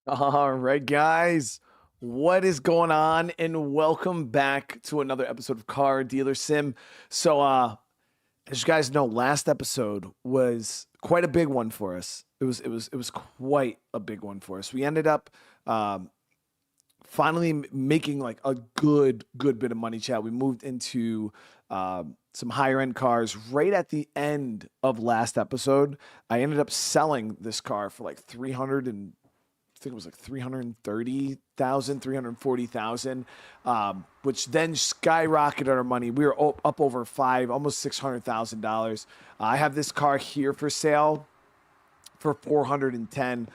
All right, guys, what is going on? And welcome back to another episode of Car Dealer Sim. As you guys know, last episode was quite a big one for us. It was quite a big one for us. We ended up finally making like a good bit of money. Chat. We moved into some higher end cars right at the end of last episode. I ended up selling this car for like 300 and I think it was like 330,000, 340,000, which then skyrocketed our money. We were up over almost $600,000. I have this car here for sale for 410.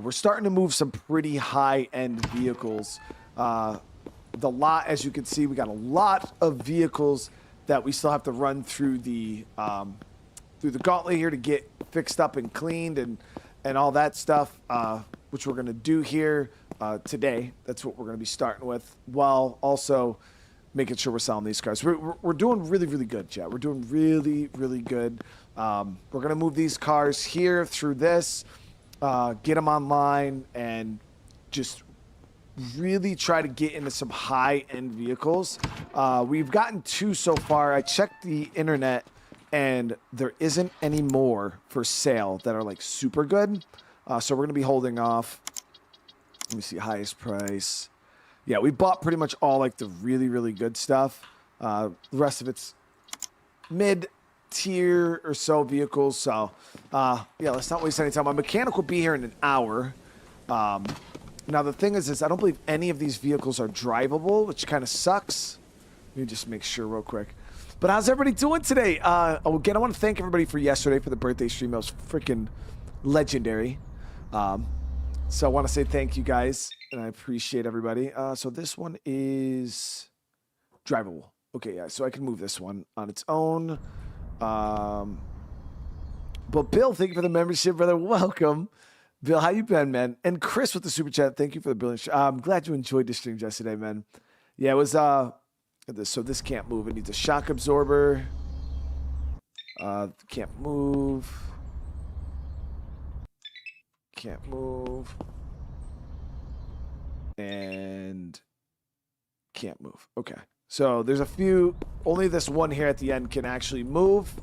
We're starting to move some pretty high end vehicles. The lot, as you can see, we got a lot of vehicles that we still have to run through the gauntlet here to get fixed up and cleaned and all that stuff, which we're going to do here today. That's what we're going to be starting with, while also making sure we're selling these cars. We're doing really good, chat. We're doing really good. We're going to move these cars here through this, get them online, and just really try to get into some high-end vehicles. We've gotten 2 so far. I checked the internet, and there isn't any more for sale that are like super good. So we're going to be holding off. Let me see, highest price. Yeah, we bought pretty much all like the really good stuff. The rest of it's mid-tier or so vehicles. So yeah, let's not waste any time. My mechanic will be here in an hour. Now the thing is I don't believe any of these vehicles are drivable, which kind of sucks. Let me just make sure real quick. But how's everybody doing today? Again, I want to thank everybody for yesterday for the birthday stream. It was freaking legendary. So I want to say thank you guys, and I appreciate everybody. So this one is drivable. Okay, yeah, so I can move this one on its own. But Bill, thank you for the membership, brother. Welcome. Bill, how you been, man? And Chris with the super chat, thank you for the billion. I'm glad you enjoyed the stream yesterday, man. Yeah, it was so this can't move. It needs a shock absorber. Can't move. Can't move. And can't move. Okay. So there's a few, only this one here at the end can actually move.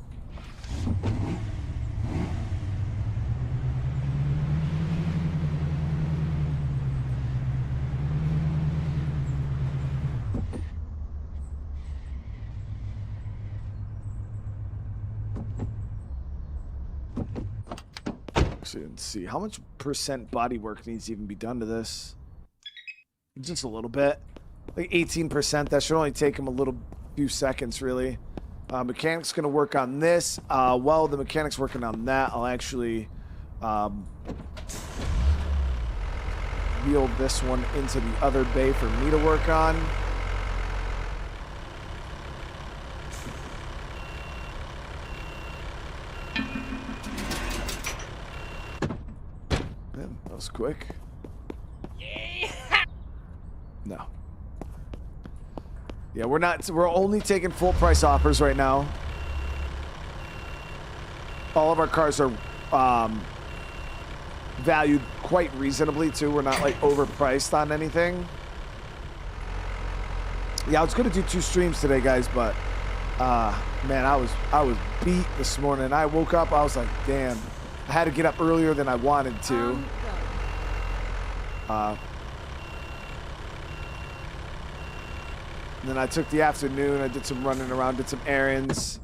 Let's see how much percent body work needs to even be done to this. Just a little bit, like 18%. That should only take him a few seconds, really. Mechanic's gonna work on this. While the mechanic's working on that, I'll actually wheel this one into the other bay for me to work on. Man, that was quick. No. Yeah, we're only taking full price offers right now. All of our cars are valued quite reasonably too. We're not like overpriced on anything. Yeah, I was gonna do 2 streams today, guys, but man, I was beat this morning. I woke up, I was like, damn, I had to get up earlier than I wanted to. And then I took the afternoon. I did some running around, did some errands,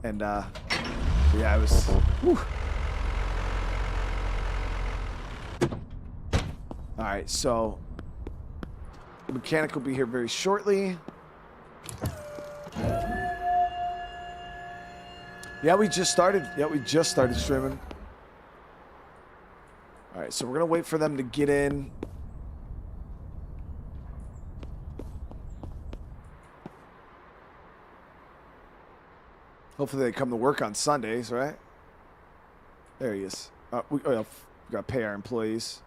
and yeah, it was. Whew. All right, so the mechanic will be here very shortly. Yeah, we just started. Yeah, we just started streaming. All right, so we're gonna wait for them to get in. Hopefully they come to work on Sundays, right? There he is. We got to pay our employees.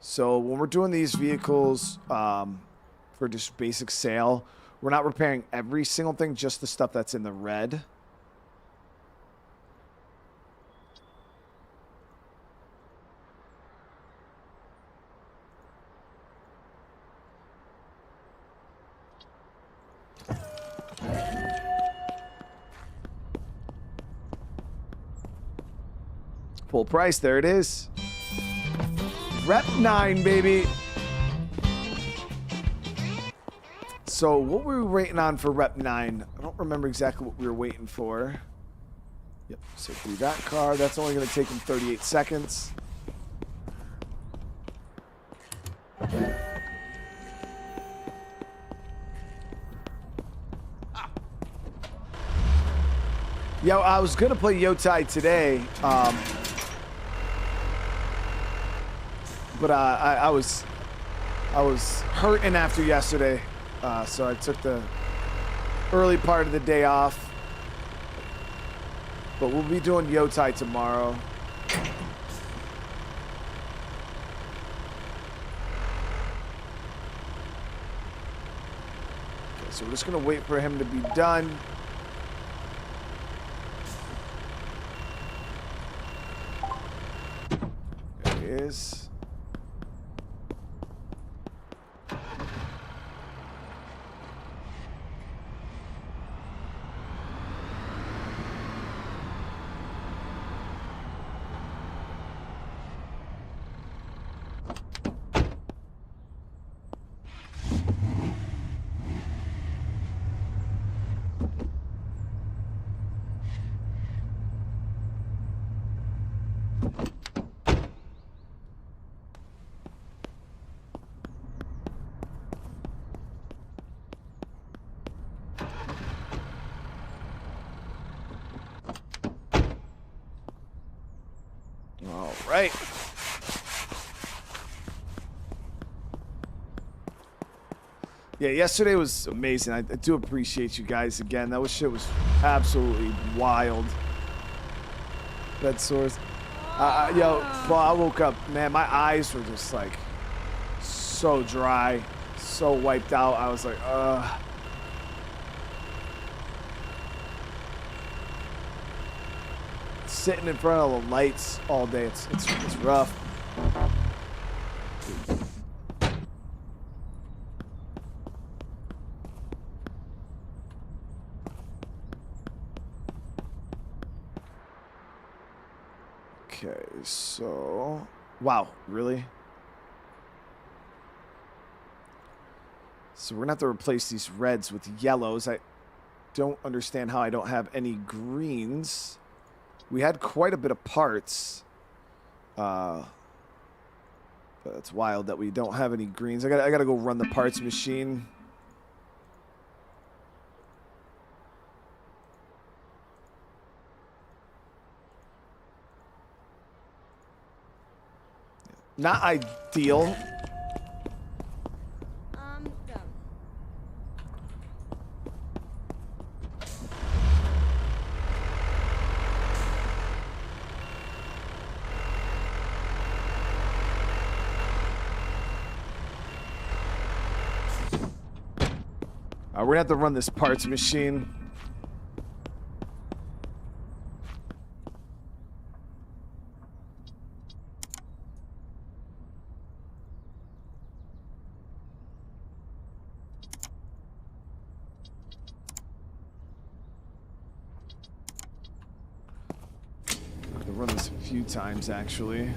So when we're doing these vehicles for just basic sale, we're not repairing every single thing, just the stuff that's in the red. Full price, there it is. Rep 9, baby. So what were we waiting on for Rep 9? I don't remember exactly what we were waiting for. Yep, so through that car, that's only going to take him 38 seconds. Yo, I was going to play Yotai today, but I was hurting after yesterday, so I took the early part of the day off. But we'll be doing Yotai tomorrow. Okay, so we're just gonna wait for him to be done. There he is. All right. Yeah, yesterday was amazing. I do appreciate you guys again. That shit was absolutely wild. Bed sores. Yo, well, I woke up, man, my eyes were just like so dry, so wiped out. I was like, sitting in front of the lights all day, it's rough. Okay, so wow, really? So we're gonna have to replace these reds with yellows. I don't understand how I don't have any greens. We had quite a bit of parts. But it's wild that we don't have any greens. I gotta go run the parts machine. Not ideal. Go. We're gonna have to run this parts machine. I've run this a few times actually.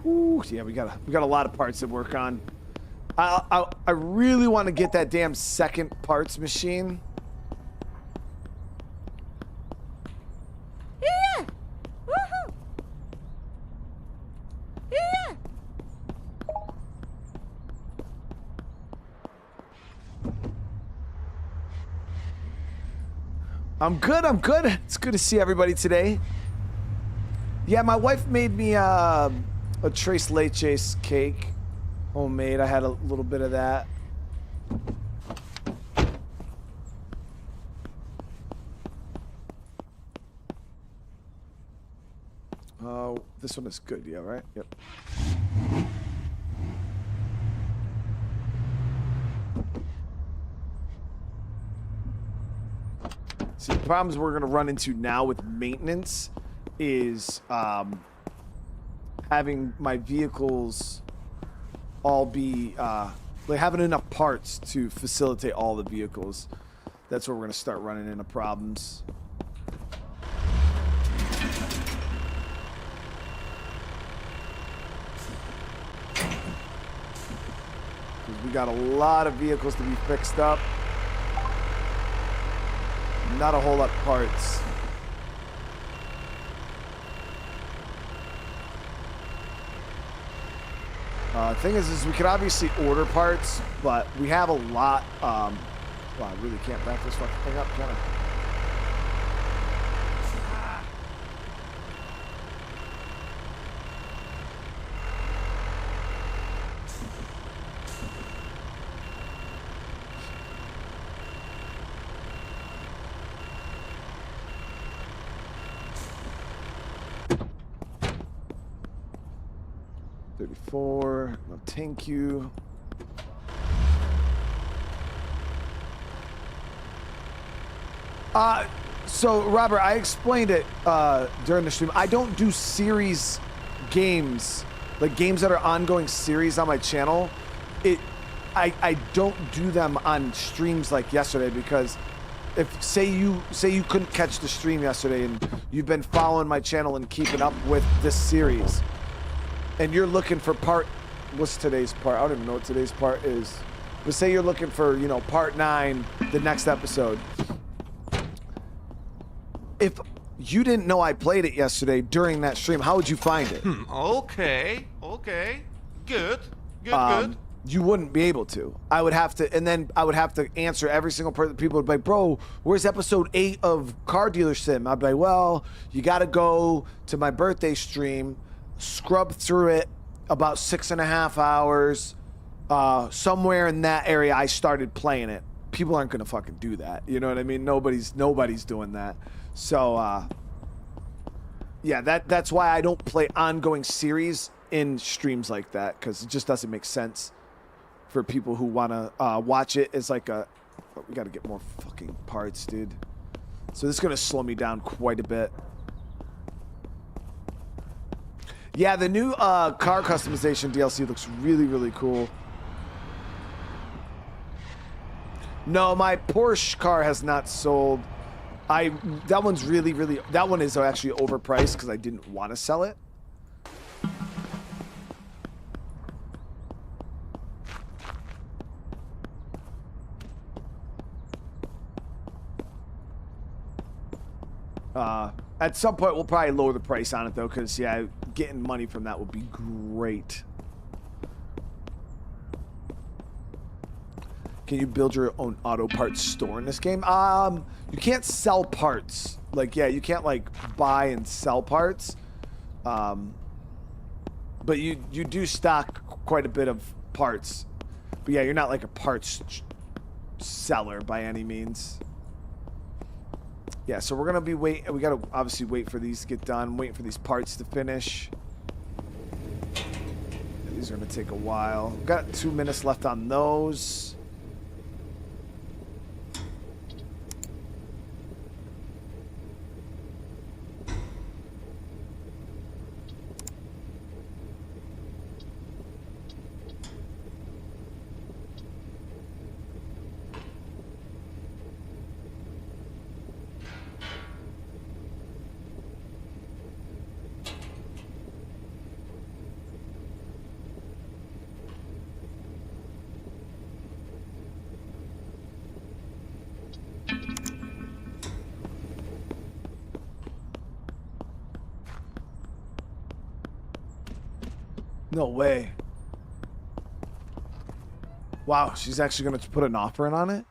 Ooh, yeah, we got a lot of parts to work on. I really want to get that damn second parts machine. Yeah! Woohoo! Yeah! I'm good. It's good to see everybody today. Yeah, my wife made me a tres leches cake, homemade. I had a little bit of that. Oh, this one is good. Yeah, right? Yep. See, the problems we're going to run into now with maintenance is having my vehicles all be like having enough parts to facilitate all the vehicles. That's where we're going to start running into problems. We got a lot of vehicles to be fixed up. Not a whole lot of parts. Thing is we could obviously order parts, but we have a lot. Well, I really can't back this fucking thing up, can I? 34. No, thank you. So Robert, I explained it during the stream. I don't do series games, like games that are ongoing series on my channel. I don't do them on streams like yesterday, because if say you couldn't catch the stream yesterday and you've been following my channel and keeping up with this series, and you're looking for what's today's part? I don't even know what today's part is. But say you're looking for, you know, part 9, the next episode. If you didn't know I played it yesterday during that stream, how would you find it? Okay. Good. You wouldn't be able to. I would have to, and then I would have to answer every single person. People would be like, bro, where's episode 8 of Car Dealer Sim? I'd be like, well, you got to go to my birthday stream, scrub through it about 6.5 hours. Somewhere in that area, I started playing it. People aren't going to fucking do that. You know what I mean? Nobody's doing that. So, yeah, that's why I don't play ongoing series in streams like that, because it just doesn't make sense for people who want to watch it. It's like we got to get more fucking parts, dude. So this is going to slow me down quite a bit. Yeah, the new car customization DLC looks really, really cool. No, my Porsche car has not sold. That one's that one is actually overpriced because I didn't want to sell it. At some point, we'll probably lower the price on it, though, because, yeah, getting money from that would be great. Can you build your own auto parts store in this game? You can't sell parts. Like, yeah, you can't, like, buy and sell parts. But you do stock quite a bit of parts. But, yeah, you're not, like, a parts seller by any means. Yeah, so we're going to be waiting. We got to obviously wait for these to get done. Waiting for these parts to finish. Yeah, these are going to take a while. We've got 2 minutes left on those. No way. Wow, she's actually going to put an offer in on it?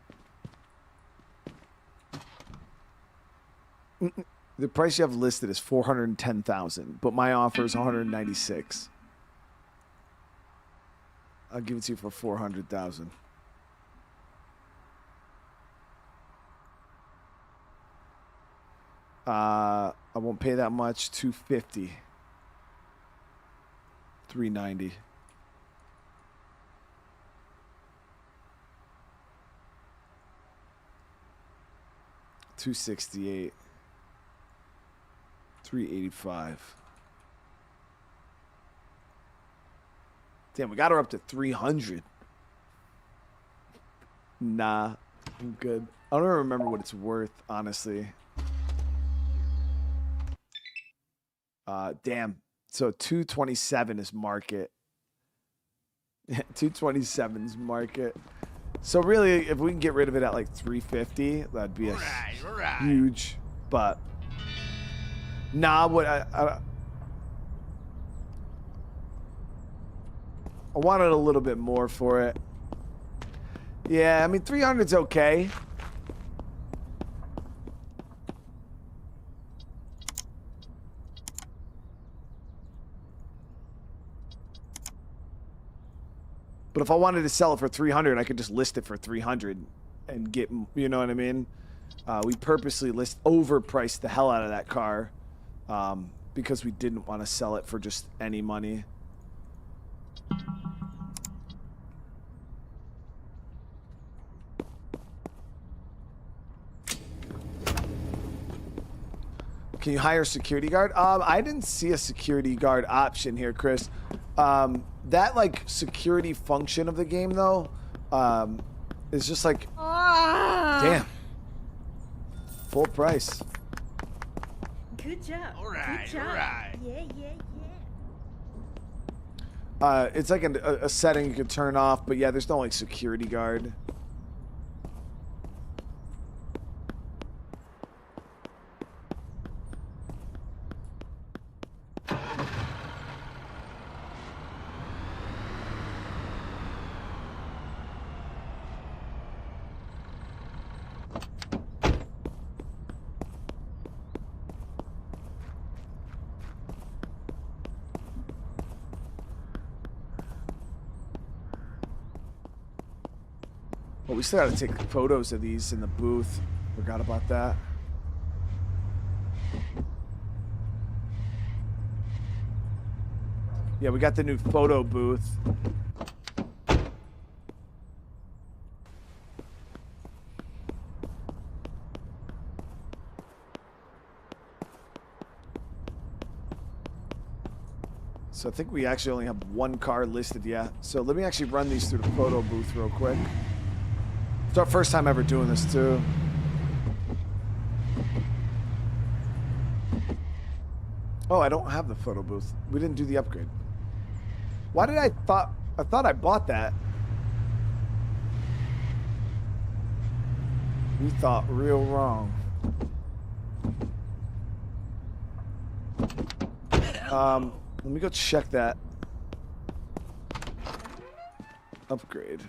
The price you have listed is 410,000, but my offer is 196. I'll give it to you for 400,000. I won't pay that much. 250. 390. $268. 385. Damn, we got her up to 300. Nah, I'm good. I don't even remember what it's worth, honestly. Damn. So 227 is market. 227 is market. So really, if we can get rid of it at like 350, that'd be a huge. But nah, what I wanted a little bit more for it. Yeah, I mean 300's okay. But if I wanted to sell it for 300, I could just list it for 300 and get, you know what I mean? We purposely overpriced the hell out of that car because we didn't want to sell it for just any money. Can you hire a security guard? I didn't see a security guard option here, Chris. That like security function of the game though, is just like, damn, full price. Good job. All right, Good job. all right. Yeah, yeah, yeah. It's like a setting you could turn off, but yeah, there's no like security guard. Well, we still got to take photos of these in the booth. Forgot about that. Yeah, we got the new photo booth. So I think we actually only have one car listed yet. So let me actually run these through the photo booth real quick. It's our first time ever doing this too. Oh, I don't have the photo booth. We didn't do the upgrade. Why did I thought I bought that? We thought real wrong. Let me go check that. Upgrade.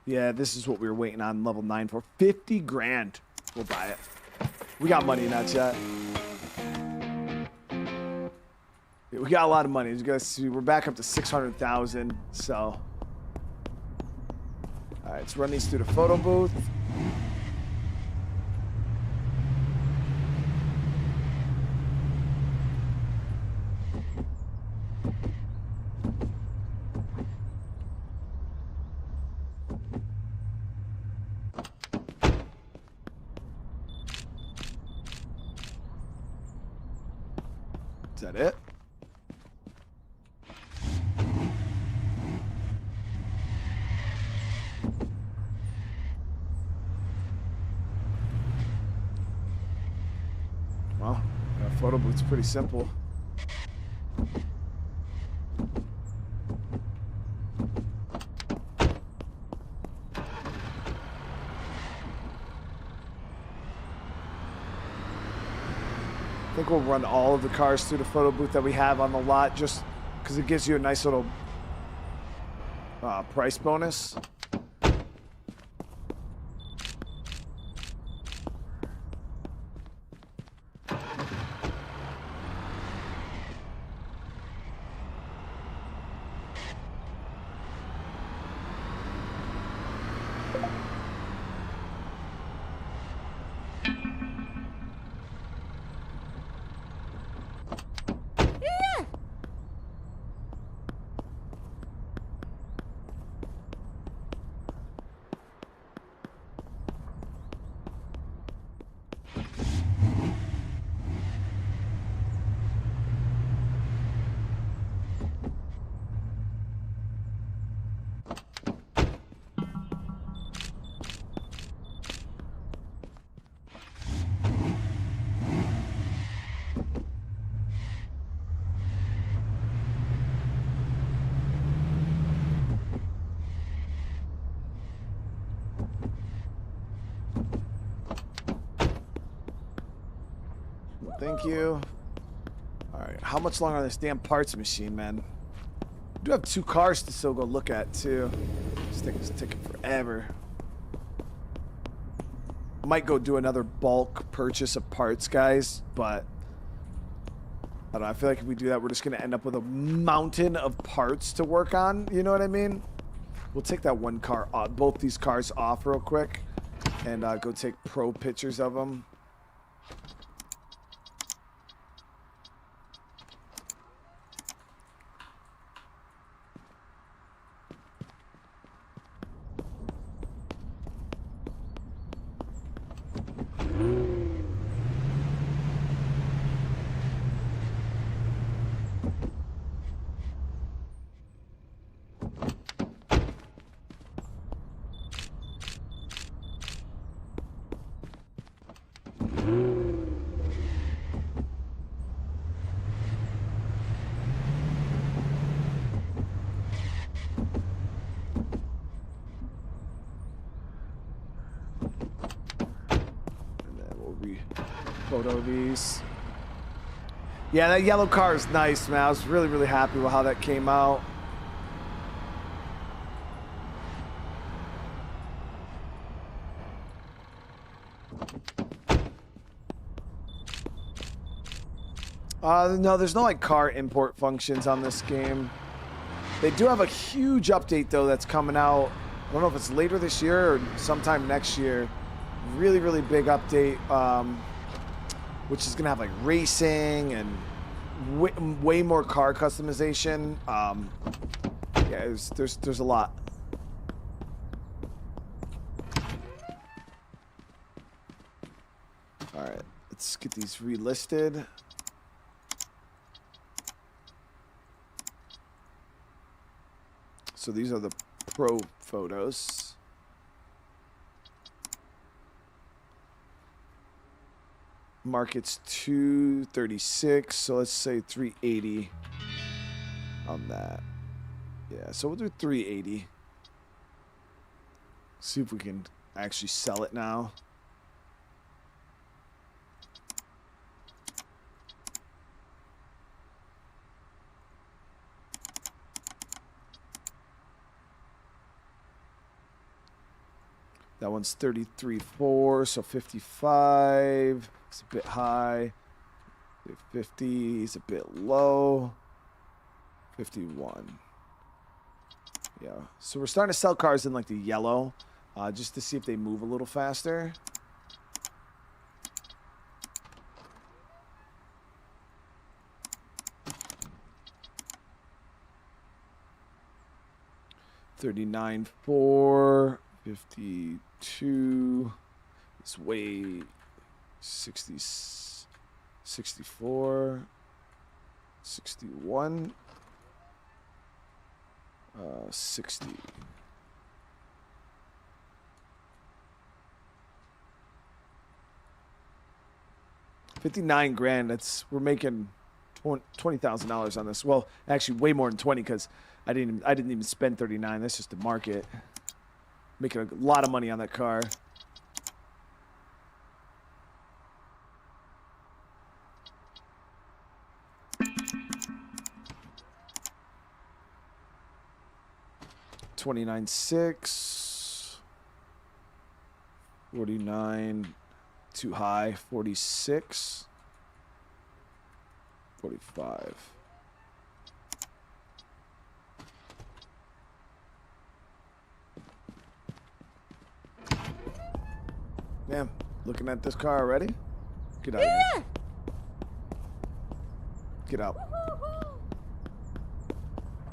Yeah, this is what we were waiting on level 9 for. 50 grand. We'll buy it. We got money in that chat. Yeah, we got a lot of money. As you guys see, we're back up to 600,000. So, all right, let's run these through the photo booth. Is that it? Well, that photo booth's pretty simple. I think we'll run all of the cars through the photo booth that we have on the lot just because it gives you a nice little price bonus. Thank you. All right, how much longer on this damn parts machine, man? I do have 2 cars to still go look at, too. This thing is taking forever. Might go do another bulk purchase of parts, guys, but I don't know. I feel like if we do that, we're just going to end up with a mountain of parts to work on. You know what I mean? We'll take that one car, both these cars off real quick and go take pro pictures of them. Photo these. Yeah, that yellow car is nice, man. I was really, really happy with how that came out. No, there's no like car import functions on this game. They do have a huge update though that's coming out. I don't know if it's later this year or sometime next year. Really, really big update, which is gonna have like racing and way more car customization. Yeah, there's a lot. All right, let's get these relisted. So these are the pro photos. Market's 236, so let's say 380 on that. Yeah, so we'll do 380. See if we can actually sell it now. That one's 33.4, so 55. It's a bit high. 50 is a bit low. 51. Yeah, so we're starting to sell cars in like the yellow, just to see if they move a little faster. $39.4, 52. It's way 60, 64, 61, 60. $59 grand. We're making $20,000 on this. Well, actually, way more than 20 because I didn't even spend 39. That's just the market. Making a lot of money on that car. 29.6. 49. Too high. 46. 45. Damn, looking at this car already? Get out of here. Get out.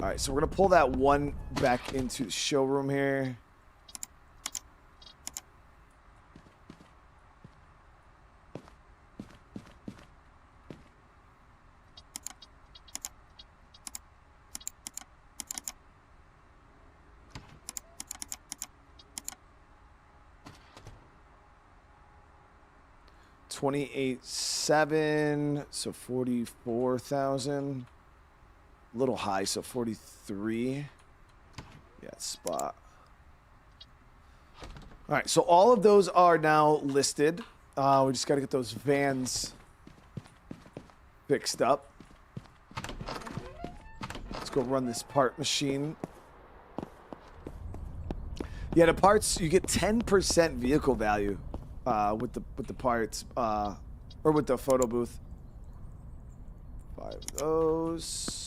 All right, so we're gonna pull that one back into the showroom here. $28,700, so 44,000. A little high, so 43. Yeah, spot. All right, so all of those are now listed. We just got to get those vans fixed up. Let's go run this part machine. Yeah, the parts, you get 10% vehicle value with the parts or with the photo booth. 5 of those.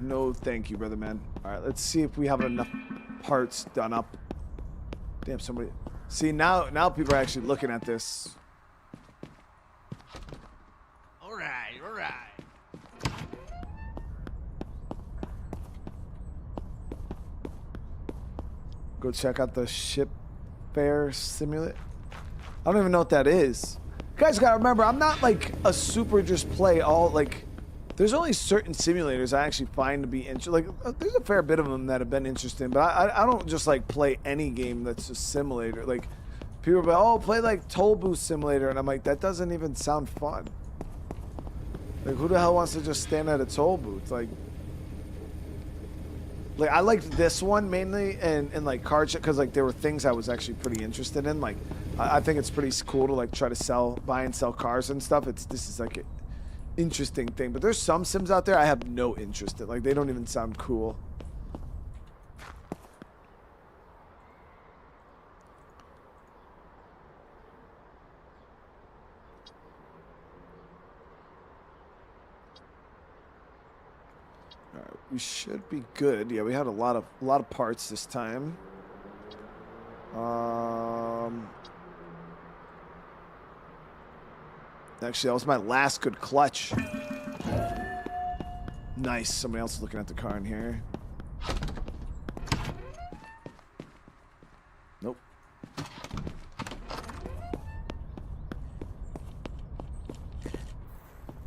No, thank you, brother man. All right, let's see if we have enough parts done up. Damn, somebody. See, now people are actually looking at this. All right, all right. Go check out the ship fare simulator. I don't even know what that is. You guys gotta remember, I'm not like a super just play all like. There's only certain simulators I actually find to be interesting. Like, there's a fair bit of them that have been interesting, but I don't just like play any game that's a simulator. Like, people are like, oh, play like Toll Booth Simulator, and I'm like, that doesn't even sound fun. Like, who the hell wants to just stand at a toll booth? Like I liked this one mainly, and like car check, because like there were things I was actually pretty interested in. Like, I think it's pretty cool to like try to buy and sell cars and stuff. This is like interesting thing, but there's some sims out there I have no interest in. Like, they don't even sound cool. All right, we should be good. Yeah, we had a lot of parts this time. Actually, that was my last good clutch. Nice. Somebody else is looking at the car in here. Nope.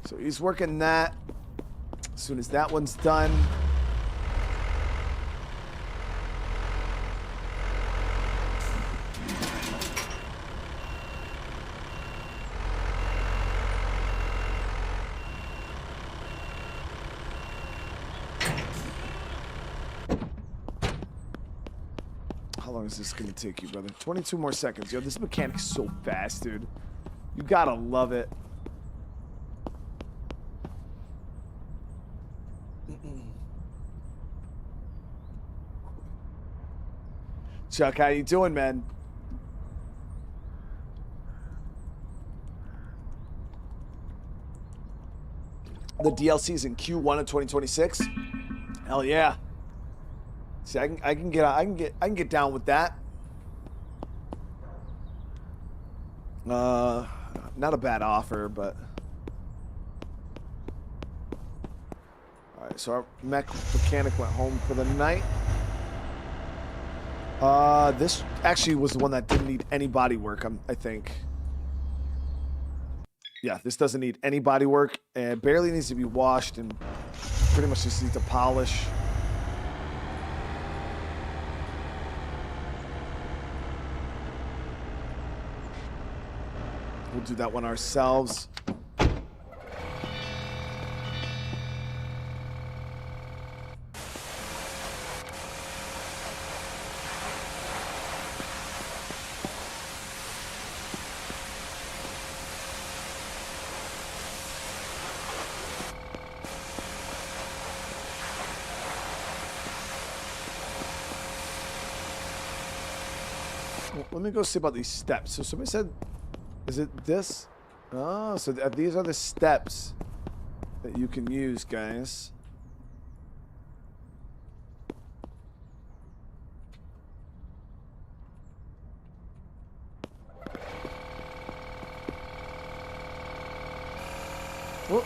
So he's working that. As soon as that one's done. How long is this gonna take you, brother? 22 more seconds. Yo, this mechanic's so fast, dude. You gotta love it. Chuck, how you doing, man? The DLC's in Q1 of 2026. Hell yeah. See, I can get down with that. Not a bad offer, but all right. So our mechanic went home for the night. This actually was the one that didn't need any body work. I think. Yeah, this doesn't need any body work and barely needs to be washed and pretty much just needs to polish. We'll do that one ourselves. Let me go see about these steps. So somebody said, is it this? Oh, so these are the steps that you can use, guys. Whoop.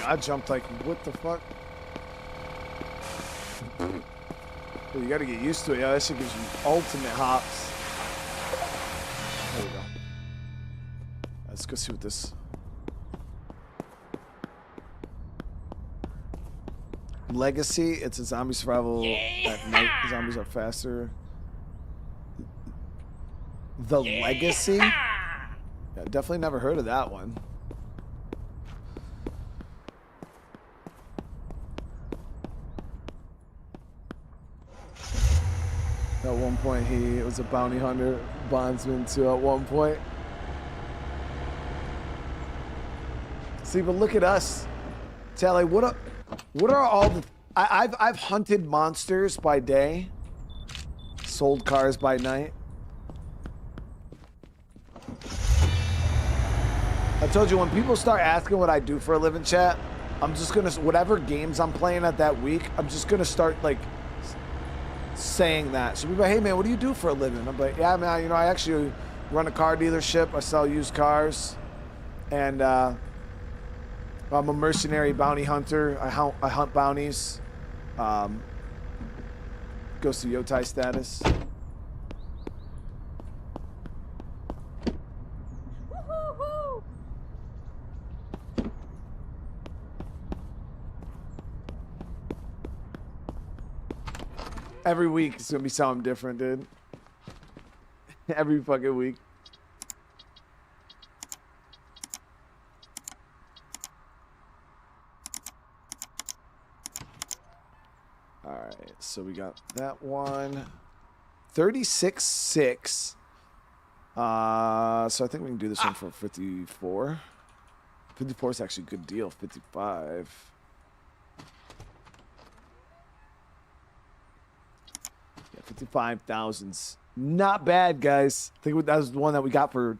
I jumped like, what the fuck? You gotta get used to it. Yeah, that shit gives you ultimate hops. There we go. Let's go see what this... Legacy, it's a zombie survival at night. Zombies are faster. The Legacy? Yeah, definitely never heard of that one. At one point, he was a bounty hunter, bondsman too. At one point, see, but look at us, Tally. What are all the? I've hunted monsters by day, sold cars by night. I told you when people start asking what I do for a living, chat, I'm just gonna whatever games I'm playing at that week, I'm just gonna start like saying that. So people are like, hey man, what do you do for a living? I'm like, yeah man, you know, I actually run a car dealership. I sell used cars, and I'm a mercenary bounty hunter. I hunt bounties. Goes to yotai status. Every week it's gonna be something different, dude. Every fucking week. All right, so we got that one. 36.6. So I think we can do this one for 54. 54 is actually a good deal. 55. Yeah, 55,000's not bad, guys. I think that was the one that we got for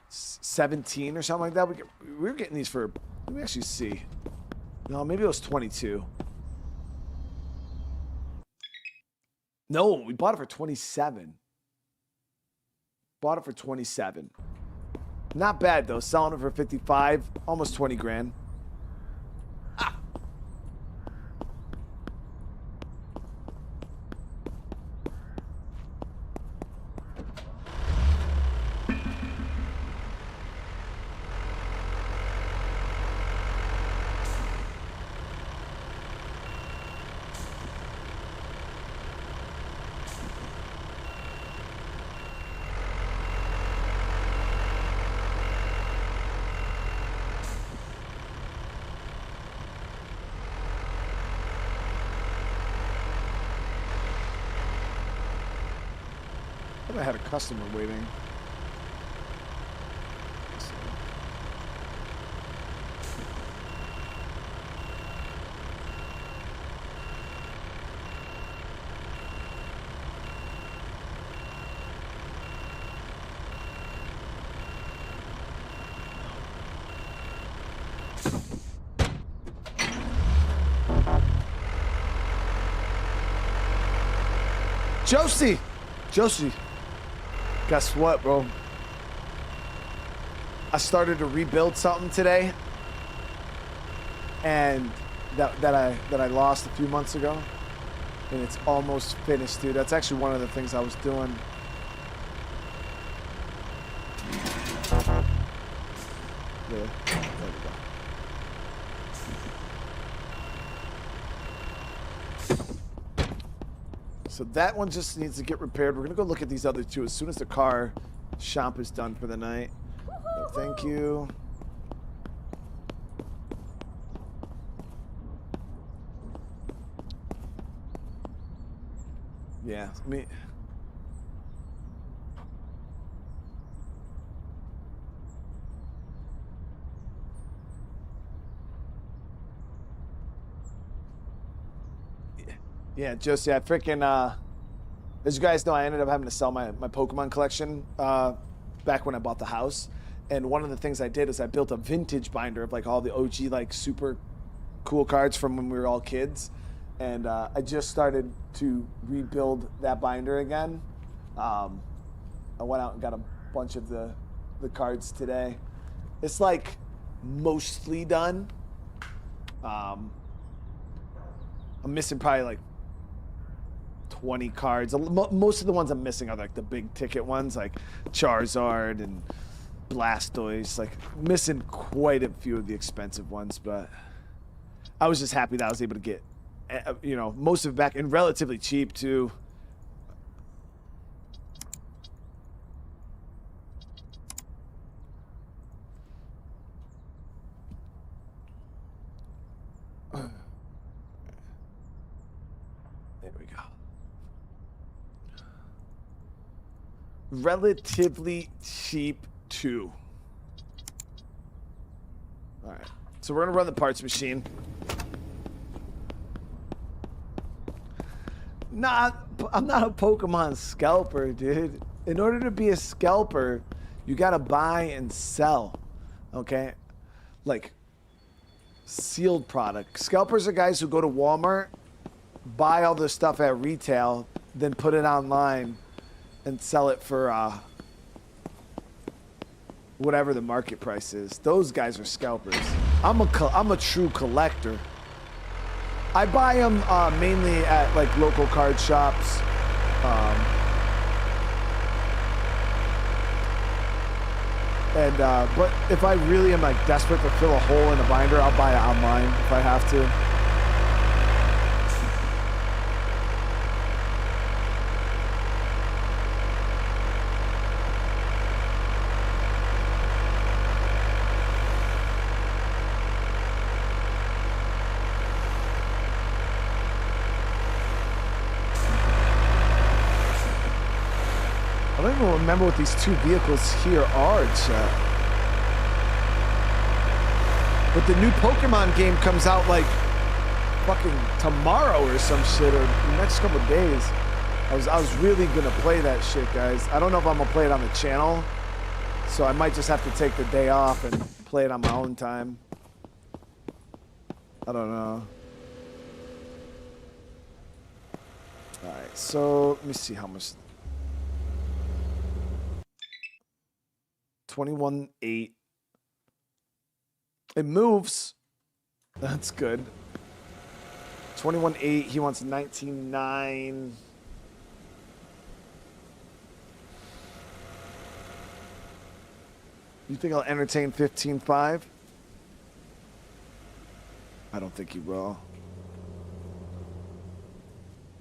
17 or something like that. We were getting these for, let me actually see. No, maybe it was 22. No, we bought it for 27. Bought it for 27. Not bad though. Selling it for 55, almost 20 grand. I had a customer waiting. Josie! Josie. Guess what, bro? I started to rebuild something today. And that I lost a few months ago. And it's almost finished, dude. That's actually one of the things I was doing. Yeah, there we go. So that one just needs to get repaired. We're gonna go look at these other two as soon as the car shop is done for the night. So thank you. Yeah, me. Yeah, Josie, I freaking, as you guys know, I ended up having to sell my Pokemon collection back when I bought the house. And one of the things I did is I built a vintage binder of like all the OG, like super cool cards from when we were all kids. And I just started to rebuild that binder again. I went out and got a bunch of the cards today. It's like mostly done. I'm missing probably like 20 cards. Most of the ones I'm missing are like the big ticket ones, like Charizard and Blastoise. Like missing quite a few of the expensive ones, but I was just happy that I was able to get, you know, most of it back and relatively cheap too. There we go. Relatively cheap too. All right, so we're gonna run the parts machine. I'm not a Pokemon scalper, dude. In order to be a scalper, you gotta buy and sell, okay? Like sealed product. Scalpers are guys who go to Walmart, buy all the stuff at retail, then put it online and sell it for whatever the market price is. Those guys are scalpers. I'm a true collector. I buy them mainly at like local card shops. But if I really am like desperate to fill a hole in a binder, I'll buy it online if I have to. I don't even remember what these two vehicles here are, chat. But the new Pokemon game comes out like fucking tomorrow or some shit, or the next couple of days. I was really gonna play that shit, guys. I don't know if I'm gonna play it on the channel, so I might just have to take the day off and play it on my own time. I don't know. All right, so let me see how much. 21.8. It moves. That's good. 21.8. He wants 19.9. You think I'll entertain 15.5? I don't think he will.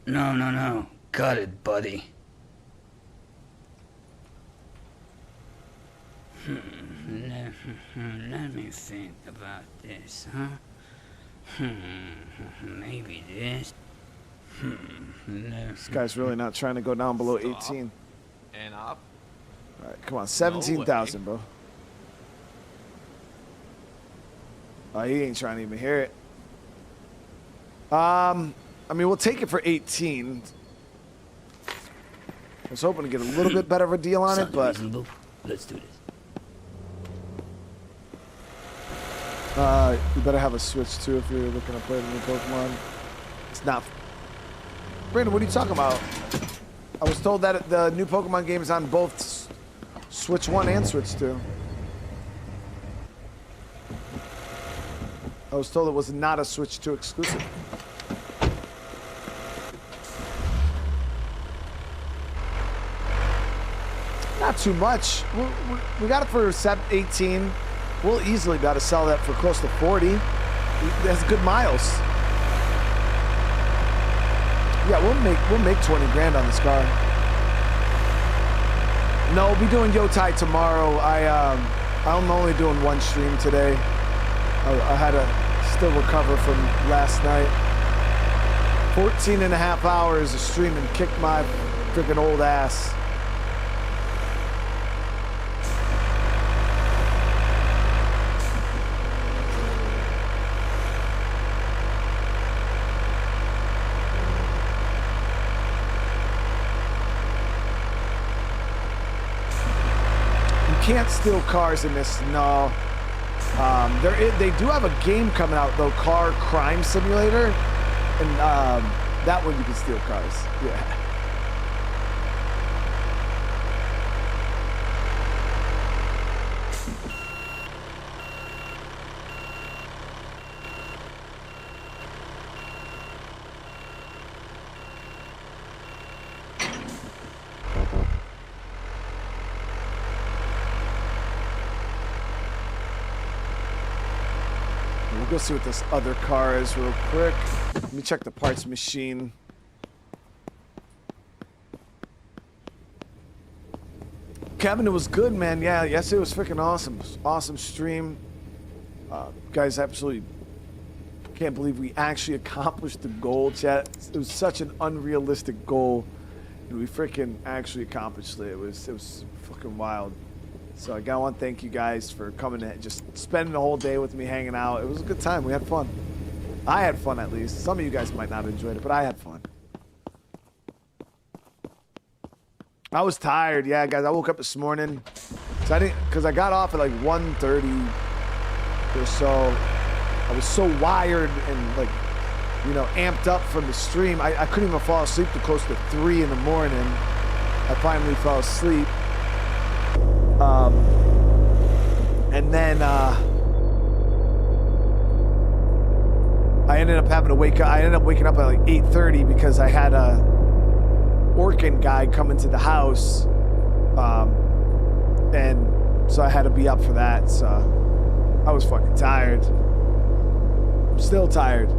No. Got it, buddy. Let me think about this, huh? Maybe this. This guy's really not trying to go down below 18. And up. All right, come on, 17,000, bro. Oh, he ain't trying to even hear it. I mean, we'll take it for 18. I was hoping to get a little bit better of a deal on it, but reasonable. Let's do this. You better have a Switch too if you're looking to play the new Pokemon. It's not. Brandon, what are you talking about? I was told that the new Pokemon game is on both Switch 1 and Switch 2. I was told it was not a Switch 2 exclusive. Not too much. We got it for 18. We'll easily be able to sell that for close to 40. That's good miles. Yeah, we'll make 20 grand on this car. No, we'll be doing Yotai tomorrow. I'm only doing one stream today. I had to still recover from last night. 14 and a half hours of streaming kicked my freaking old ass. Can't steal cars in this, no. They do have a game coming out though, Car Crime Simulator, and that one you can steal cars. Yeah. We'll go see what this other car is real quick. Let me check the parts machine. Kevin, it was good, man. Yeah, yesterday was freaking awesome. Awesome stream. Guys, absolutely can't believe we actually accomplished the goal, chat. It was such an unrealistic goal, and we freaking actually accomplished it. It was fucking wild. So I want to thank you guys for coming and just spending the whole day with me hanging out. It was a good time. We had fun. I had fun, at least. Some of you guys might not have enjoyed it, but I had fun. I was tired. Yeah, guys, I woke up this morning. So because I got off at like 1:30 or so. I was so wired and like, you know, amped up from the stream. I couldn't even fall asleep till close to 3 in the morning. I finally fell asleep. And then I ended up having to wake up. I ended up waking up at like 8:30 because I had a Orkin guy come into the house, and so I had to be up for that. So I was fucking tired. I'm still tired.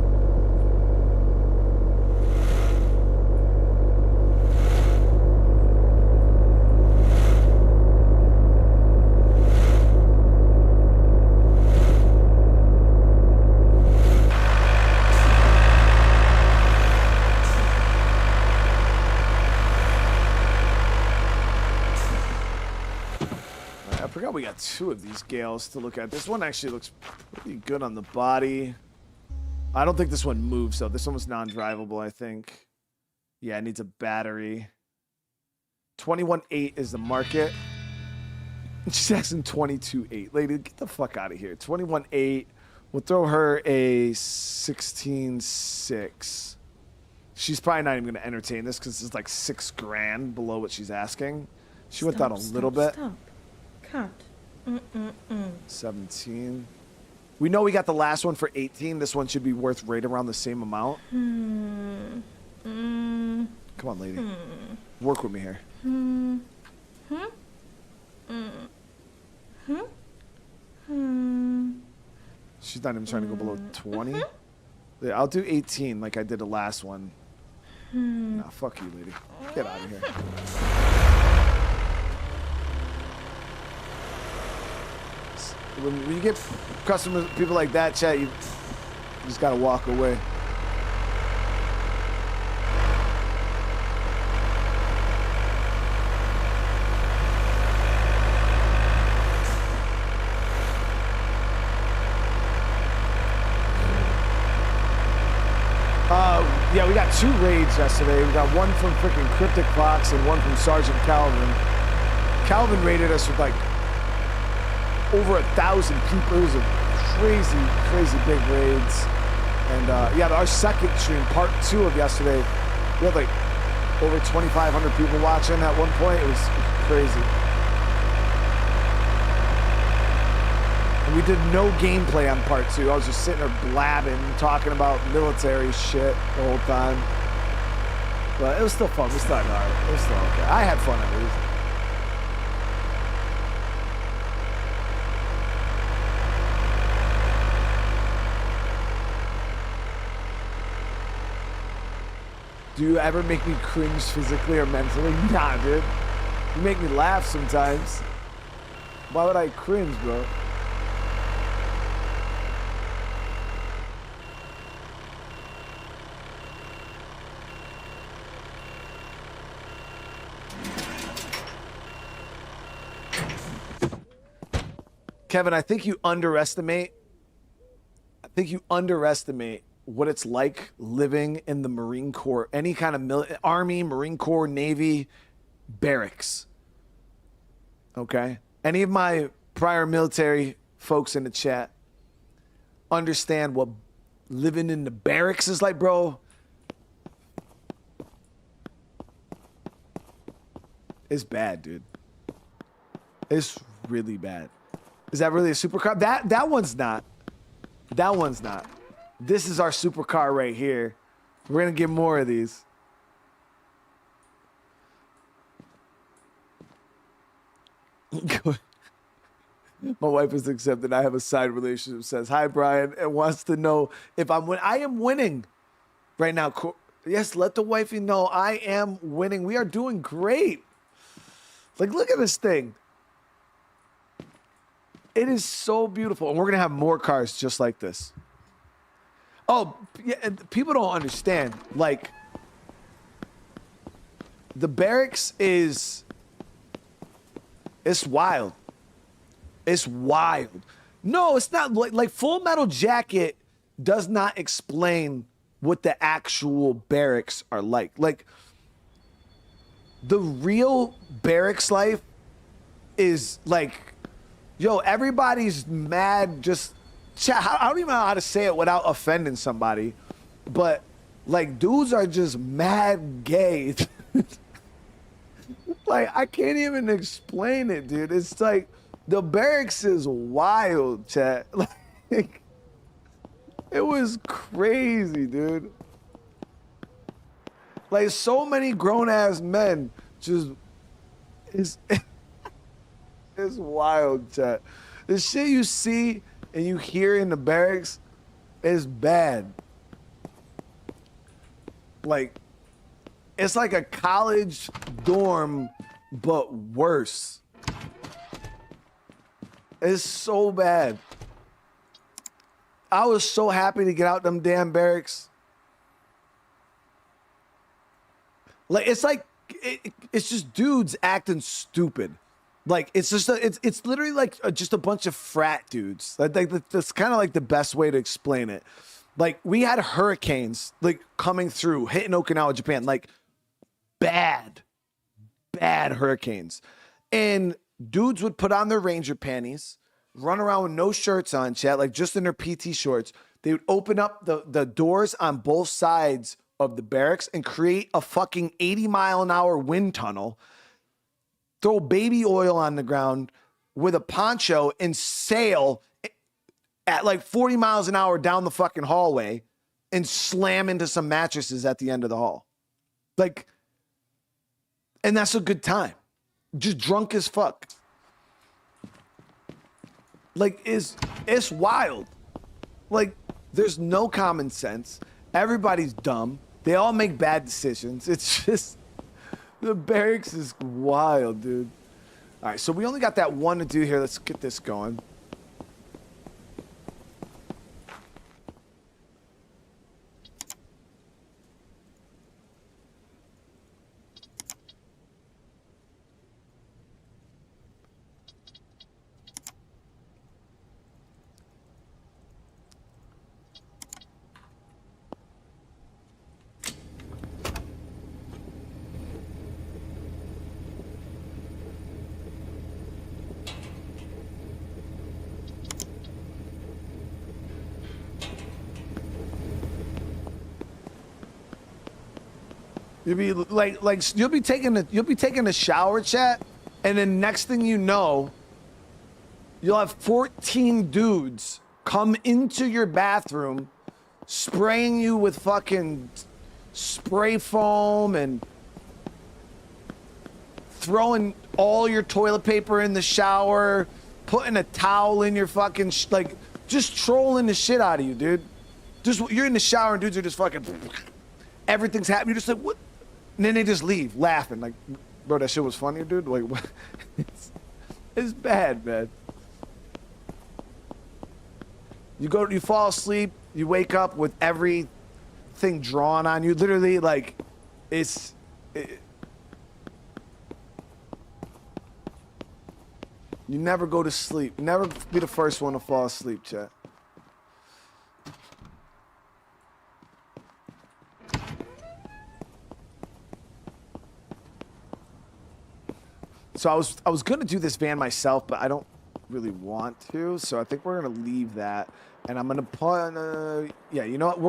We got 2 of these Gales to look at. This one actually looks pretty good on the body. I don't think this one moves, though. This one was non-drivable, I think. Yeah, it needs a battery. 21.8 is the market. She's asking 22.8. Lady, get the fuck out of here. 21.8. We'll throw her a 16.6. She's probably not even going to entertain this because it's like $6,000 below what she's asking. She went down a little bit. Stop. Cut. 17. We know we got the last one for 18. This one should be worth right around the same amount. Come on, lady. Work with me here. She's not even trying to go below 20. Yeah, I'll do 18 like I did the last one. Nah, fuck you, lady. Get out of here. When you get customers, people like that, chat, you just gotta walk away. Yeah, we got 2 raids yesterday. We got one from freaking Cryptic Fox and one from Sergeant Calvin. Calvin raided us with like over 1,000 people. It was a crazy big raids. And yeah, our second stream, part 2 of yesterday, we had like over 2,500 people watching at one point. It was crazy. And we did no gameplay on part 2. I was just sitting there blabbing, talking about military shit the whole time. But it was still fun. We still had hard. It was still okay. I had fun at least. Do you ever make me cringe physically or mentally? Nah, dude. You make me laugh sometimes. Why would I cringe, bro? Kevin, I think you underestimate what it's like living in the Marine Corps, any kind of Army, Marine Corps, Navy, barracks. Okay? Any of my prior military folks in the chat understand what living in the barracks is like, bro? It's bad, dude. It's really bad. Is that really a supercar? That one's not. That one's not. This is our supercar right here. We're gonna get more of these. My wife is accepted. I have a side relationship. Says hi, Brian, and wants to know if I am winning right now. Yes, let the wifey know I am winning. We are doing great. Like, look at this thing. It is so beautiful, and we're gonna have more cars just like this. Oh, yeah, and people don't understand. Like, the barracks it's wild. It's wild. No, it's not like Full Metal Jacket does not explain what the actual barracks are like. Like, the real barracks life is like, yo, everybody's mad. Just, I don't even know how to say it without offending somebody, but like, dudes are just mad gay. Like, I can't even explain it, dude. It's like, the barracks is wild, chat. Like, it was crazy, dude. Like, so many grown-ass men just, it's wild, chat. The shit you see and you hear in the barracks is bad. Like, it's like a college dorm, but worse. It's so bad. I was so happy to get out them damn barracks. Like, it's like, it's just dudes acting stupid. Like, it's just it's literally like just a bunch of frat dudes. Like that's kind of like the best way to explain it. Like, we had hurricanes like coming through, hitting Okinawa, Japan, like bad hurricanes. And dudes would put on their Ranger panties, run around with no shirts on, chat, like just in their PT shorts. They would open up the doors on both sides of the barracks and create a fucking 80-mile-an-hour wind tunnel, throw baby oil on the ground with a poncho and sail at like 40 miles an hour down the fucking hallway and slam into some mattresses at the end of the hall. Like, and that's a good time. Just drunk as fuck. Like, it's wild. Like, there's no common sense. Everybody's dumb. They all make bad decisions. It's just, the barracks is wild, dude. All right, so we only got that one to do here. Let's get this going. You'll be you'll be taking a shower, chat, and then next thing you know, you'll have 14 dudes come into your bathroom, spraying you with fucking spray foam and throwing all your toilet paper in the shower, putting a towel in your fucking like just trolling the shit out of you, dude. Just you're in the shower and dudes are just fucking everything's happening. You're just like what? And then they just leave laughing like, bro, that shit was funny, dude. Like, what? It's bad, man. You fall asleep, you wake up with everything drawn on you. Literally, like, you never go to sleep. Never be the first one to fall asleep, chat. So I was gonna do this van myself, but I don't really want to. So I think we're gonna leave that, and I'm gonna put. Yeah, you know what?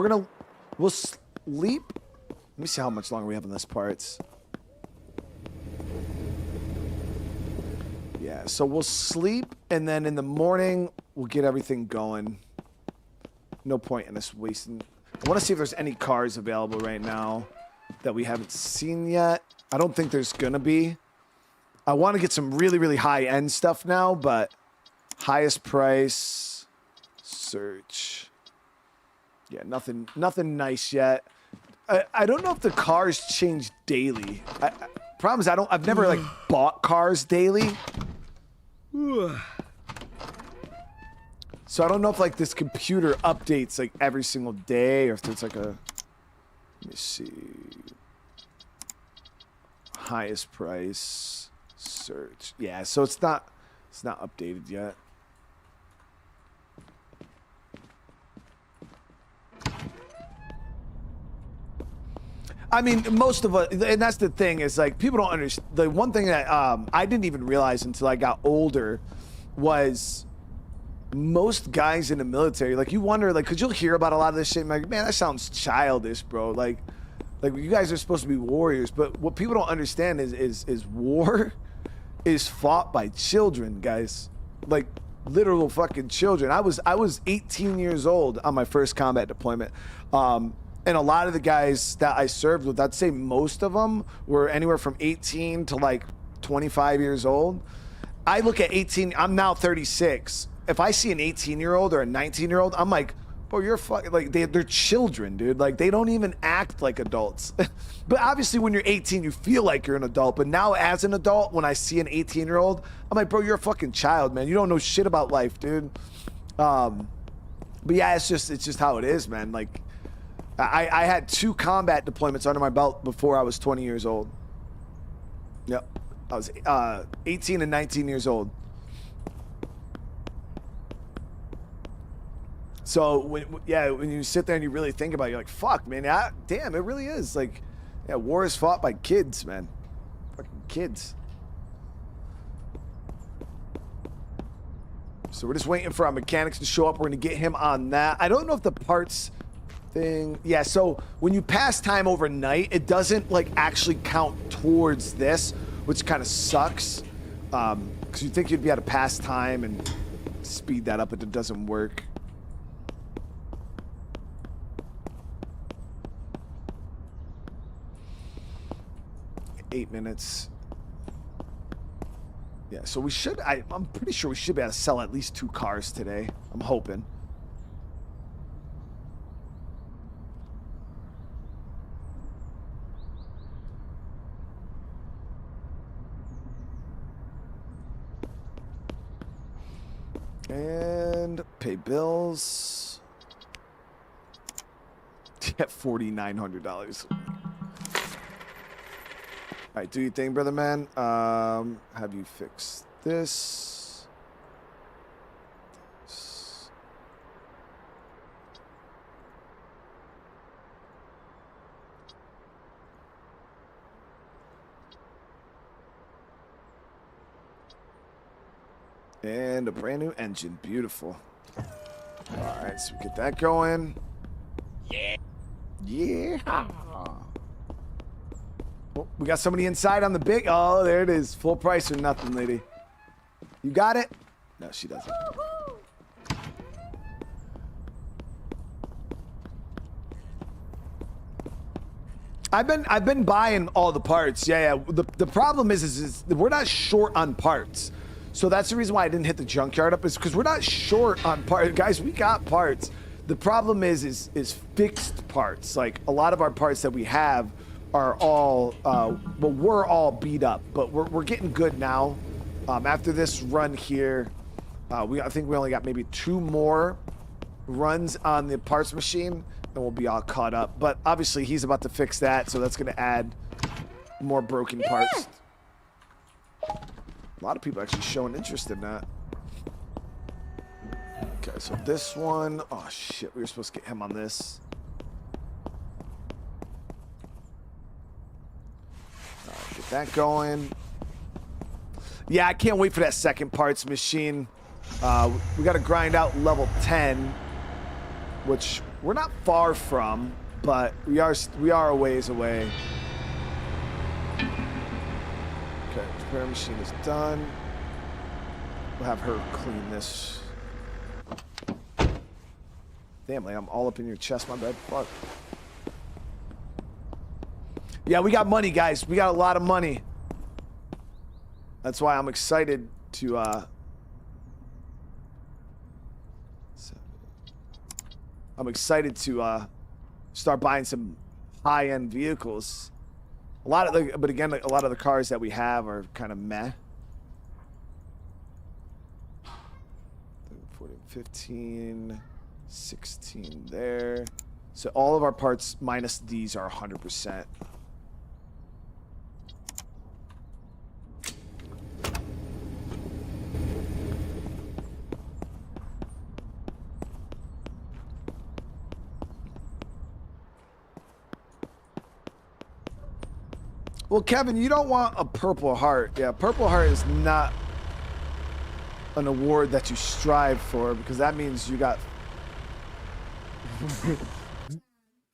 We'll sleep. Let me see how much longer we have on this parts. Yeah, so we'll sleep, and then in the morning we'll get everything going. No point in us wasting. I want to see if there's any cars available right now that we haven't seen yet. I don't think there's gonna be. I want to get some really, really high-end stuff now, but highest price, search. Yeah, nothing nice yet. I don't know if the cars change daily. Problem is, I've never like bought cars daily. So I don't know if like this computer updates like every single day or if there's like a, let me see. Highest price. Search. Yeah, so it's not updated yet. I mean, most of us, and that's the thing is like people don't understand. The one thing that I didn't even realize until I got older was most guys in the military, like you wonder, like, cause you'll hear about a lot of this shit, and like, man, that sounds childish, bro. Like you guys are supposed to be warriors, but what people don't understand is war is fought by children, guys. Like literal fucking children. I was 18 years old on my first combat deployment. And a lot of the guys that I served with, I'd say most of them were anywhere from 18 to like 25 years old. I look at 18, I'm now 36. If I see an 18-year-old or a 19-year-old, I'm like, bro, you're fucking, like, they're children, dude. Like, they don't even act like adults. But obviously, when you're 18, you feel like you're an adult. But now, as an adult, when I see an 18-year-old, I'm like, bro, you're a fucking child, man. You don't know shit about life, dude. But yeah, it's just how it is, man. Like, I had 2 combat deployments under my belt before I was 20 years old. Yep. I was 18 and 19 years old. So when you sit there and you really think about it, you're like, fuck, man, damn, it really is. Like, yeah, war is fought by kids, man. Fucking kids. So we're just waiting for our mechanics to show up. We're gonna get him on that. I don't know if the parts thing, yeah, so when you pass time overnight, it doesn't like actually count towards this, which kind of sucks. Because you think you'd be able to pass time and speed that up, but it doesn't work. $8 minutes. Yeah, so we should, I'm pretty sure we should be able to sell at least 2 cars today. I'm hoping. And pay bills. Get $4,900. All right, do your thing, brother man. Have you fixed this? And a brand new engine. Beautiful. All right, so we get that going. Yeah. Yeah. Oh, we got somebody inside on the big. Oh, there it is. Full price or nothing, lady. You got it? No, she doesn't. I've been buying all the parts. Yeah. The problem is we're not short on parts. So that's the reason why I didn't hit the junkyard up, is because we're not short on parts. Guys, we got parts. The problem is fixed parts. Like, a lot of our parts that we have are all, well, we're all beat up, but we're getting good now. After this run here, I think we only got maybe 2 more runs on the parts machine, and we'll be all caught up. But obviously, he's about to fix that, so that's going to add more broken parts. A lot of people actually showing interest in that. Okay, so this one, oh shit, we were supposed to get him on this. All right, get that going. Yeah, I can't wait for that second parts machine. We got to grind out level 10, which we're not far from, but we are a ways away. Okay, repair machine is done. We'll have her clean this. Damn, like, I'm all up in your chest, my bad. Fuck. Yeah, we got money, guys. We got a lot of money. That's why I'm excited to start buying some high-end vehicles. But again, a lot of the cars that we have are kind of meh. 14, 15, 16 there. So all of our parts minus these are 100%. Well, Kevin, you don't want a Purple Heart. Yeah, Purple Heart is not an award that you strive for, because that means you got...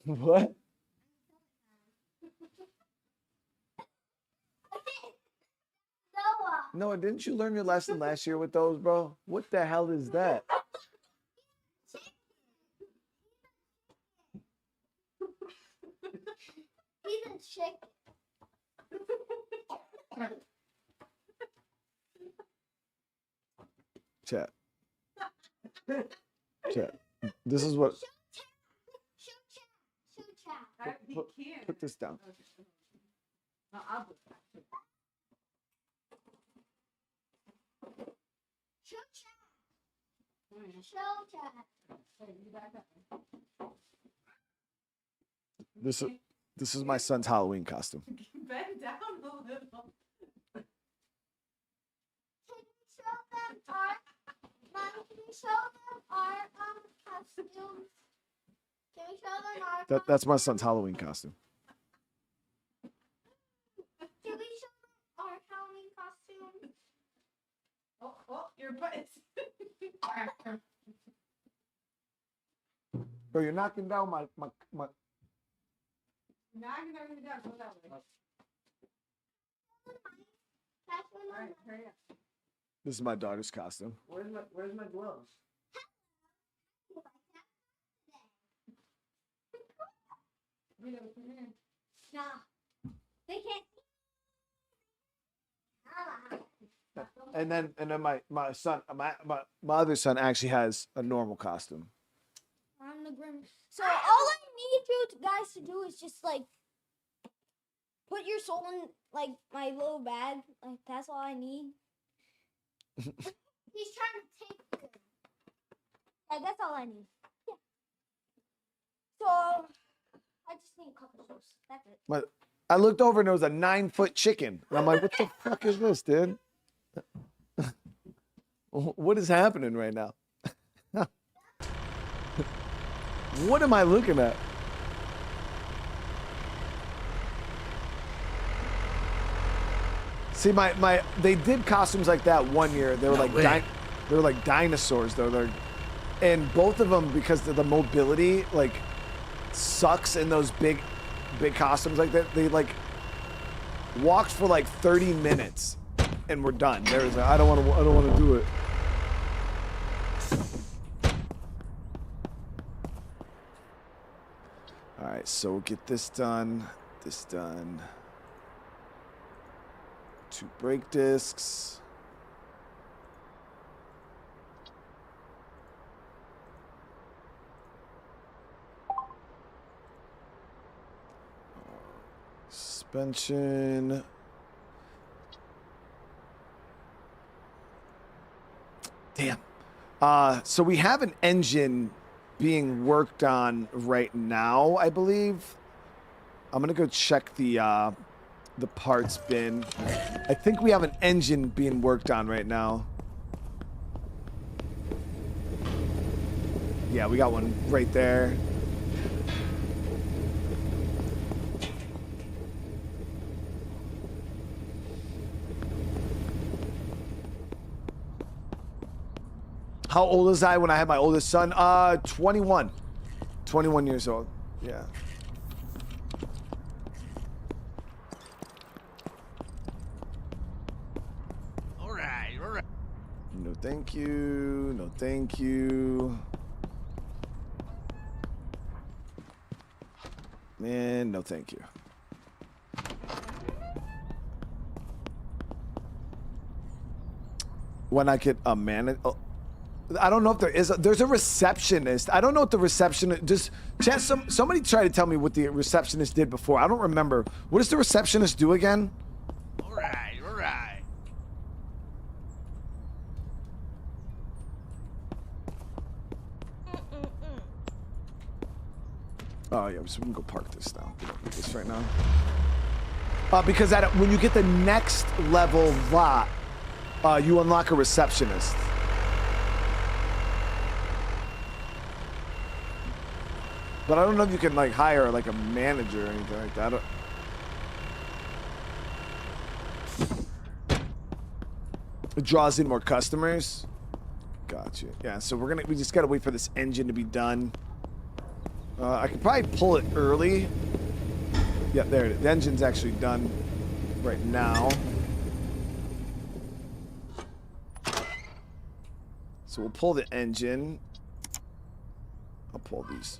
What? Noah, didn't you learn your lesson last year with those, bro? What the hell is that? He's a chicken. Chat. Chat. This is what... Show chat. Put this down. No, I'll do that. Show chat. Show chat. This is my son's Halloween costume. Bend down a little. Can you show them our Mom, can you show them our costumes? Can we show them our That's my son's Halloween costume. Can we show them our Halloween costumes? Oh, your butt. Bro, you're knocking down my Now I can never down. Go that way. All right, hurry up. This is my daughter's costume. Where's my gloves? Nah. They can't see. And then my son, my other son actually has a normal costume. I'm the grim. So all I need you guys to do is just like put your soul in like my little bag. Like that's all I need. He's trying to take it. Like that's all I need. Yeah. So I just need a couple souls. That's it. I looked over and there was a 9-foot chicken. And I'm like, what the fuck is this, dude? What is happening right now? What am I looking at? See, they did costumes like that one year. They were they were like dinosaurs though. And both of them, because of the mobility, like sucks in those big costumes like that. walked for like 30 minutes, and we're done. There's I don't want to do it. All right, so we'll get this done. This done. 2 brake discs. Suspension. Damn. So we have an engine being worked on right now, I believe. I'm gonna go check the parts bin. I think we have an engine being worked on right now. Yeah, we got one right there. How old was I when I had my oldest son? 21. 21 years old. Yeah. All right, all right. No, thank you. No, thank you. Man, no, thank you. When I get a man, oh, I don't know if there is. There's a receptionist. I don't know what the receptionist. Just chat. Somebody try to tell me what the receptionist did before. I don't remember. What does the receptionist do again? All right, all right. Oh yeah, so we can go park this now. We don't need this right now. Because when you get the next level lot, you unlock a receptionist. But I don't know if you can like hire like a manager or anything like that. It draws in more customers. Gotcha. Yeah, so we just gotta wait for this engine to be done. I could probably pull it early. Yeah, there it is. The engine's actually done right now. So we'll pull the engine. I'll pull these.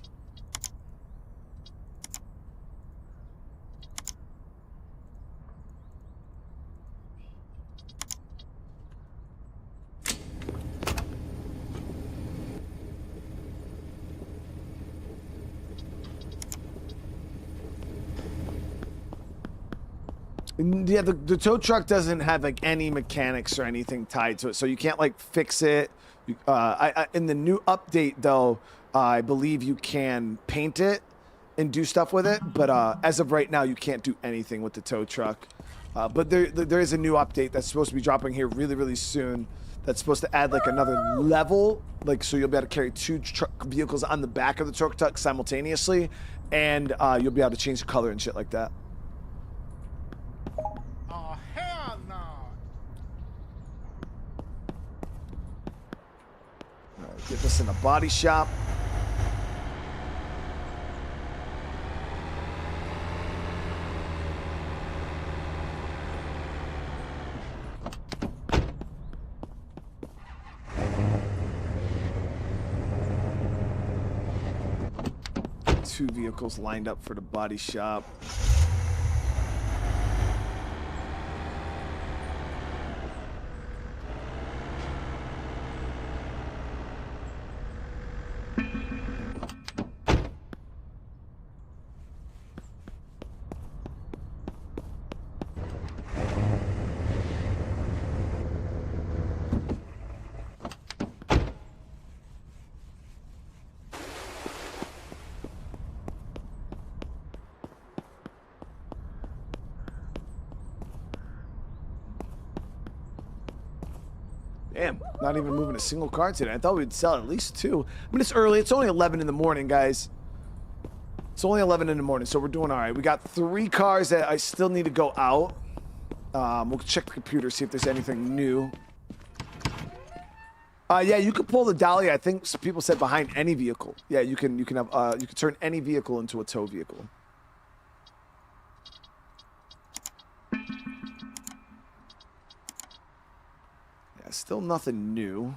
Yeah, the tow truck doesn't have like any mechanics or anything tied to it, so you can't like fix it. In the new update though, I believe you can paint it and do stuff with it, but as of right now, you can't do anything with the tow truck. But there is a new update that's supposed to be dropping here really, really soon. That's supposed to add like another level, like so you'll be able to carry 2 truck vehicles on the back of the tow truck simultaneously, and you'll be able to change the color and shit like that. Oh, hell no. All right, get this in a body shop. Two vehicles lined up for the body shop. Damn, not even moving a single car today. I thought we'd sell at least 2. I mean, it's early. It's only 11 in the morning, guys. It's only 11 in the morning, so we're doing all right. We got 3 cars that I still need to go out. We'll check the computer, see if there's anything new. Yeah, you can pull the dolly. I think some people said behind any vehicle. Yeah, you can have you can turn any vehicle into a tow vehicle. Still nothing new.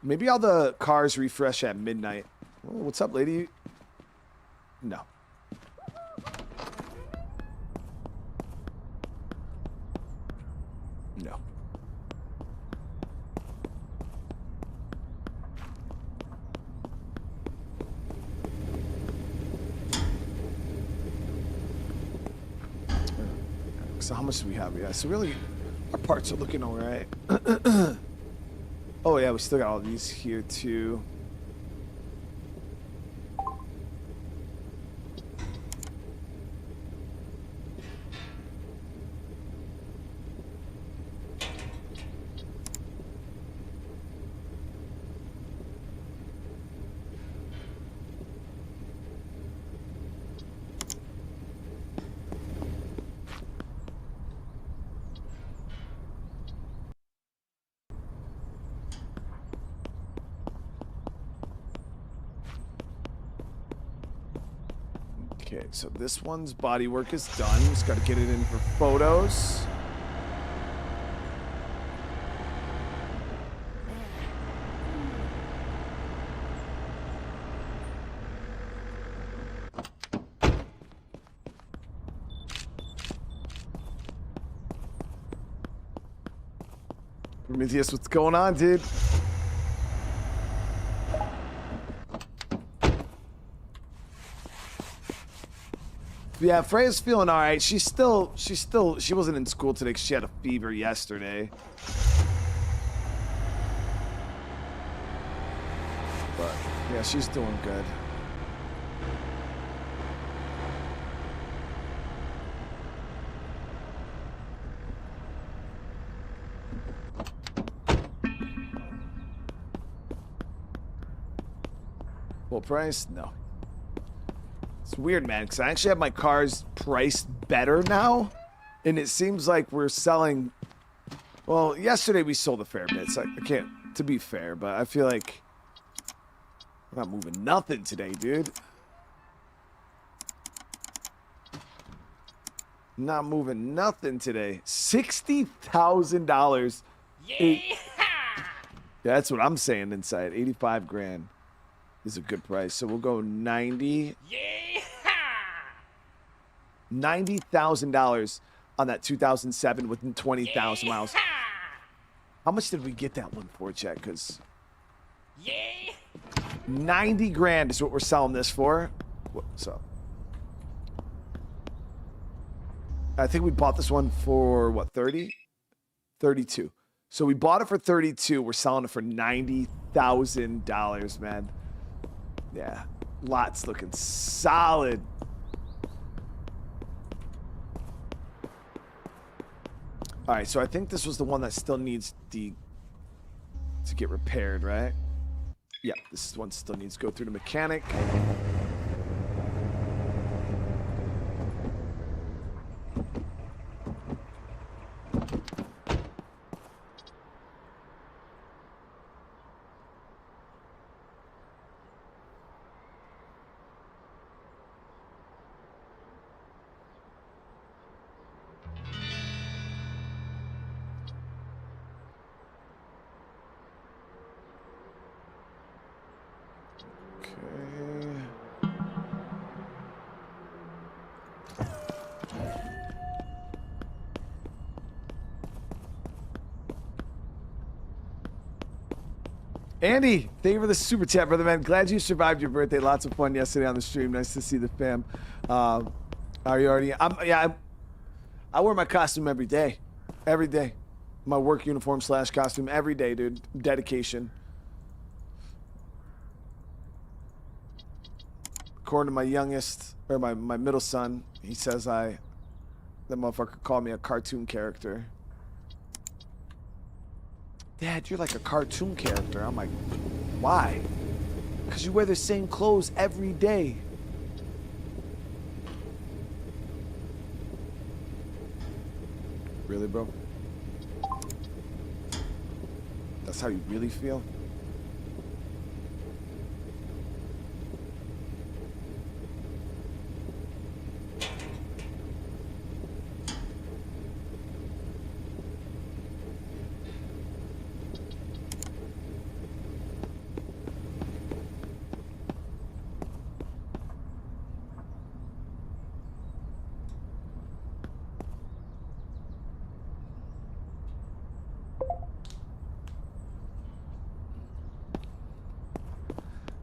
Maybe all the cars refresh at midnight. Oh, what's up, lady? No. No. So how much do we have? Yeah, so really, our parts are looking all right. Oh yeah, we still got all these here too. Okay, so this one's body work is done. Just got to get it in for photos. Prometheus, what's going on, dude? Yeah, Freya's feeling all right. She wasn't in school today because she had a fever yesterday. But yeah, she's doing good. Full price? No. It's weird, man, because I actually have my cars priced better now, and it seems like we're selling. Well, yesterday we sold a fair bit, so I can't, to be fair, but I feel like we're not moving nothing today, dude. Not moving nothing today. $60,000. Yeah, that's what I'm saying inside. 85 grand is a good price. So we'll go 90. Yeah. $90,000 on that 2007 with 20,000 miles. How much did we get that one for, Chet? Because 90 grand is what we're selling this for. So I think we bought this one for what, 30? 32. So we bought it for 32. We're selling it for $90,000, man. Yeah, lots looking solid. All right, so I think this was the one that still needs to get repaired, right? Yeah, this one still needs to go through the mechanic. Andy, thank you for the super chat, brother, man. Glad you survived your birthday. Lots of fun yesterday on the stream. Nice to see the fam. Are you already? I wear my costume every day. Every day. My work uniform / costume every day, dude. Dedication. According to my youngest, or my middle son, he says that motherfucker called me a cartoon character. Dad, you're like a cartoon character. I'm like, why? Because you wear the same clothes every day. Really, bro? That's how you really feel?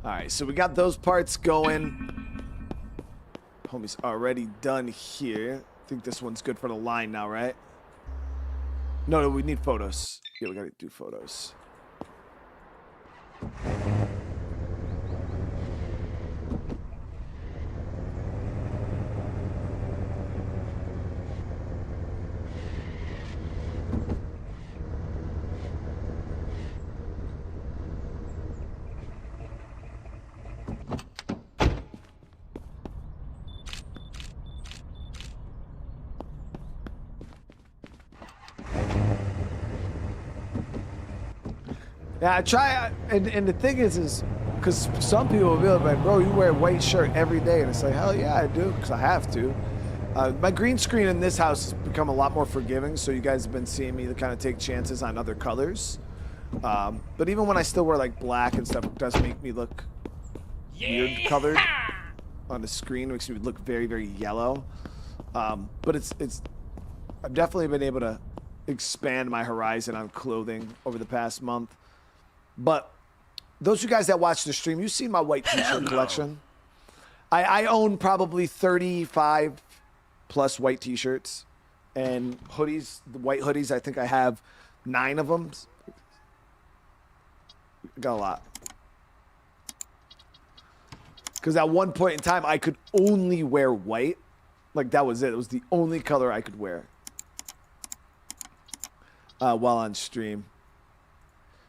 All right, so we got those parts going. Homie's already done here. I think this one's good for the line now, right? No, we need photos. Yeah, we gotta do photos. Yeah, I try, and the thing is because some people will be like, bro, you wear a white shirt every day, and it's like, hell yeah, I do, because I have to. My green screen in this house has become a lot more forgiving, so you guys have been seeing me kind of take chances on other colors. But even when I still wear like black and stuff, it does make me look weird colored on the screen. It makes me look very, very yellow. But I've definitely been able to expand my horizon on clothing over the past month. But those of you guys that watch the stream, you've seen my white t-shirt collection. I own probably 35 plus white t-shirts and hoodies, the white hoodies. I think I have 9 of them. Got a lot. Because at one point in time, I could only wear white. Like, that was it. It was the only color I could wear while on stream.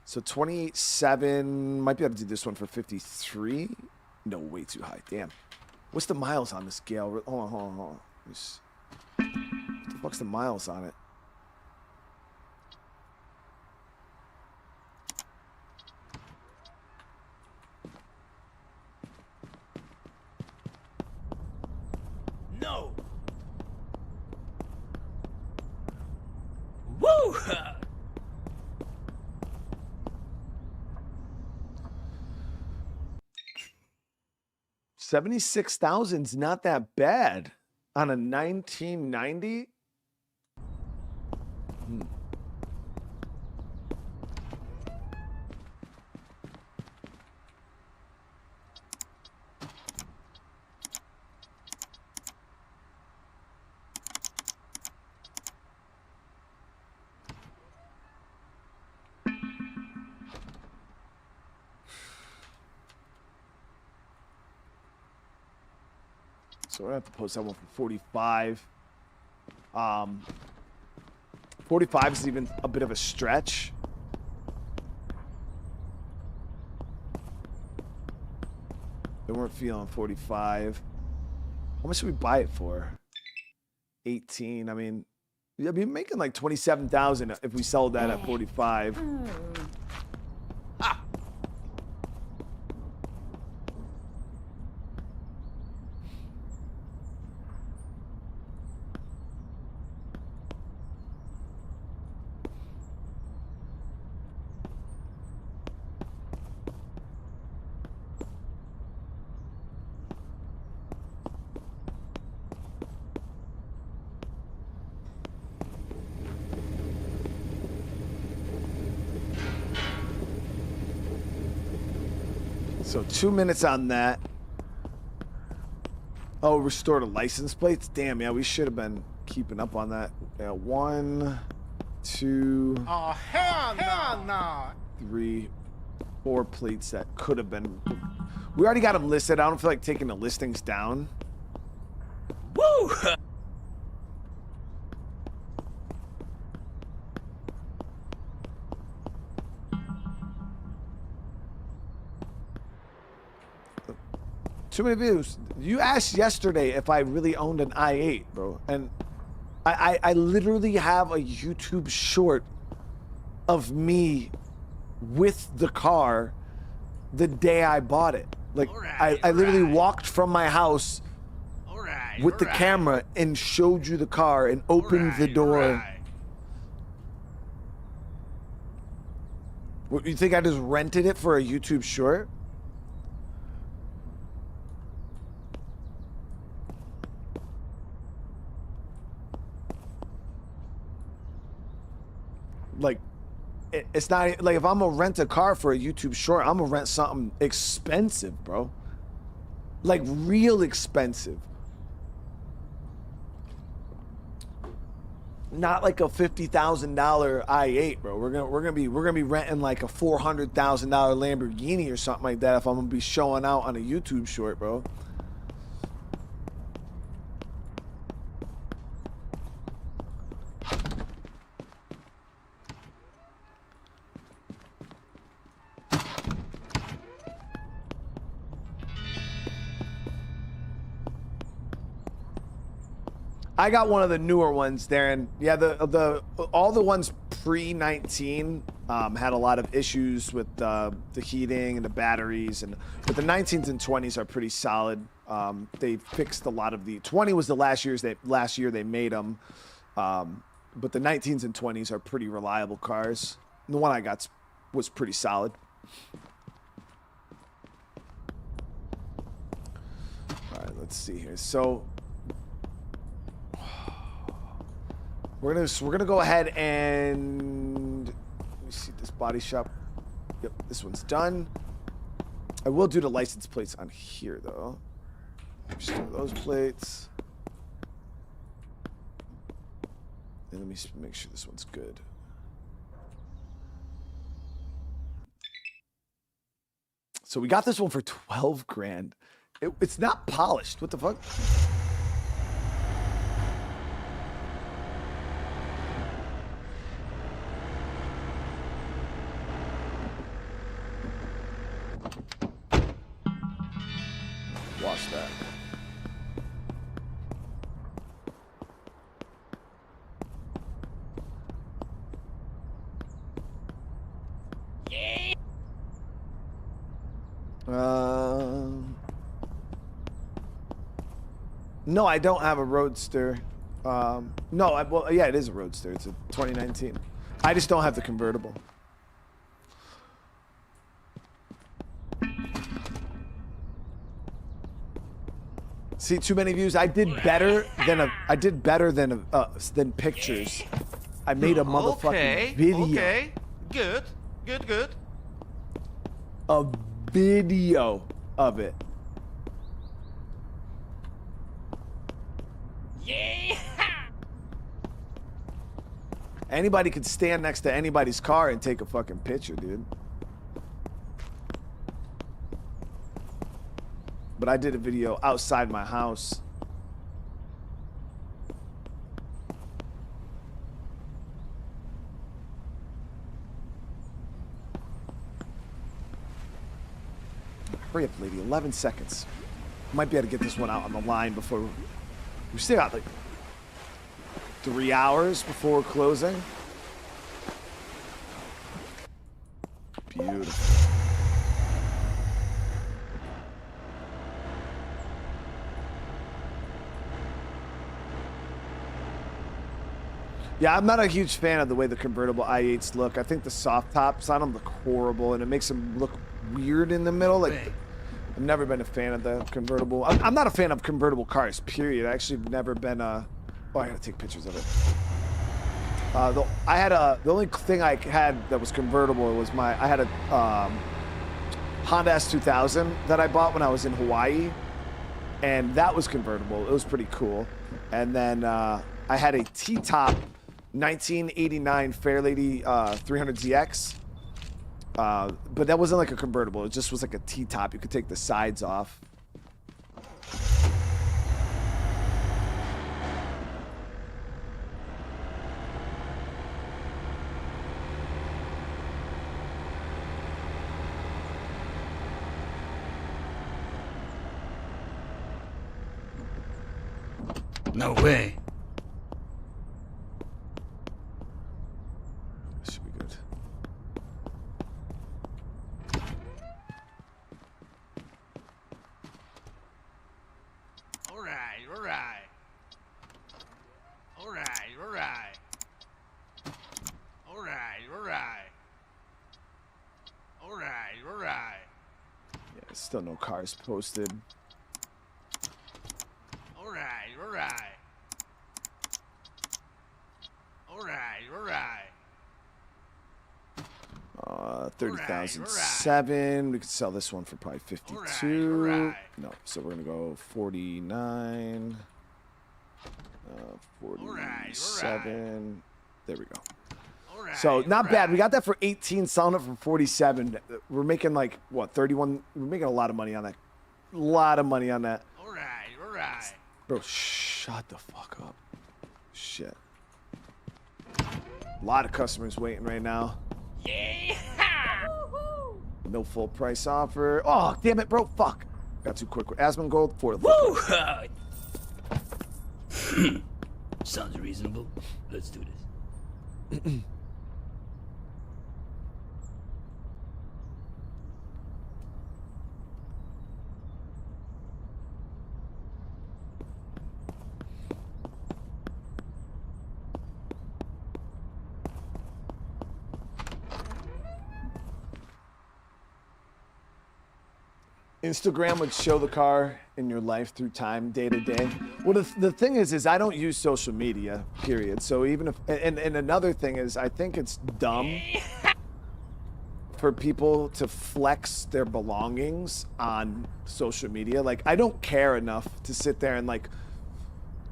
So 28.7. Might be able to do this one for 53. No, way too high. Damn. What's the miles on this scale? Hold on. What the fuck's the miles on it? No. Woo! 76,000's not that bad on a 1990. So we're gonna have to post that one for 45. 45 is even a bit of a stretch. They weren't feeling 45. How much should we buy it for? 18. I mean, I'd be making like 27,000 if we sold that at 45. So 2 minutes on that. Oh, restore the license plates. Damn, yeah, we should have been keeping up on that. Yeah, 1, 2, Oh, hell no. 3, 4 plates that could have been. We already got them listed. I don't feel like taking the listings down. Woo! Too many views. You asked yesterday if I really owned an i8, bro. And I literally have a YouTube short of me with the car the day I bought it. Like, I literally walked from my house with the camera and showed you the car and opened the door. What, you think I just rented it for a YouTube short? Like, it's not like if I'm gonna rent a car for a YouTube short, I'm gonna rent something expensive, bro. Like real expensive. Not like a $50,000 i8, bro. We're gonna be renting like a $400,000 Lamborghini or something like that if I'm gonna be showing out on a YouTube short, bro. I got one of the newer ones, Darren. Yeah, all the ones pre-19 had a lot of issues with the heating and the batteries, but the 19s and 20s are pretty solid. They fixed a lot of the 20 was the last year they made them, but the 19s and 20s are pretty reliable cars. The one I got was pretty solid. All right, let's see here. So we're gonna go ahead and let me see this body shop. Yep, this one's done. I will do the license plates on here though. Restore those plates. And let me make sure this one's good. So we got this one for 12 grand. It's not polished. What the fuck? Watch that. No, I don't have a Roadster. No, well, yeah, it is a Roadster. It's a 2019. I just don't have the convertible. See, too many views. I did better than pictures. I made a motherfucking video. Okay, good. A video of it. Yeah. Anybody could stand next to anybody's car and take a fucking picture, dude. But I did a video outside my house. Hurry up, lady. 11 seconds. Might be able to get this one out on the line before we still got like 3 hours before closing. Beautiful. Yeah, I'm not a huge fan of the way the convertible i8s look. I think the soft tops on them look horrible, and it makes them look weird in the middle. Like, I've never been a fan of the convertible. I'm not a fan of convertible cars, period. I actually have never been a... Oh, I gotta take pictures of it. The only thing I had that was convertible was I had a Honda S2000 that I bought when I was in Hawaii, and that was convertible. It was pretty cool. And then I had a T-top 1989 Fairlady 300ZX, but that wasn't like a convertible. It just was like a T-top. You could take the sides off. No way. Should be good. All right. Yeah, still no cars posted. All right. 30,007. We could sell this one for probably 52. Alright. No, so we're gonna go 49. 47. There we go. So not bad. We got that for 18, selling it for 47. We're making like what, 31? We're making a lot of money on that. A lot of money on that. All right. Bro, shut the fuck up. Shit. A lot of customers waiting right now. Yeah. No full price offer. Oh, damn it, bro. Fuck. Got too quick. Aspen Gold for the Woo! full price. Sounds reasonable. Let's do this. Instagram would show the car in your life through time, day to day. Well, the thing is I don't use social media, period. So even if, and another thing is, I think it's dumb for people to flex their belongings on social media. Like, I don't care enough to sit there and like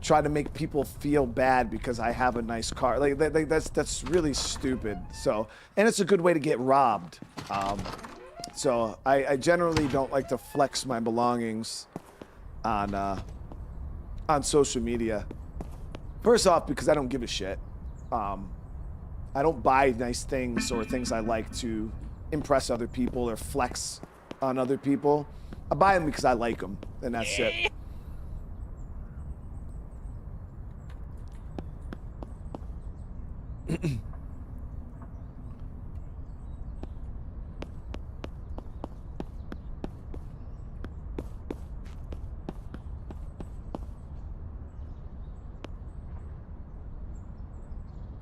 try to make people feel bad because I have a nice car. Like that's really stupid. So, and it's a good way to get robbed. So I generally don't like to flex my belongings on social media. First off, because I don't give a shit. I don't buy nice things or things I like to impress other people or flex on other people. I buy them because I like them, and that's it.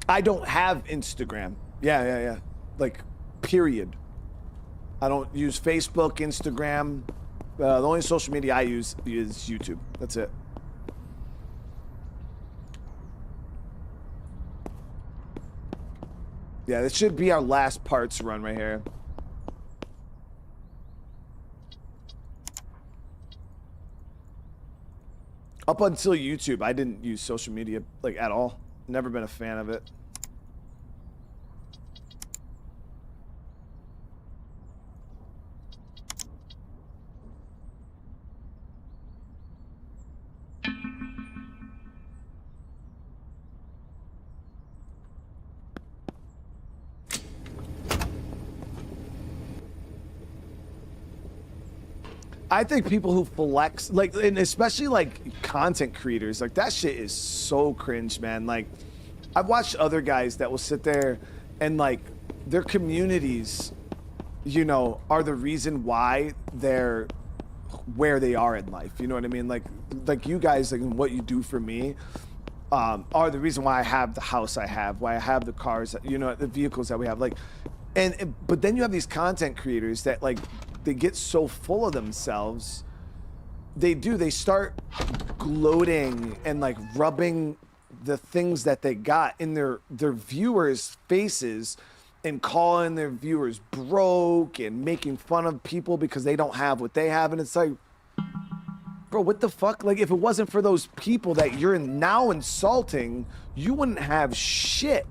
I don't have Instagram. Yeah. Like, period. I don't use Facebook, Instagram. The only social media I use is YouTube. That's it. Yeah, this should be our last parts run right here. Up until YouTube, I didn't use social media like at all. Never been a fan of it. I think people who flex, like, and especially like content creators, like that shit is so cringe, man. Like, I've watched other guys that will sit there and like their communities, you know, are the reason why they're where they are in life. You know what I mean? Like you guys, like what you do for me, are the reason why I have the house I have, why I have the cars, you know, the vehicles that we have. Like, but then you have these content creators that like, they get so full of themselves. They start gloating and like rubbing the things that they got in their viewers' faces and calling their viewers broke and making fun of people because they don't have what they have. And it's like, bro, what the fuck? Like, if it wasn't for those people that you're now insulting, you wouldn't have shit.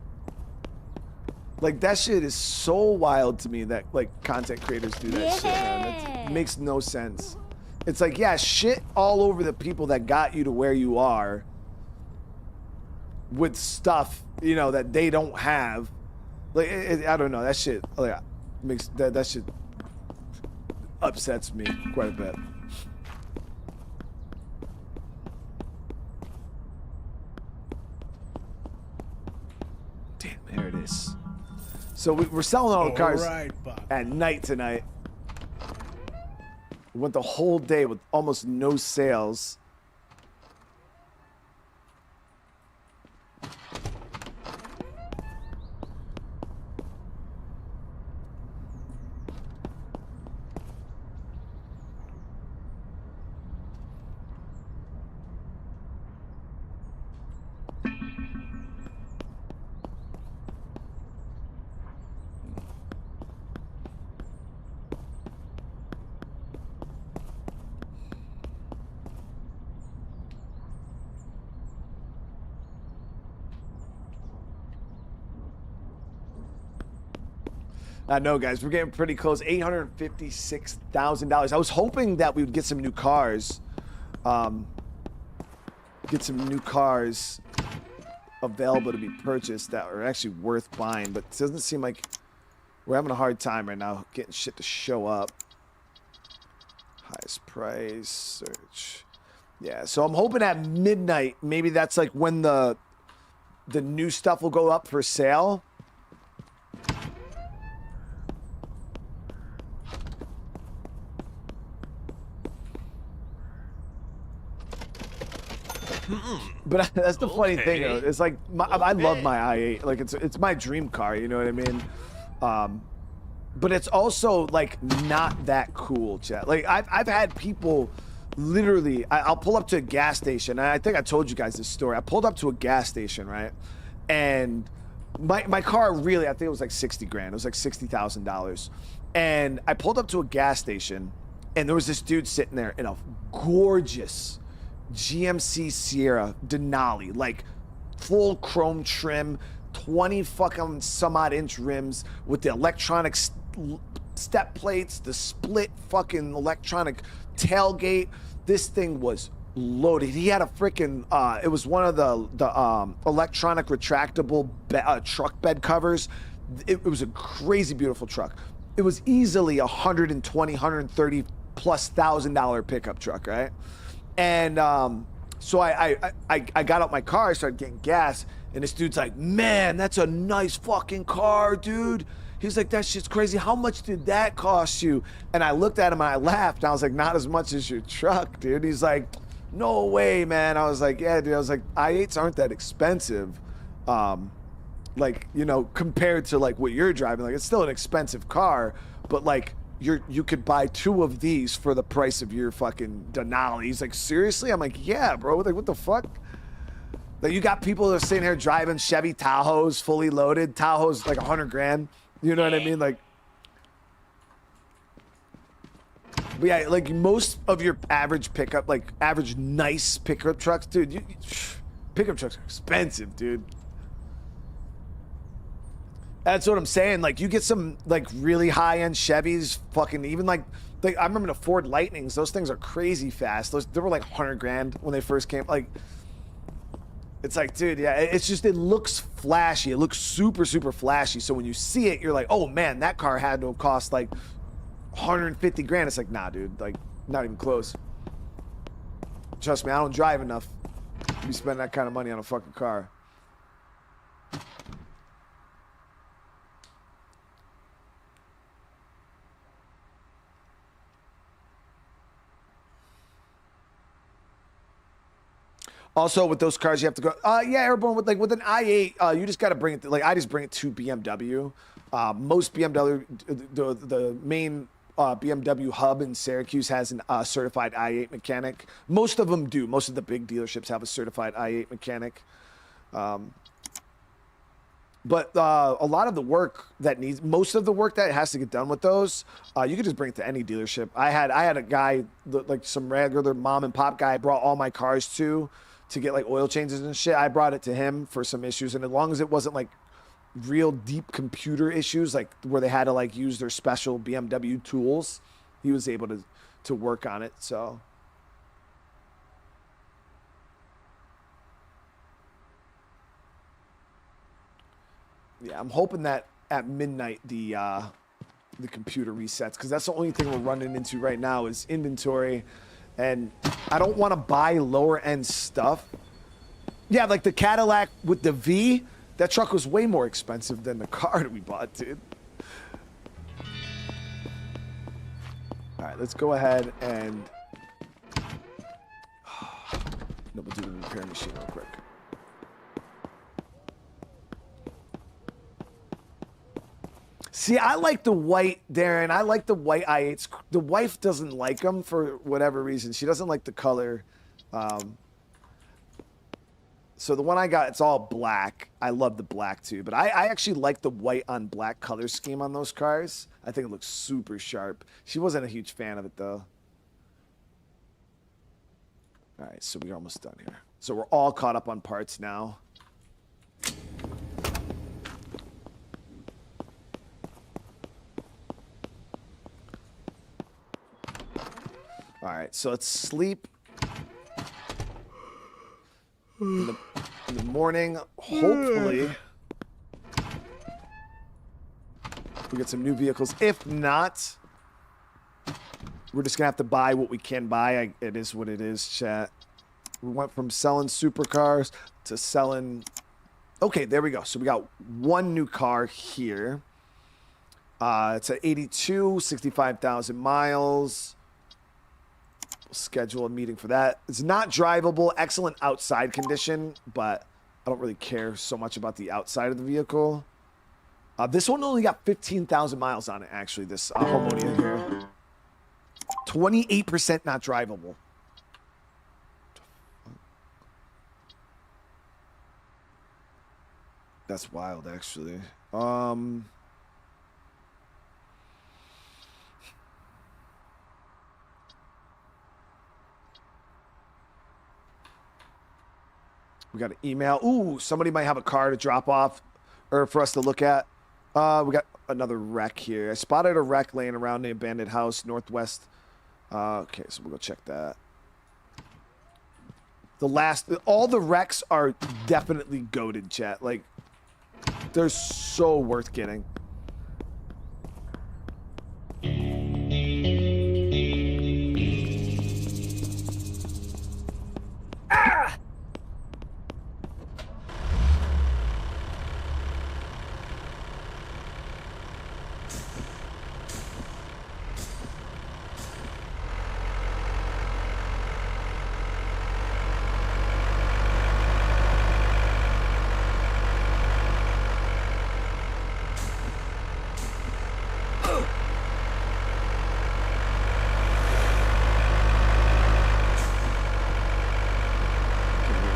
Like, that shit is so wild to me that, like, content creators do that shit, man. It makes no sense. It's like, yeah, shit all over the people that got you to where you are with stuff, you know, that they don't have. Like, I don't know. That shit, like, makes, that shit upsets me quite a bit. Damn, there it is. So we're selling all the cars at night tonight. We went the whole day with almost no sales. I know, guys. We're getting pretty close. $856,000. I was hoping that we would get some new cars. Get some new cars available to be purchased that are actually worth buying, but it doesn't seem like we're having a hard time right now getting shit to show up. Highest price, search. Yeah, so I'm hoping at midnight, maybe that's like when the new stuff will go up for sale. But that's the funny thing. Okay. It's like I love my i8. Like it's my dream car. You know what I mean? But it's also like not that cool, chat. Like I've had people literally. I'll pull up to a gas station. And I think I told you guys this story. I pulled up to a gas station, right? And my car really, I think it was like 60 grand. It was like $60,000. And I pulled up to a gas station, and there was this dude sitting there in a gorgeous GMC Sierra Denali, like full chrome trim, 20 fucking some odd inch rims with the electronic step plates, the split fucking electronic tailgate. This thing was loaded. He had a freaking it was one of the electronic retractable truck bed covers. It was a crazy beautiful truck. It was easily $130 plus $1,000 pickup truck, right? And so I got out my car, I started getting gas, and this dude's like, man, that's a nice fucking car, dude. He's like, that shit's crazy. How much did that cost you? And I looked at him and I laughed, and I was like, not as much as your truck, dude. He's like, no way, man. I was like, yeah, dude. I was like, i8s aren't that expensive. Like, you know, compared to like what you're driving, like it's still an expensive car, but like, you could buy 2 of these for the price of your fucking Denali. He's like, seriously? I'm like, yeah, bro. Like, what the fuck? Like, you got people that are sitting here driving Chevy Tahoes, fully loaded. Tahoe's like 100 grand. You know what I mean? Like, but yeah, like most of your average pickup, like average nice pickup trucks, dude. Pickup trucks are expensive, dude. That's what I'm saying. Like, you get some like really high-end Chevys, fucking even like I remember the Ford Lightnings. Those things are crazy fast. They were like 100 grand when they first came. Like, it's like, dude, yeah. It's just, it looks flashy. It looks super, super flashy. So when you see it, you're like, oh man, that car had to have cost like 150 grand. It's like, nah, dude. Like, not even close. Trust me, I don't drive enough to be spending that kind of money on a fucking car. Also, with those cars, you have to go. Yeah, Airborne with an i8, you just got to bring it. Like, I just bring it to BMW. Most BMW, the main BMW hub in Syracuse has a certified i8 mechanic. Most of them do. Most of the big dealerships have a certified i8 mechanic. But a lot of the work that most of the work that has to get done with those, you could just bring it to any dealership. I had a guy, like some regular mom and pop guy, I brought all my cars to get like oil changes and shit. I brought it to him for some issues, and as long as it wasn't like real deep computer issues, like where they had to like use their special BMW tools, he was able to work on it. So yeah, I'm hoping that at midnight the computer resets, because that's the only thing we're running into right now is inventory, and I don't want to buy lower end stuff. Yeah, like the Cadillac with the V, that truck was way more expensive than the car that we bought, dude. All right, let's go ahead and no, we'll do the repair machine real quick. See, I like the white, Darren. I like the white i8s. The wife doesn't like them for whatever reason. She doesn't like the color. So the one I got, it's all black. I love the black too. But I actually like the white on black color scheme on those cars. I think it looks super sharp. She wasn't a huge fan of it though. All right, so we're almost done here. So we're all caught up on parts now. right, so let's sleep in the morning. Hopefully, we get some new vehicles. If not, we're just gonna have to buy what we can buy. It is what it is, chat. We went from selling supercars to selling. Okay, there we go. So we got one new car here. It's at 82, 65,000 miles. We'll schedule a meeting for that. It's not drivable. Excellent outside condition, but I don't really care so much about the outside of the vehicle. This one only got 15,000 miles on it, actually, this Harmonia here. 28% not drivable. That's wild, actually. We got an email. Ooh, somebody might have a car to drop off or for us to look at. We got another wreck here. I spotted a wreck laying around the abandoned house northwest. Okay, so we'll go check that. All the wrecks are definitely goated, chat. Like, they're so worth getting. Ah!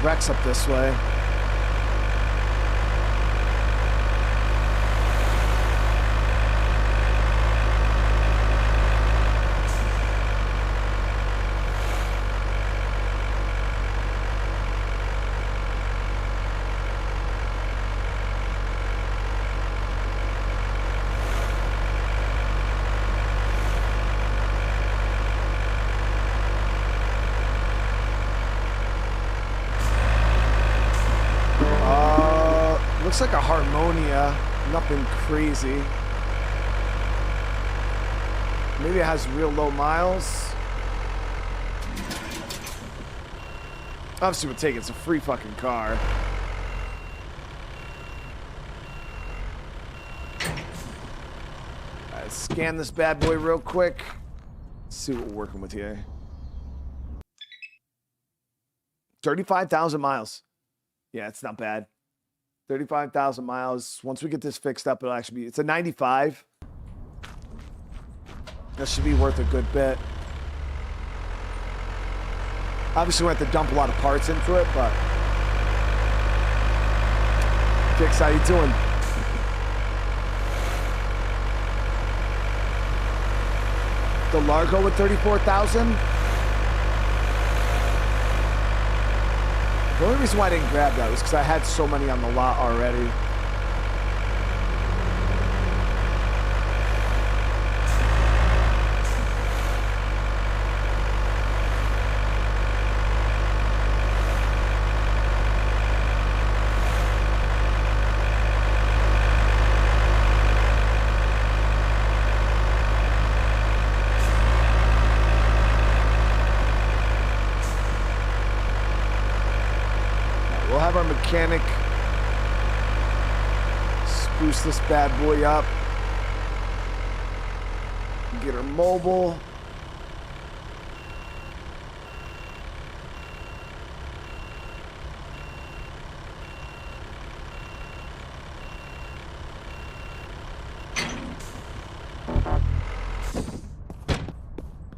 Rex up this way. Looks like a Harmonia, nothing crazy. Maybe it has real low miles. Obviously we'll take it, it's a free fucking car. Alright, scan this bad boy real quick. Let's see what we're working with here. 35,000 miles. Yeah, it's not bad. 35,000 miles. Once we get this fixed up, it'll actually be, it's a 95. That should be worth a good bit. Obviously, we have to dump a lot of parts into it, but. Kix, how you doing? The Largo with 34,000? The only reason why I didn't grab that was because I had so many on the lot already. Our mechanic spruce this bad boy up, get her mobile.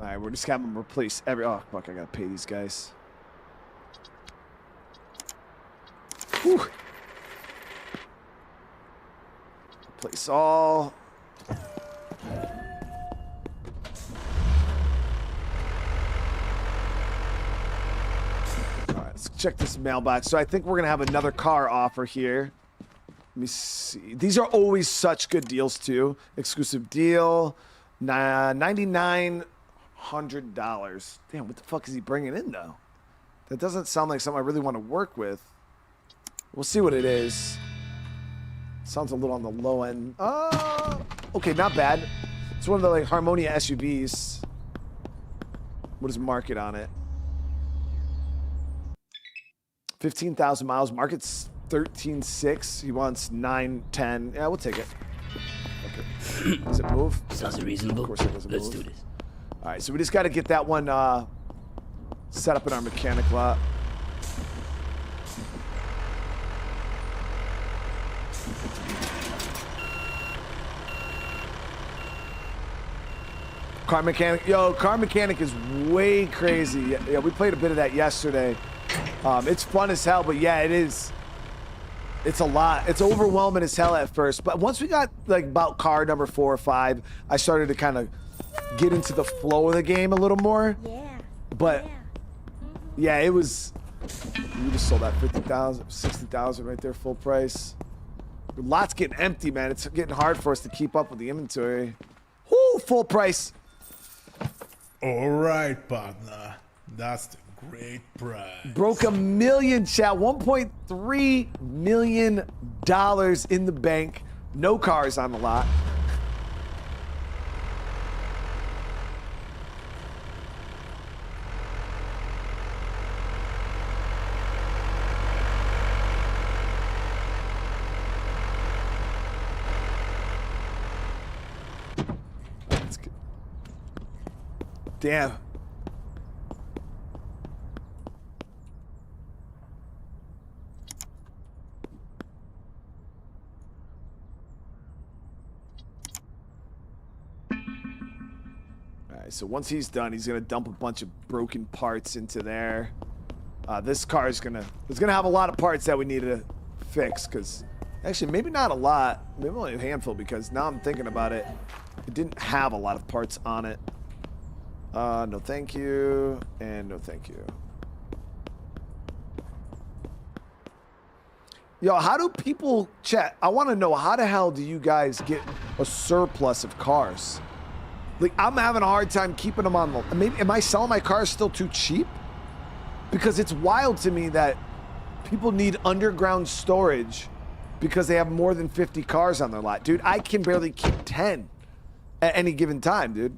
All right, we're just having them replace every. Oh fuck! I gotta pay these guys. Whew. Replace all. All right, let's check this mailbox. So I think we're gonna have another car offer here. Let me see. These are always such good deals too. Exclusive deal, 99 $100. Damn, what the fuck is he bringing in though? That doesn't sound like something I really want to work with. We'll see what it is. Sounds a little on the low end. Okay, not bad. It's one of the like Harmonia SUVs. What is market on it? 15,000 miles. Market's 13.6. He wants 9, 10. Yeah, we'll take it. Okay. Does it move? Sounds reasonable. Of course it doesn't Let's move. do this. All right, so we just got to get that one set up in our mechanic lot. Car mechanic, yo, car mechanic is way crazy. Yeah, we played a bit of that yesterday. It's fun as hell, but yeah, it is. It's a lot. It's overwhelming as hell at first, but once we got like about car number 4 or 5, I started to kind of get into the flow of the game a little more. Yeah. But yeah, it was. We just sold that 50,000, 60,000 right there, full price. The lot's getting empty, man. It's getting hard for us to keep up with the inventory. Whoo, full price. All right, partner. That's the great price. Broke $1 million, chat. $1.3 million in the bank. No cars on the lot. That's good. Damn. So once he's done, he's gonna dump a bunch of broken parts into there. This car is gonna have a lot of parts that we need to fix. Cause actually, maybe not a lot, maybe only a handful. Because now I'm thinking about it, it didn't have a lot of parts on it. No, thank you, and no, thank you. Yo, how do people chat? I want to know, how the hell do you guys get a surplus of cars? Like, I'm having a hard time keeping them on the... Maybe, am I selling my cars still too cheap? Because it's wild to me that people need underground storage because they have more than 50 cars on their lot. Dude, I can barely keep 10 at any given time, dude.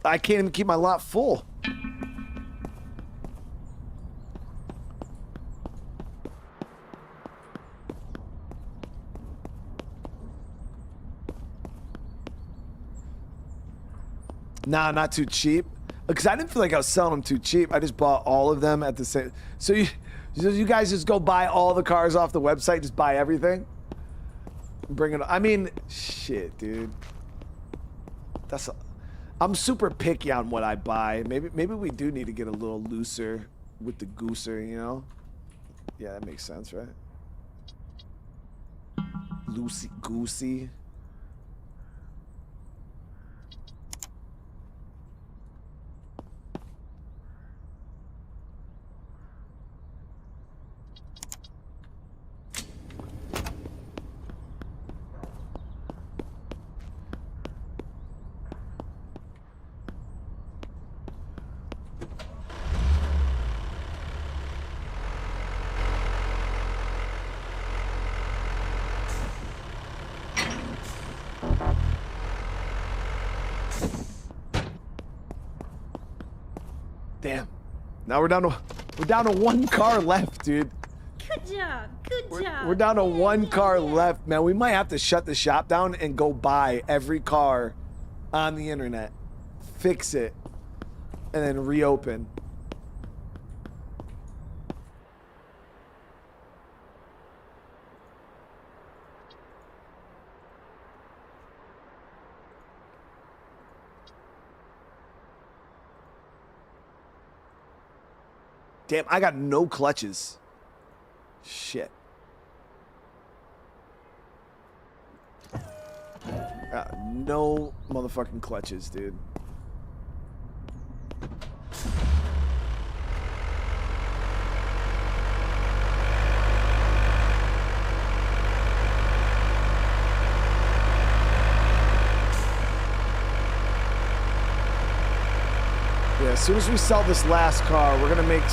I can't even keep my lot full. Nah, not too cheap. Because I didn't feel like I was selling them too cheap. I just bought all of them at the same... So you guys just go buy all the cars off the website? Just buy everything? Bring it... I mean, shit, dude. That's... I'm super picky on what I buy. Maybe we do need to get a little looser with the gooser, you know? Yeah, that makes sense, right? Loosey-goosey. Damn. Now we're down to one car left, dude. Good job. Good job. We're down to one car left, man. We might have to shut the shop down and go buy every car on the internet, fix it, and then reopen. Damn, I got no clutches. Shit. No motherfucking clutches, dude. Yeah, as soon as we sell this last car, we're gonna make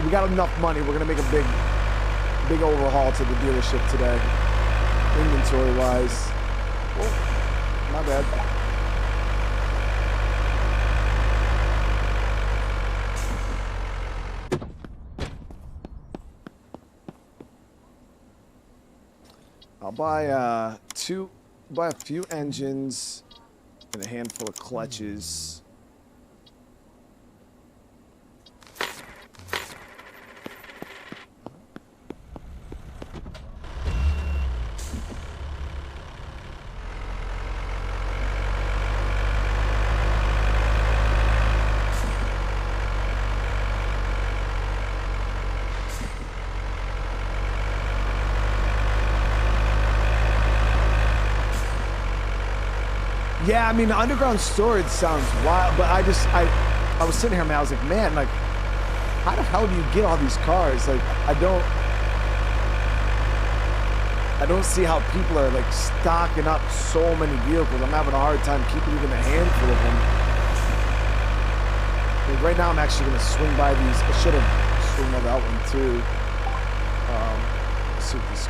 we got enough money. We're gonna make a big overhaul to the dealership today, inventory wise. Oh, my bad. I'll buy buy a few engines and a handful of clutches. Yeah, I mean, underground storage sounds wild, but I was sitting here, man, I was like, man, like, how the hell do you get all these cars? Like, I don't see how people are, like, stocking up so many vehicles. I'm having a hard time keeping even a handful of them. Like, right now, I'm actually going to swing by these. I should have swung by that one, too. Let's see what this...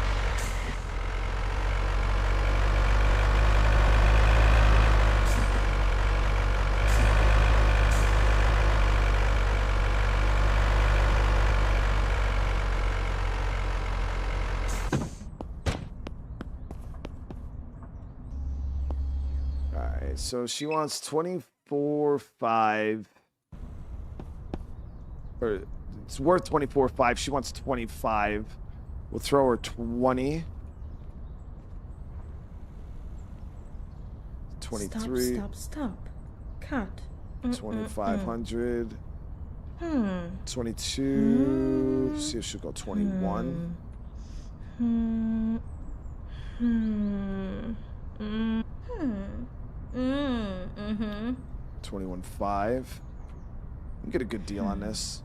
So she wants 24.5, or it's worth 24.5. She wants 25. We'll throw her 20. 23. Stop. Cut. 2,500. 22. See if she'll go 21. 21.5. You get a good deal on this.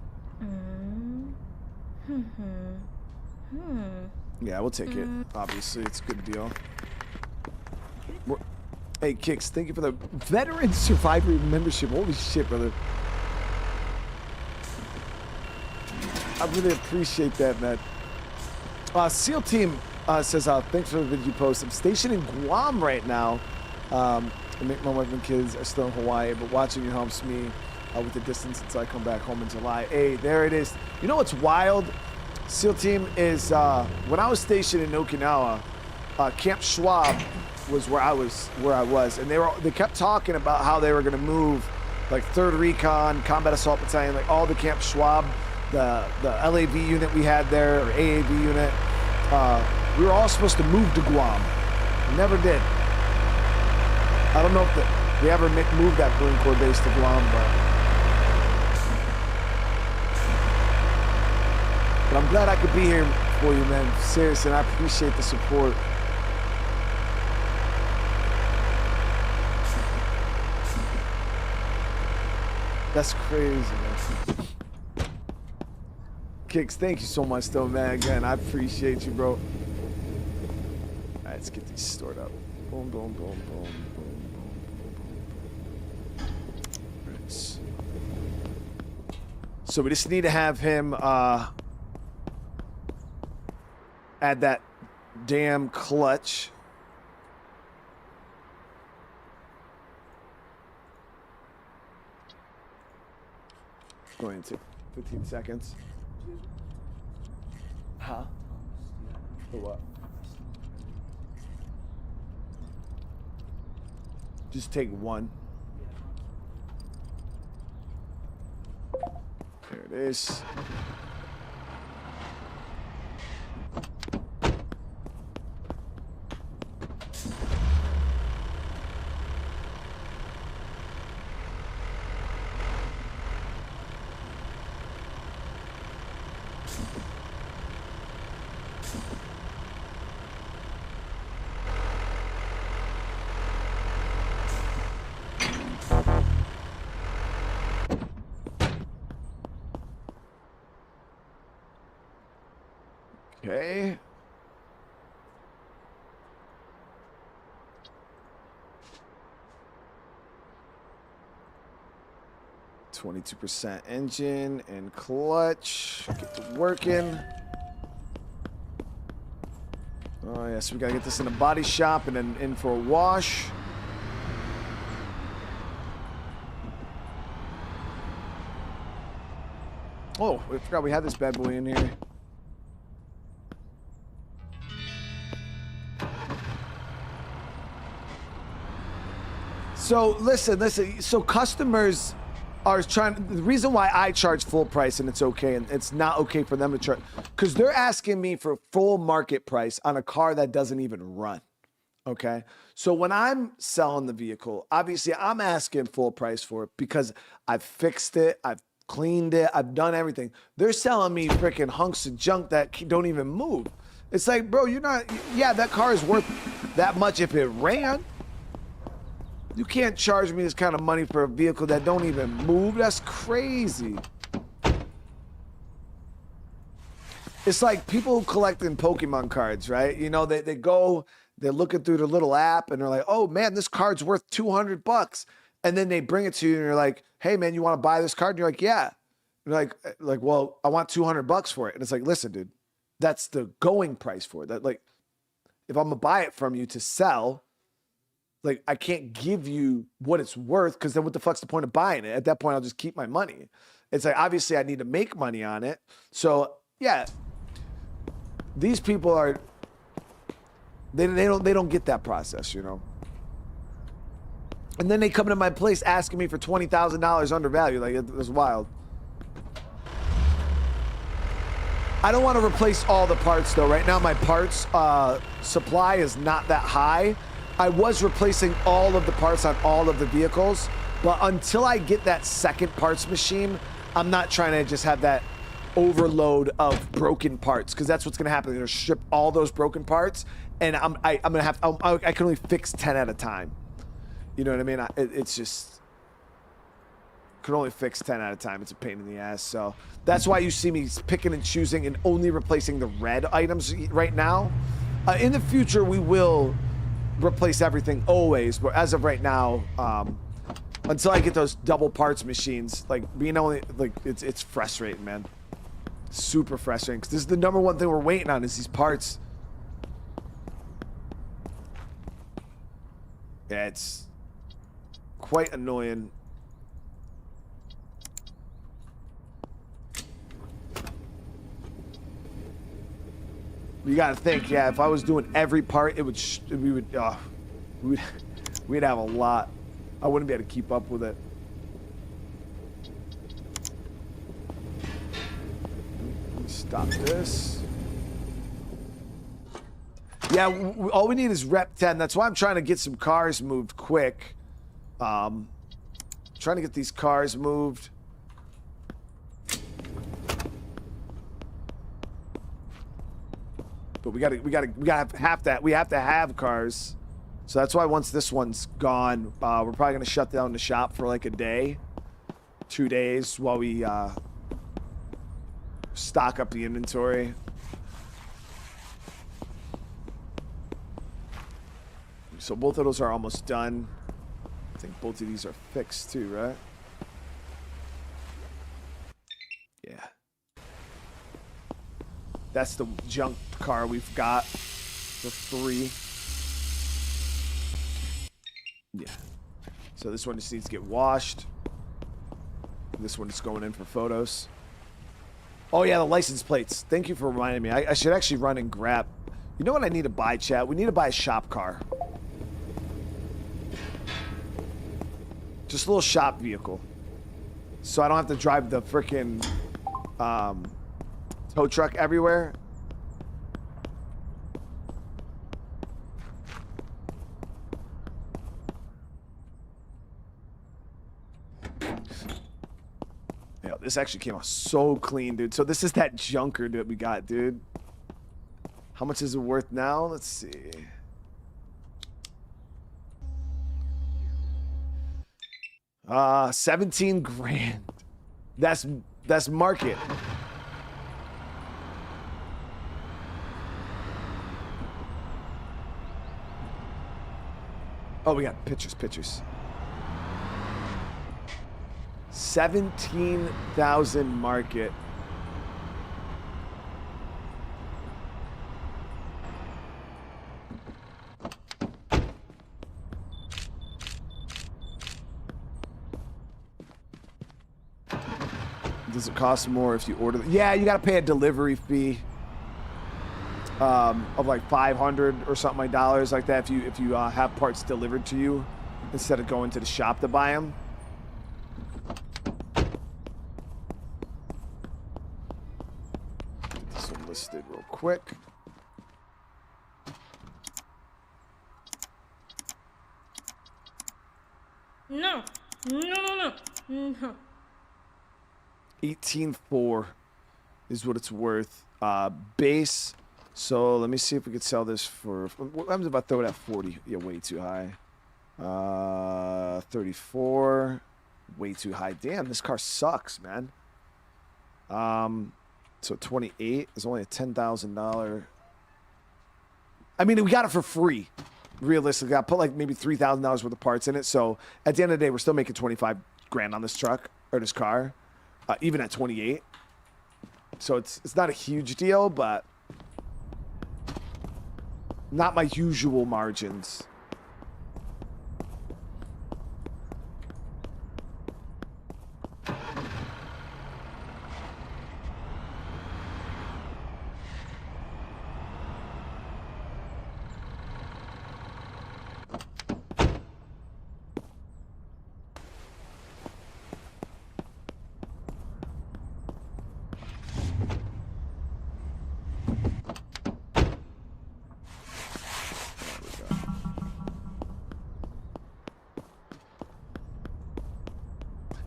Yeah, we'll take it. Obviously, it's a good deal. Hey, Kicks, thank you for the Veteran Survivor membership. Holy shit, brother. I really appreciate that, man. SEAL Team says, thanks for the video post. I'm stationed in Guam right now. My wife and kids are still in Hawaii, but watching you helps me with the distance until I come back home in July. Hey, there it is. You know what's wild? SEAL Team is, when I was stationed in Okinawa, Camp Schwab was where I was, and they kept talking about how they were gonna move, like 3rd Recon, Combat Assault Battalion, like all the Camp Schwab, the LAV unit we had there, or AAV unit. We were all supposed to move to Guam. We never did. I don't know if we ever moved that Marine Corps base to Guam, but I'm glad I could be here for you, man. Seriously, and I appreciate the support. That's crazy, man. Kicks, thank you so much, though, man. Again, I appreciate you, bro. All right, let's get these stored up. Boom, boom, boom, boom, boom. So we just need to have him add that damn clutch. Going to 15 seconds. Huh? For what? Just take one. There it is. Okay. 22% engine and clutch. Get to working. Oh, yeah, so we gotta get this in a body shop and then in for a wash. Oh, I forgot we had this bad boy in here. So listen. So customers are trying. The reason why I charge full price and it's okay, and it's not okay for them to charge, because they're asking me for full market price on a car that doesn't even run. Okay. So when I'm selling the vehicle, obviously I'm asking full price for it because I've fixed it, I've cleaned it, I've done everything. They're selling me freaking hunks of junk that don't even move. It's like, bro, you're not. Yeah, that car is worth that much if it ran. You can't charge me this kind of money for a vehicle that don't even move. That's crazy. It's like people collecting Pokemon cards, right? You know, they go, they're looking through the little app and they're like, oh man, this card's worth $200. And then they bring it to you and you're like, hey man, you want to buy this card? And you're like, yeah. And you're like, well, I want $200 for it. And it's like, listen, dude, that's the going price for it. That, like, if I'm gonna buy it from you to sell, like, I can't give you what it's worth, because then what the fuck's the point of buying it? At that point, I'll just keep my money. It's like, obviously I need to make money on it. So yeah, these people are, they don't get that process, you know? And then they come into my place asking me for $20,000 undervalued. Like, it was wild. I don't want to replace all the parts though. Right now my parts supply is not that high. I was replacing all of the parts on all of the vehicles, but until I get that second parts machine, I'm not trying to just have that overload of broken parts, because that's what's going to happen. They're going to strip all those broken parts, and I'm going to have, I can only fix 10 at a time. You know what I mean? It's just, can only fix 10 at a time. It's a pain in the ass. So that's why you see me picking and choosing and only replacing the red items right now. In the future, we will replace everything always, but as of right now, until I get those double parts machines, like, being only, like, it's frustrating, man. Super frustrating, because this is the number one thing we're waiting on, is these parts. Yeah, it's quite annoying. You gotta think, yeah, if I was doing every part, we'd have a lot. I wouldn't be able to keep up with it. Let me stop this. Yeah, all we need is rep 10. That's why I'm trying to get some cars moved quick. Trying to get these cars moved. But we have to have cars. So that's why once this one's gone, we're probably gonna shut down the shop for like a day, 2 days, while we stock up the inventory. So both of those are almost done. I think both of these are fixed too, right? Yeah. That's the junk car we've got for free. Yeah. So this one just needs to get washed. This one is going in for photos. Oh yeah, the license plates. Thank you for reminding me. I should actually run and grab. You know what I need to buy, chat? We need to buy a shop car. Just a little shop vehicle. So I don't have to drive the frickin' tow truck everywhere. Yeah, this actually came out so clean, dude. So this is that junker that we got, dude. How much is it worth now? Let's see. $17 grand. That's market. Oh, we got pictures. 17,000 market. Does it cost more if you order? Yeah, you got to pay a delivery fee of like 500 or something like dollars like that if you have parts delivered to you instead of going to the shop to buy them. Get this one listed real quick. No. No. 18.4 is what it's worth. Base. So let me see if we could sell this for. What happens if I throw it at 40? Yeah, way too high. 34. Way too high. Damn, this car sucks, man. So 28 is only a $10,000. I mean, we got it for free. Realistically, I put like maybe $3,000 worth of parts in it. So at the end of the day, we're still making 25 grand on this truck or this car, even at 28. So it's not a huge deal, but not my usual margins.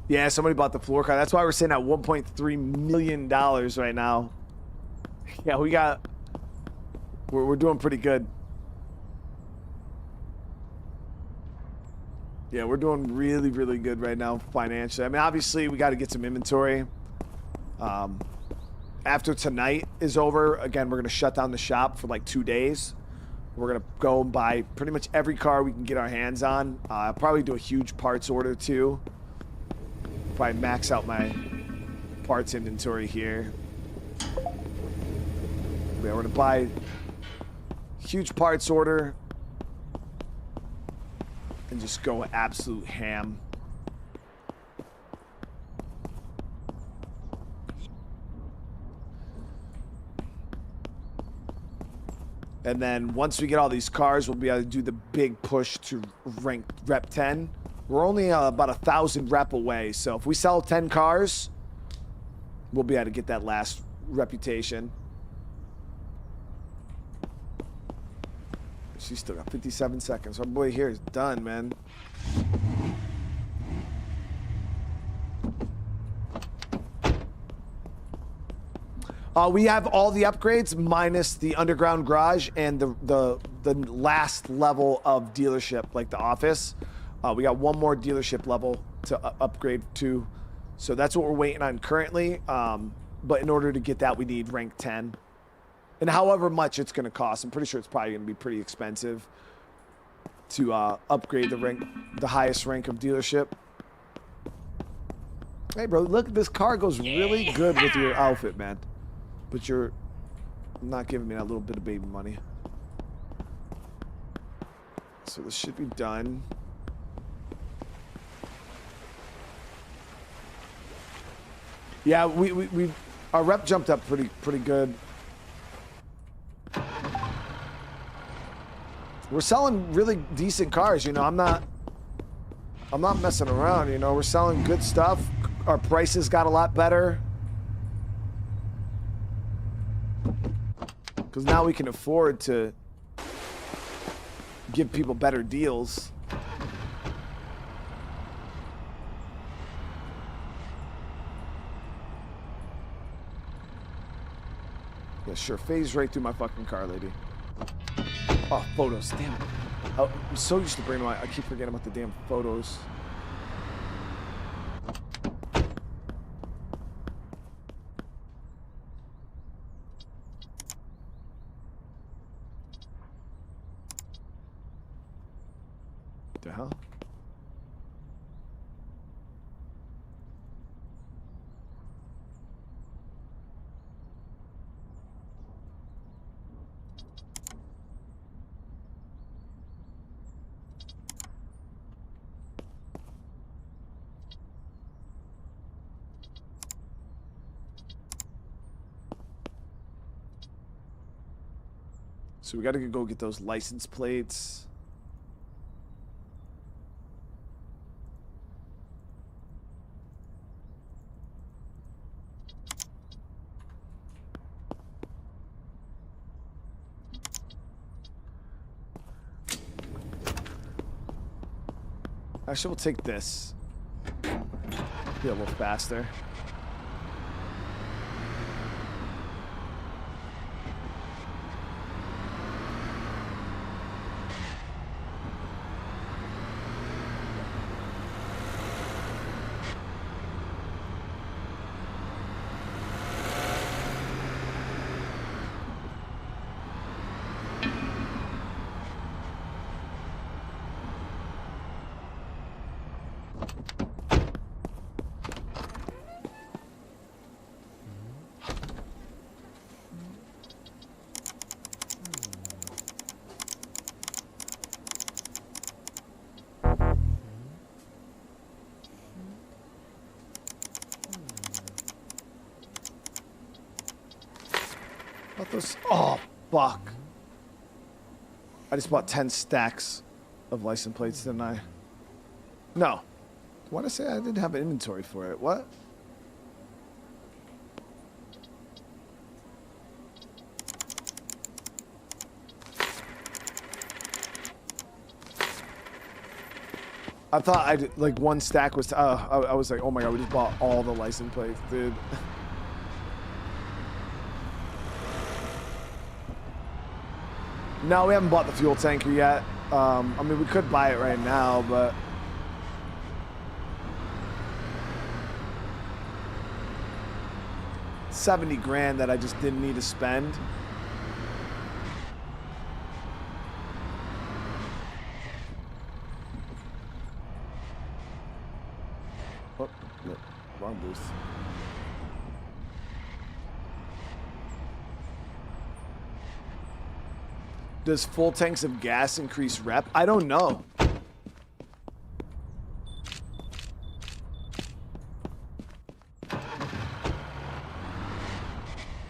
Yeah, somebody bought the floor car. That's why we're sitting at $1.3 million right now. Yeah, we're doing pretty good. Yeah, we're doing really, really good right now financially. I mean, obviously, we got to get some inventory. After tonight is over, again, we're going to shut down the shop for like 2 days. We're going to go and buy pretty much every car we can get our hands on. I'll probably do a huge parts order, too. Probably max out my parts inventory here. Yeah, we're going to buy huge parts order and just go absolute ham. And then once we get all these cars, we'll be able to do the big push to rank rep 10. We're only about 1,000 rep away. So if we sell 10 cars, we'll be able to get that last reputation. She's still got 57 seconds. Our boy here is done, man. We have all the upgrades minus the underground garage and the last level of dealership, like the office. We got one more dealership level to upgrade to. So that's what we're waiting on currently. But in order to get that, we need rank 10. And however much it's going to cost, I'm pretty sure it's probably going to be pretty expensive to upgrade the highest rank of dealership. Hey, bro, look, this car goes really good with your outfit, man. But you're not giving me that little bit of baby money. So this should be done. Yeah, we our rep jumped up pretty good. We're selling really decent cars, you know. I'm not messing around, you know. We're selling good stuff. Our prices got a lot better. Because now we can afford to give people better deals. Yeah, sure. Phase right through my fucking car, lady. Oh, photos. Damn it. Oh, I'm so used to bringing my... I keep forgetting about the damn photos. The hell? So we got to go get those license plates. Actually, we'll take this. Be a little faster. Those, oh, fuck. I just bought 10 stacks of license plates, didn't I? No. Why did I say I didn't have an inventory for it? What? I thought I did, like one stack was, I was like, oh my god, we just bought all the license plates, dude. No, we haven't bought the fuel tanker yet. I mean, we could buy it right now, but... $70 grand that I just didn't need to spend. Oh, no, wrong booth. Does full tanks of gas increase rep? I don't know.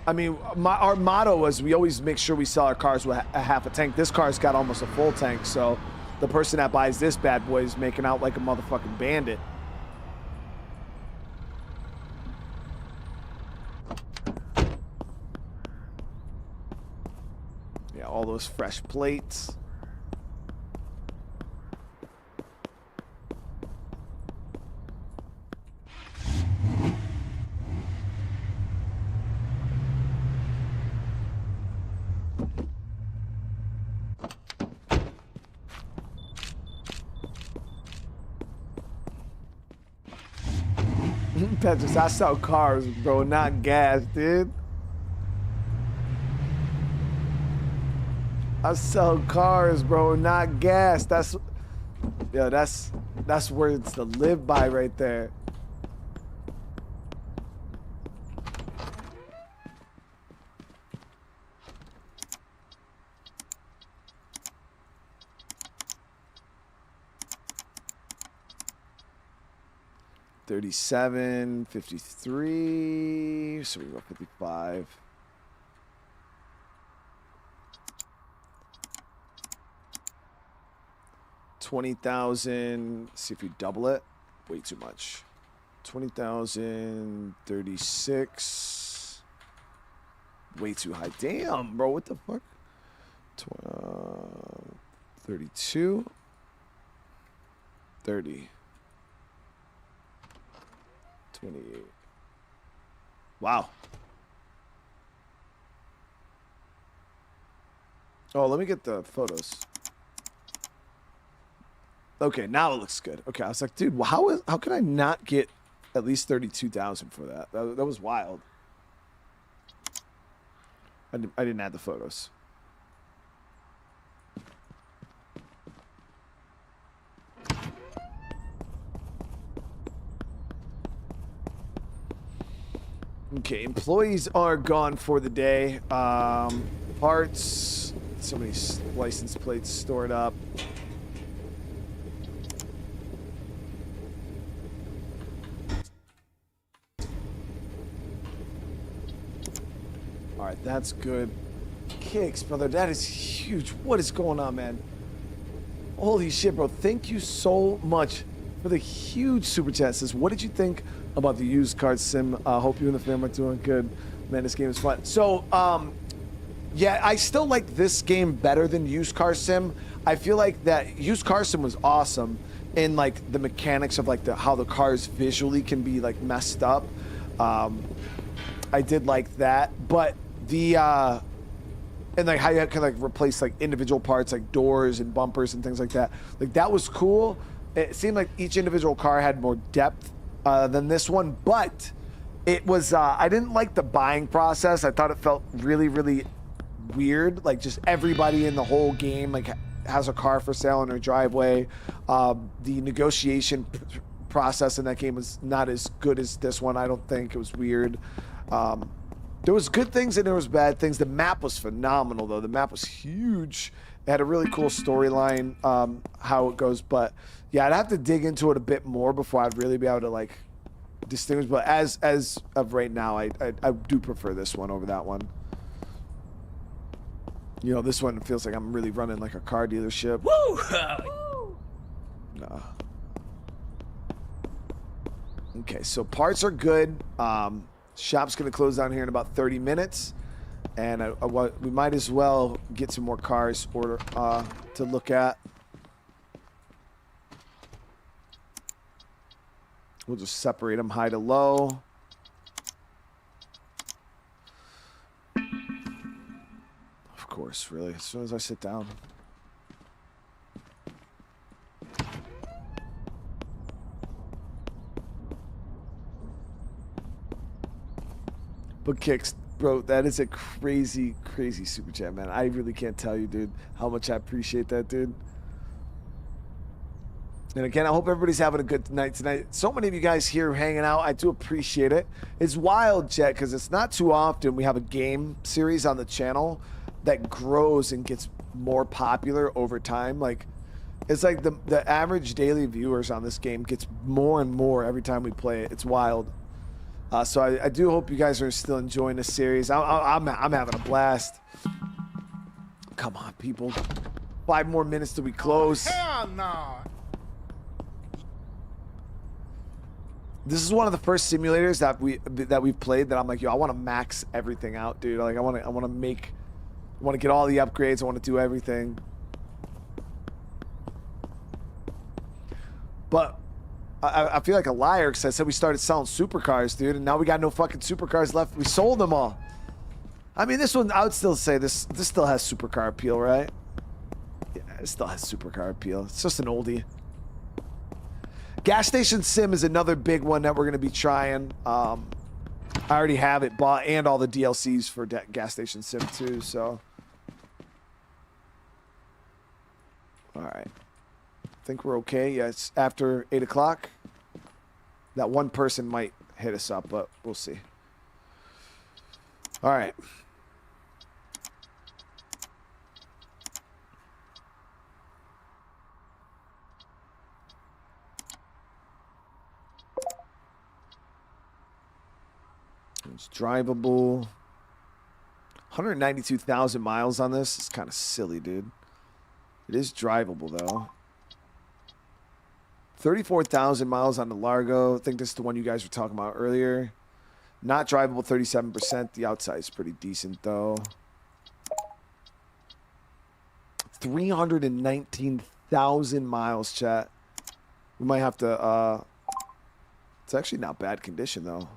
I mean, our motto was we always make sure we sell our cars with a half a tank. This car's got almost a full tank, so the person that buys this bad boy is making out like a motherfucking bandit. Yeah, all those fresh plates. Petrus, I sell cars, bro, not gas, dude. I sell cars, bro, not gas. That's words to live by right there. $37, $53, so we go $55. $20,000. See if we double it. Way too much. 20,000. 36. Way too high. Damn, bro. What the fuck? 32. 30. 28. Wow. Oh, let me get the photos. Okay, now it looks good. Okay, I was like, dude, how can I not get at least 32,000 for that? That was wild. I didn't add the photos. Okay, employees are gone for the day. Parts, so many license plates stored up. All right, that's good. Kicks, brother. That is huge. What is going on, man? Holy shit, bro. Thank you so much for the huge super chat. Says, what did you think about the used car sim? Hope you and the fam are doing good. Man, this game is fun. So, yeah, I still like this game better than used car sim. I feel like that used car sim was awesome in like the mechanics of like how the cars visually can be like messed up. I did like that, but the and like how you can like replace like individual parts like doors and bumpers and things like that. Like that was cool. It seemed like each individual car had more depth than this one, but it was I didn't like the buying process. I thought it felt really, really weird. Like just everybody in the whole game like has a car for sale in their driveway. The negotiation process in that game was not as good as this one. I don't think. It was weird. There was good things and there was bad things. The map was phenomenal though. The map was huge. It had a really cool storyline, how it goes. But yeah, I'd have to dig into it a bit more before I'd really be able to like distinguish. But as of right now, I do prefer this one over that one. You know, this one feels like I'm really running like a car dealership. Woo! No. Okay, so parts are good. Shop's gonna close down here in about 30 minutes, and we might as well get some more cars to look at. We'll just separate them high to low. Of course, really, as soon as I sit down. But Kicks, bro, that is a crazy, crazy super chat, man. I really can't tell you, dude, how much I appreciate that, dude. And again, I hope everybody's having a good night tonight. So many of you guys here hanging out. I do appreciate it. It's wild, Jet, because it's not too often we have a game series on the channel that grows and gets more popular over time. Like, it's like the average daily viewers on this game gets more and more every time we play it. It's wild. So I do hope you guys are still enjoying this series. I'm having a blast. Come on, people. 5 more minutes till we close. Hell no. This is one of the first simulators that we've played that I'm like, yo, I want to max everything out, dude. Like I want to get all the upgrades. I want to do everything. But I feel like a liar because I said we started selling supercars, dude, and now we got no fucking supercars left. We sold them all. I mean, this one, I would still say this still has supercar appeal, right? Yeah, it still has supercar appeal. It's just an oldie. Gas Station Sim is another big one that we're going to be trying. I already have it bought and all the DLCs for Gas Station Sim too, so. All right. I think we're okay. Yeah, it's after 8 o'clock. That one person might hit us up, but we'll see. All right. It's drivable. 192,000 miles on this. It's kind of silly, dude. It is drivable, though. 34,000 miles on the Largo. I think this is the one you guys were talking about earlier. Not drivable, 37%. The outside is pretty decent, though. 319,000 miles, chat. We might have to, it's actually not bad condition, though.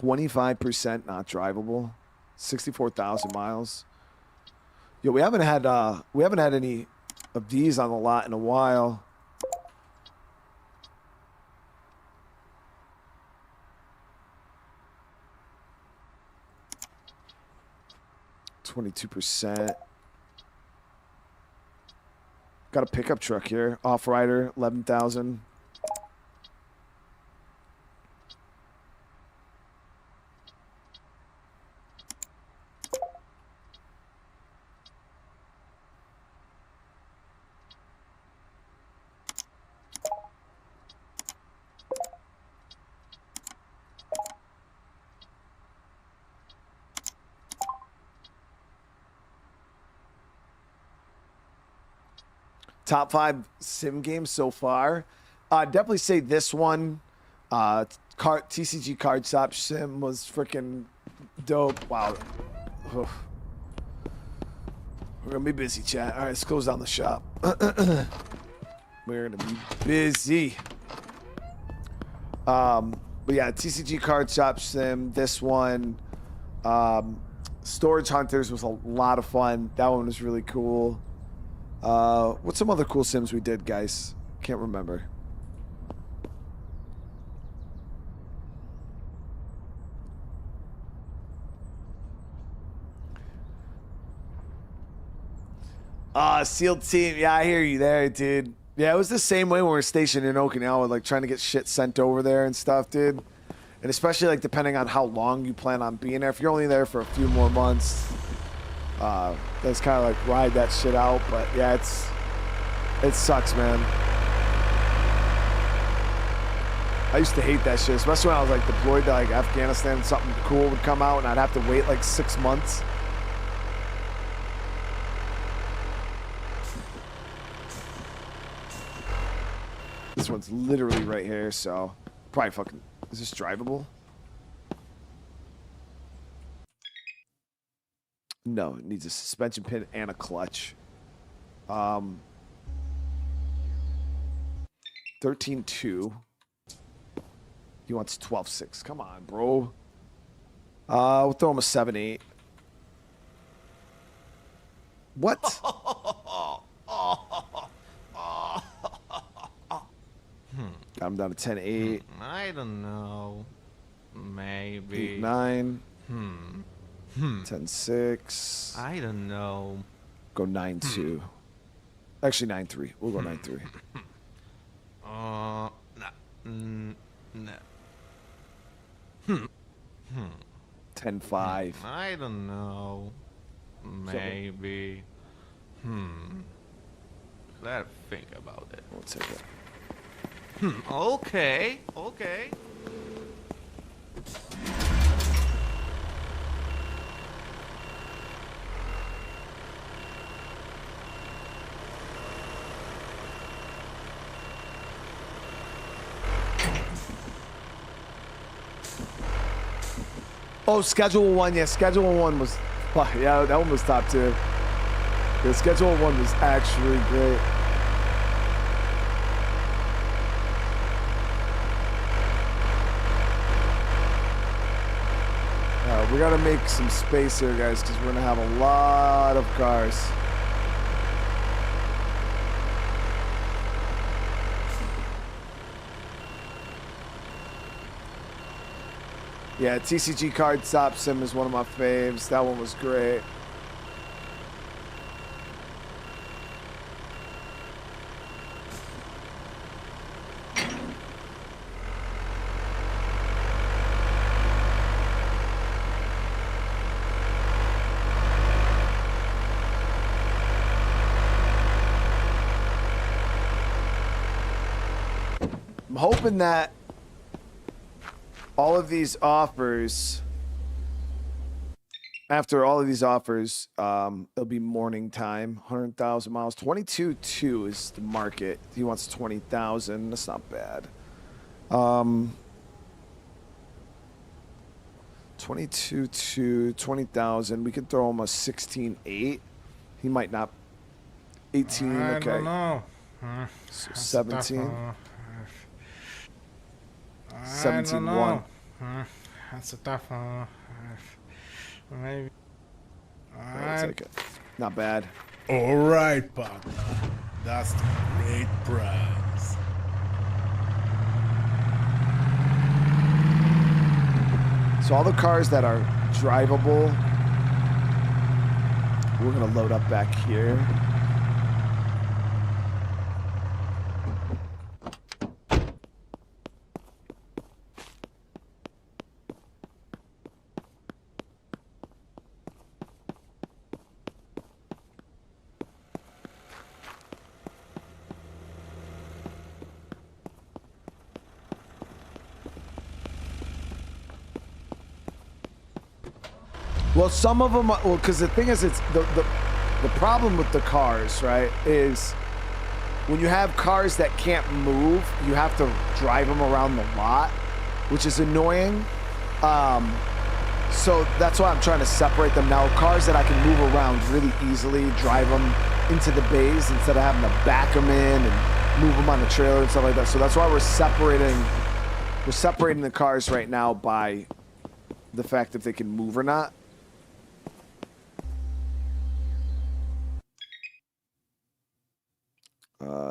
%, not drivable. 64,000 miles. Yo, we haven't had any of these on the lot in a while. %. Got a pickup truck here. Off-rider, 11,000. top 5 sim games so far. Definitely say this one. TCG Card Stop Sim was freaking dope. Wow. Ugh. We're gonna be busy, chat. All right, let's close down the shop. We're gonna be busy. But yeah, TCG Card Shop Sim. This one, Storage Hunters was a lot of fun. That one was really cool. What's some other cool sims we did, guys? Can't remember. Sealed Team. Yeah, I hear you there, dude. Yeah, it was the same way when we were stationed in Okinawa, like trying to get shit sent over there and stuff, dude. And especially like depending on how long you plan on being there. If you're only there for a few more months, that's kind of like ride that shit out. But yeah, it sucks, man. I used to hate that shit, especially when I was like deployed to like Afghanistan. Something cool would come out and I'd have to wait like 6 months. This one's literally right here, so probably fucking. Is this drivable? No, it needs a suspension pin and a clutch. 13.2. He wants 12.6. Come on, bro. We'll throw him a 7.8. What? Got him down to 10.8. I don't know. Maybe. 8.9. 10.6. I don't know. Go 9.2. Actually, 9.3. We'll go 9.3. No. 10.5. I don't know. Maybe. Let's think about it. We'll take it. Okay. Oh, Schedule 1. Yeah, Schedule 1 was... Yeah, that one was top tier. The Schedule 1 was actually great. We gotta make some space here, guys, because we're gonna have a lot of cars. Yeah, TCG Card Stop Sim is one of my faves. That one was great. I'm hoping that all of these offers, after all of these offers, it'll be morning time. 100,000 miles. 22.2 is the market. He wants 20,000. That's not bad. 22.2, 20,000. We could throw him a 16.8. He might not. 18. I Okay. don't know. So That's 17. tough, I 17.1. don't know. That's a tough one. Maybe. I'll take it. Not bad. All right, partner. That's the great prize. So all the cars that are drivable, we're gonna load up back here. Well, some of them, well, because the thing is, it's the problem with the cars, right, is when you have cars that can't move, you have to drive them around the lot, which is annoying. So that's why I'm trying to separate them now. Cars that I can move around really easily, drive them into the bays instead of having to back them in and move them on the trailer and stuff like that. So that's why we're separating the cars right now by the fact if they can move or not.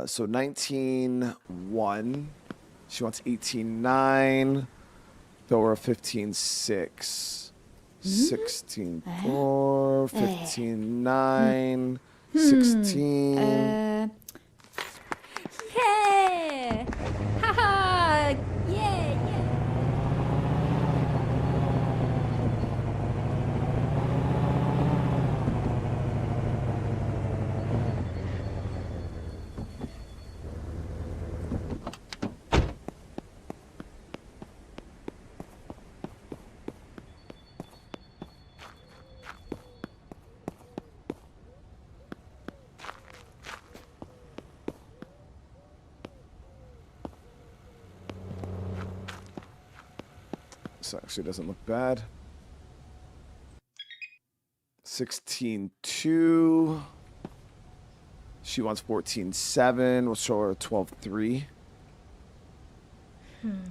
So 19.1. She wants 18.9. Though we're 15.6. 16.4. 15.9. 16. Yeah! Haha! Yeah, yeah. This actually doesn't look bad. 16.2. She wants 14.7. We'll show her 12.3.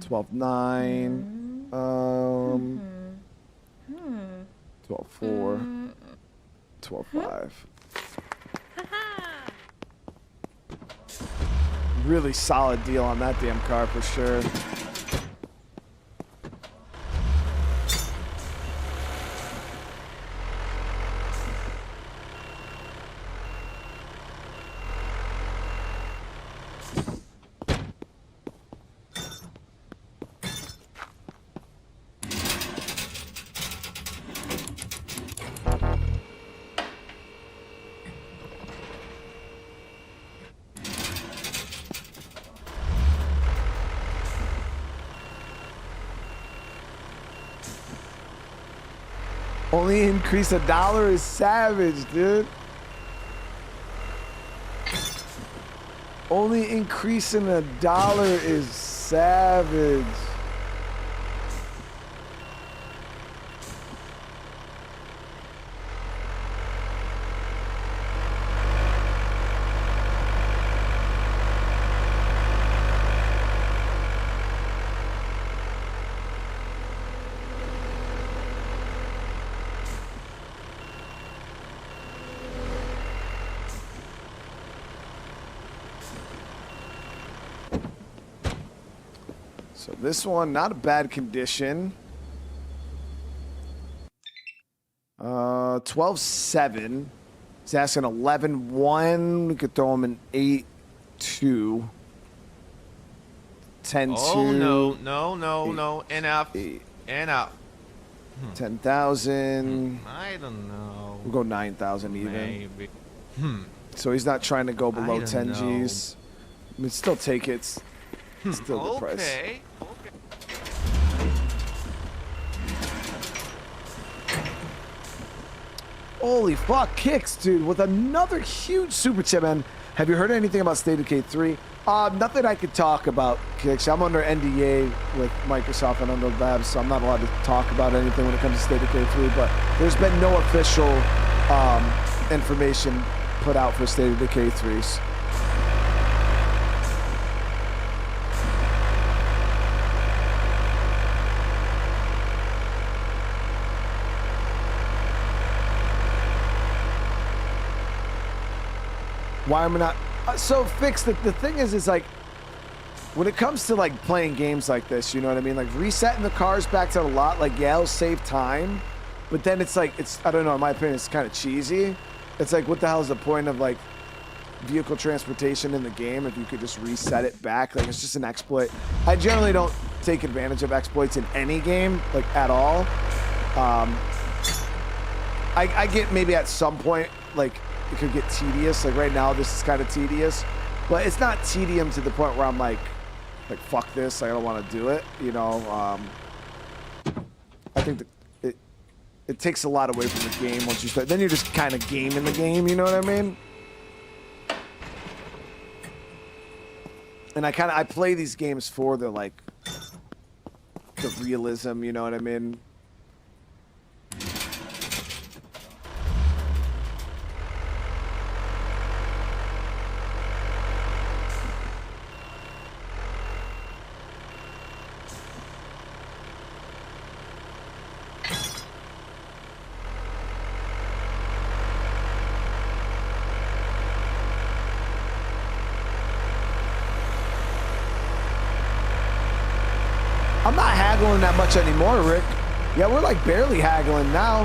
12.9. 12.4. 12.5. Really solid deal on that damn car for sure. Only increase $1 is savage, dude. Only increasing $1 is savage. So this one, not a bad condition. 12.7. He's asking 11.1. We could throw him an 8.2. 10.2. Oh no! Enough. 8. Enough. 10,000. I don't know. We'll go 9,000 even. Maybe. So he's not trying to go below don't 10 know. G's. I mean, still take it. It's still the price. Okay. Holy fuck, Kicks, dude, with another huge super chat, man. Have you heard anything about State of Decay 3? Nothing I could talk about, Kicks. I'm under NDA with Microsoft and under Labs, so I'm not allowed to talk about anything when it comes to State of Decay 3, but there's been no official information put out for State of Decay 3s. Why am I not? So fixed it. The thing is like, when it comes to like playing games like this, you know what I mean? Like resetting the cars back to the lot, like yeah, it'll save time, but then it's like, I don't know, in my opinion, it's kind of cheesy. It's like, what the hell is the point of like vehicle transportation in the game if you could just reset it back? Like it's just an exploit. I generally don't take advantage of exploits in any game, like at all. I get maybe at some point, like, it could get tedious. Like right now, this is kind of tedious, but it's not tedium to the point where I'm like fuck this. I don't want to do it. You know, I think that it takes a lot away from the game once you start. Then you're just kind of gaming the game. You know what I mean? And I play these games for the like the realism, you know what I mean? I'm not haggling that much anymore, Rick. Yeah, we're like barely haggling now.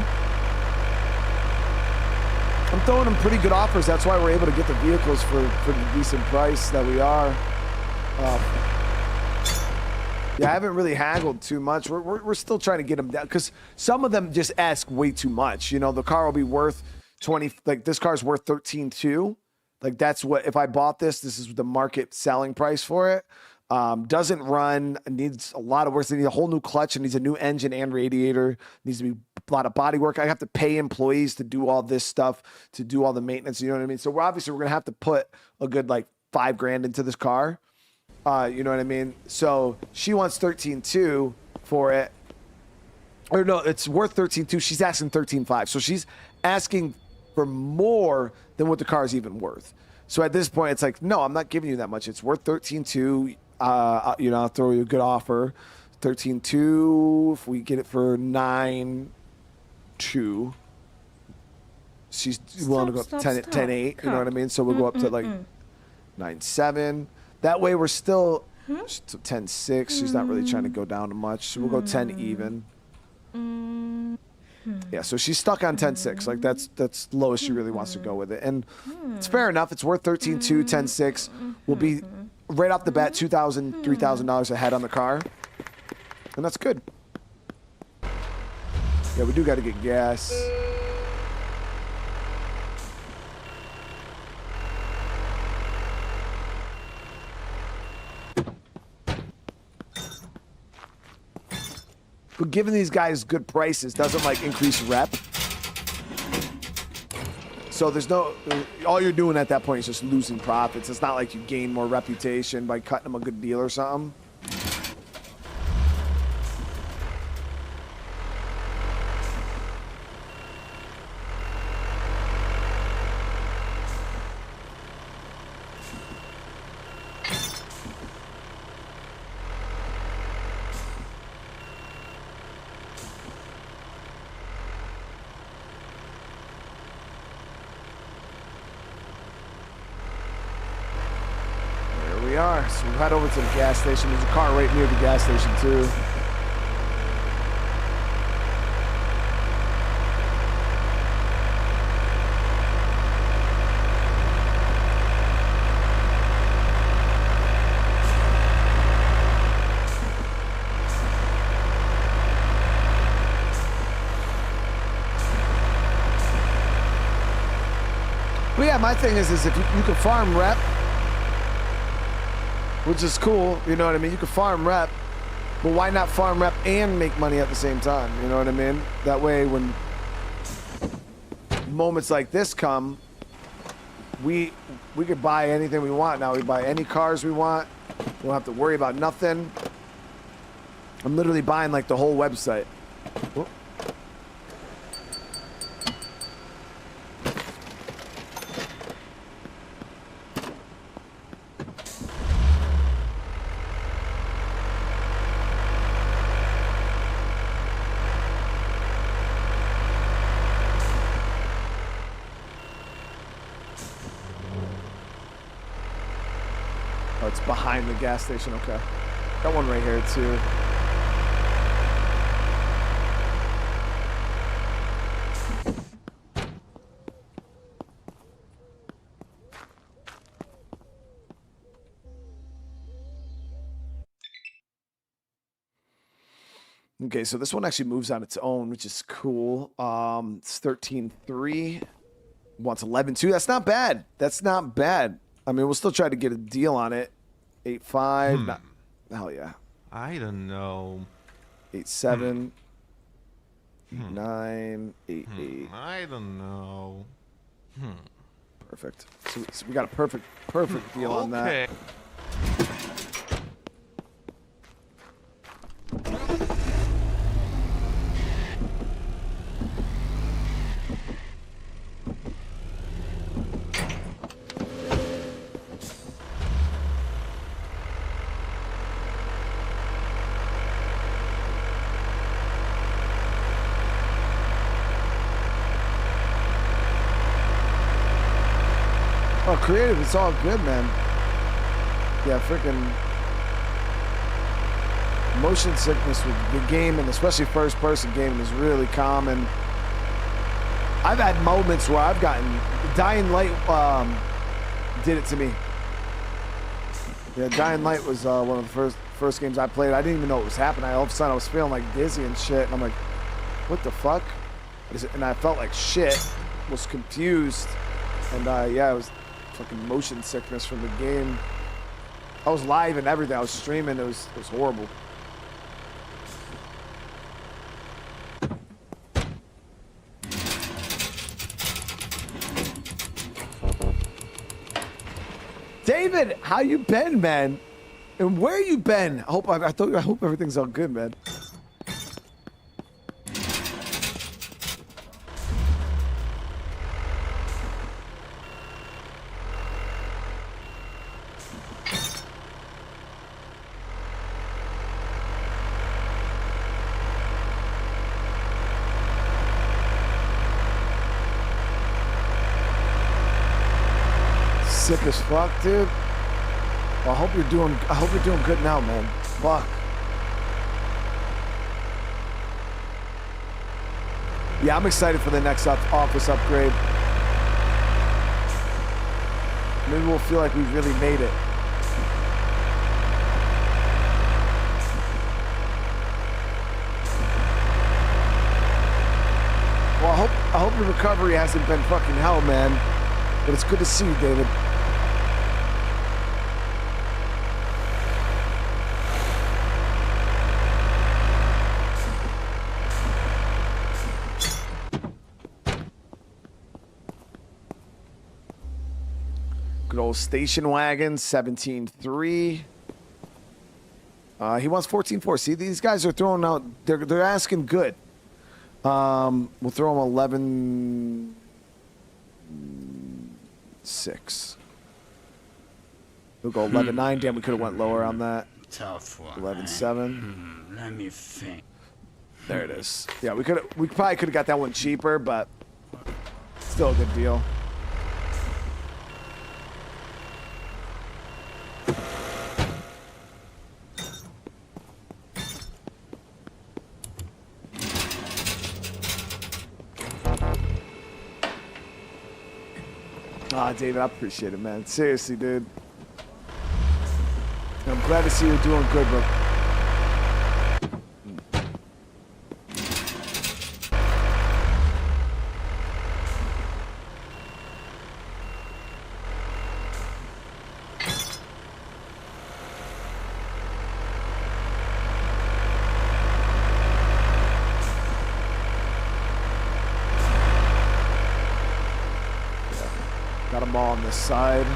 I'm throwing them pretty good offers. That's why we're able to get the vehicles for the decent price that we are. Yeah, I haven't really haggled too much. We're still trying to get them down because some of them just ask way too much. You know, the car will be worth 20. Like this car's worth 13.2. Like that's what if I bought this is the market selling price for it. Doesn't run, needs a lot of work. They need a whole new clutch. It needs a new engine and radiator. Needs to be a lot of body work. I have to pay employees to do all this stuff, to do all the maintenance. You know what I mean? So we're going to have to put a good like $5,000 into this car. You know what I mean? So she wants 13.2 for it. Or no, it's worth 13.2. She's asking 13.5. So she's asking for more than what the car is even worth. So at this point, it's like, no, I'm not giving you that much. It's worth 13.2. You know, I'll throw you a good offer. 13.2. If we get it for 9.2, she's willing to go up 10.8. You know what I mean? So we'll go up to like 9.7. That way, we're still 10.6. She's not really trying to go down much. So we'll go 10 even. Yeah, so she's stuck on 10.6. Like that's lowest she really wants to go with it, and it's fair enough. It's worth 13.2, 10.6. We'll be right off the bat $2,000, $3,000 ahead on the car, and that's good. Yeah, we do got to get gas. But giving these guys good prices doesn't like increase rep. So there's no, all you're doing at that point is just losing profits. It's not like you gain more reputation by cutting them a good deal or something. So we'll head over to the gas station. There's a car right near the gas station too. But yeah, my thing is if you can farm rep, which is cool, you know what I mean? You can farm rep, but why not farm rep and make money at the same time? You know what I mean? That way, when moments like this come, we could buy anything we want now. We buy any cars we want. We don't have to worry about nothing. I'm literally buying like the whole website. Whoop. It's behind the gas station. Okay. Got one right here too. Okay, so this one actually moves on its own, which is cool. It's 13.3. Wants 11.2. That's not bad. That's not bad. I mean, we'll still try to get a deal on it. 8.5. Not, hell yeah. I don't know. 8.7. 8.9. 8.8. I don't know. Perfect. So we got a perfect deal on that. Okay. creative. It's all good, man. Yeah, freaking motion sickness with the game, and especially first-person gaming, is really common. I've had moments where I've gotten Dying Light did it to me. Yeah, Dying Light was one of the first games I played. I didn't even know what was happening. All of a sudden, I was feeling like dizzy and shit, and I'm like, "What the fuck?" And I felt like shit. Was confused, and yeah, it was fucking motion sickness from the game. I was live and everything. I was streaming. It was horrible. David, how you been, man? And where you been? I hope everything's all good, man. Sick as fuck, dude. Well, I hope you're doing good now, man. Fuck. Yeah, I'm excited for the next office upgrade. Maybe we'll feel like we really made it. Well, I hope your recovery hasn't been fucking hell, man. But it's good to see you, David. Good old station wagon, 17.3. He wants 14.4. See, these guys are throwing out. They're asking good. We'll throw him 11.6. We'll go 11.9. Damn, we could have went lower on that. Tough one. 11.7. Let me think. There it is. Yeah, we probably could have got that one cheaper, but still a good deal. Ah, David, I appreciate it, man. Seriously, dude. I'm glad to see you're doing good, bro. Got them all on this side.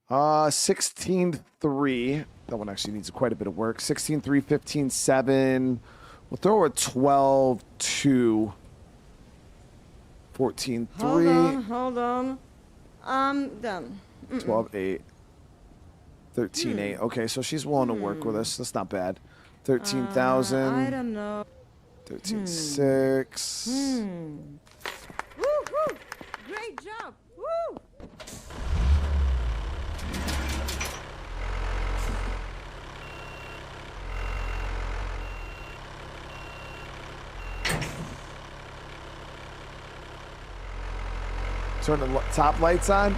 Uh, 16.3. That one actually needs quite a bit of work. 16.3, 15.7. We'll throw a 12.2. 14.3. Hold on. I'm done. 12.8. 13.8. Okay, so she's willing to work with us. That's not bad. 13,000. I don't know. 13.6. Woo-hoo! Great job. Woo! Turn the top lights on.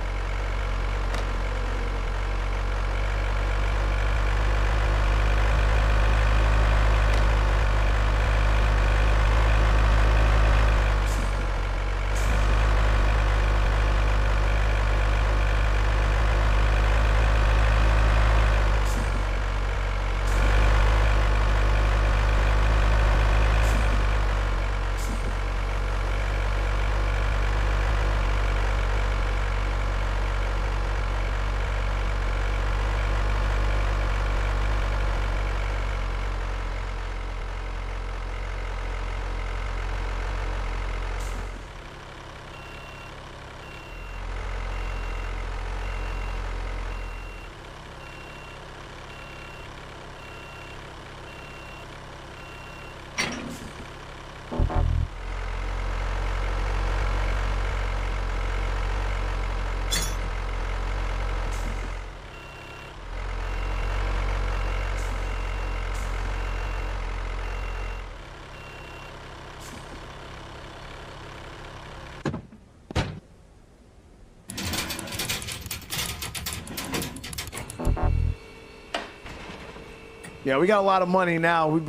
Yeah, we got a lot of money now. We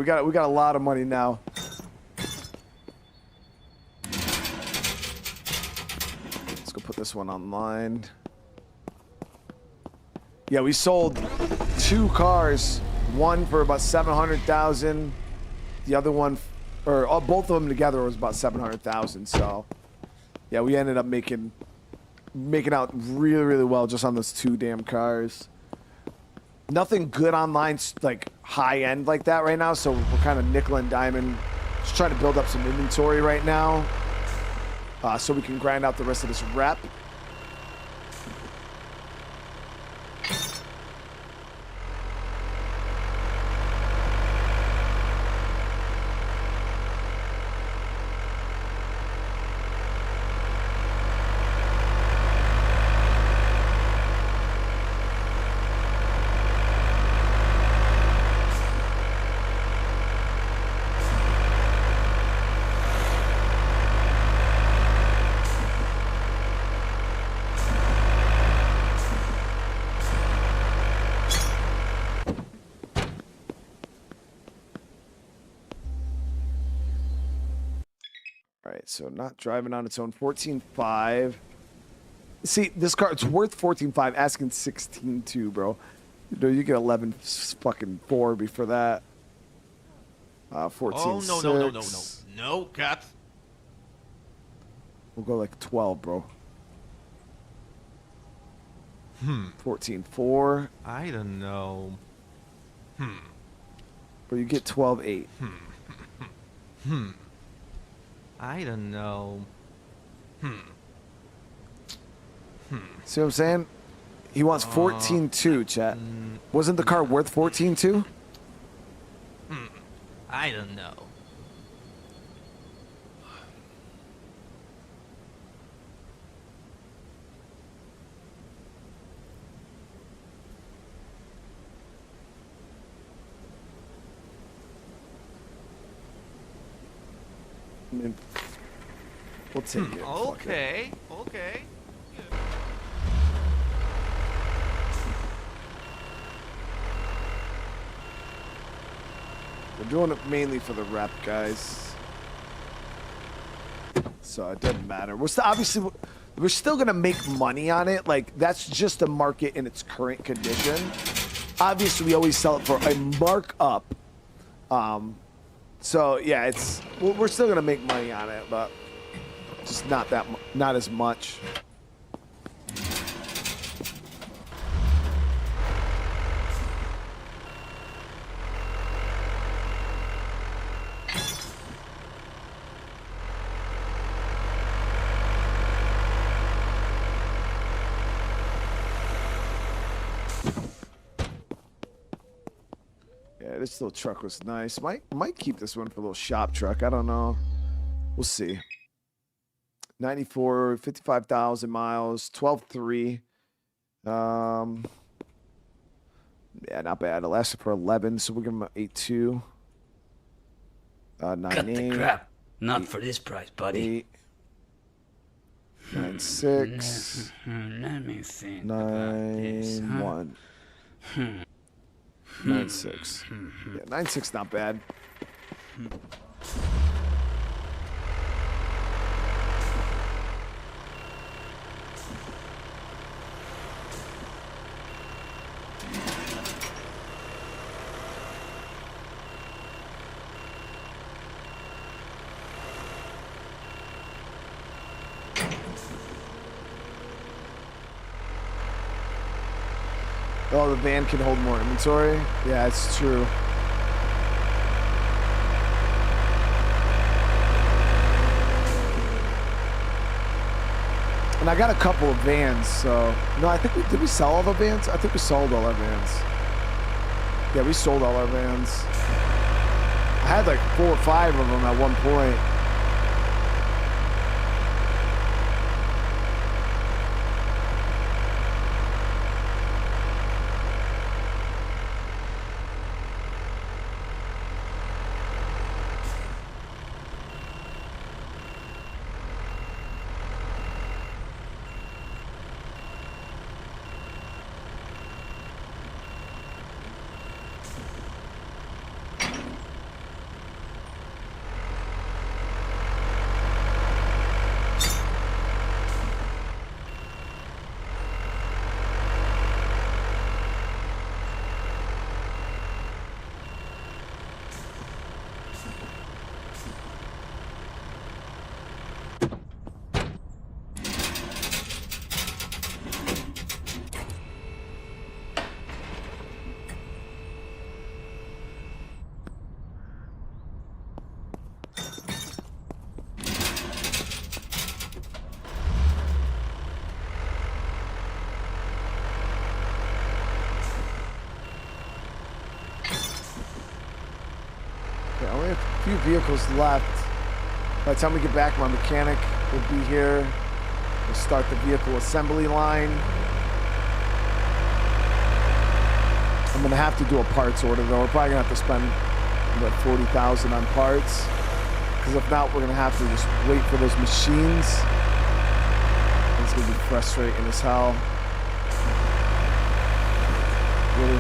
got a lot of money now. Let's go put this one online. Yeah, we sold 2 cars. One for about 700,000. The other one, or both of them together, was about 700,000. So, yeah, we ended up making out really, really well just on those 2 damn cars. Nothing good online, like high end like that right now. So we're kind of nickel and diamond, just trying to build up some inventory right now, so we can grind out the rest of this rep. So not driving on its own. 14.5. See, this car, it's worth 14.5. Asking 16.2, bro. You get 11 fucking 4 before that. 14.6. Oh, no. No, cut. We'll go like 12, bro. 14.4. I don't know. Bro, you get 12.8. I don't know. See what I'm saying? He wants 14.2, chat. Wasn't the car worth 14.2? I don't know. I mean, we'll take it. Fuck it. Okay. We're doing it mainly for the rep, guys. So it doesn't matter. We're still obviously we're still gonna make money on it. Like that's just the market in its current condition. Obviously, we always sell it for a markup. So yeah, we're still gonna make money on it, but just not as much. Yeah, this little truck was nice. Might keep this one for a little shop truck. I don't know. We'll see. 94, 55,000 miles, 12.3. Yeah, not bad. It lasted for 11, so we'll give him an 8.2. 9.8. Cut the crap. Not for this price, buddy. 8. 9.6. Let me think about this, huh? 9.1. 9.6. Yeah, 9.6 not bad. Oh, the van can hold more inventory? Yeah, it's true. And I got a couple of vans, so... No, I think did we sell all the vans? I think we sold all our vans. Yeah, we sold all our vans. I had like 4 or 5 of them at one point. few vehicles left. By the time we get back, my mechanic will be here. We'll start the vehicle assembly line. I'm gonna have to do a parts order though. We're probably gonna have to spend about 40,000 on parts. Because if not, we're gonna have to just wait for those machines. It's gonna be frustrating as hell. Really.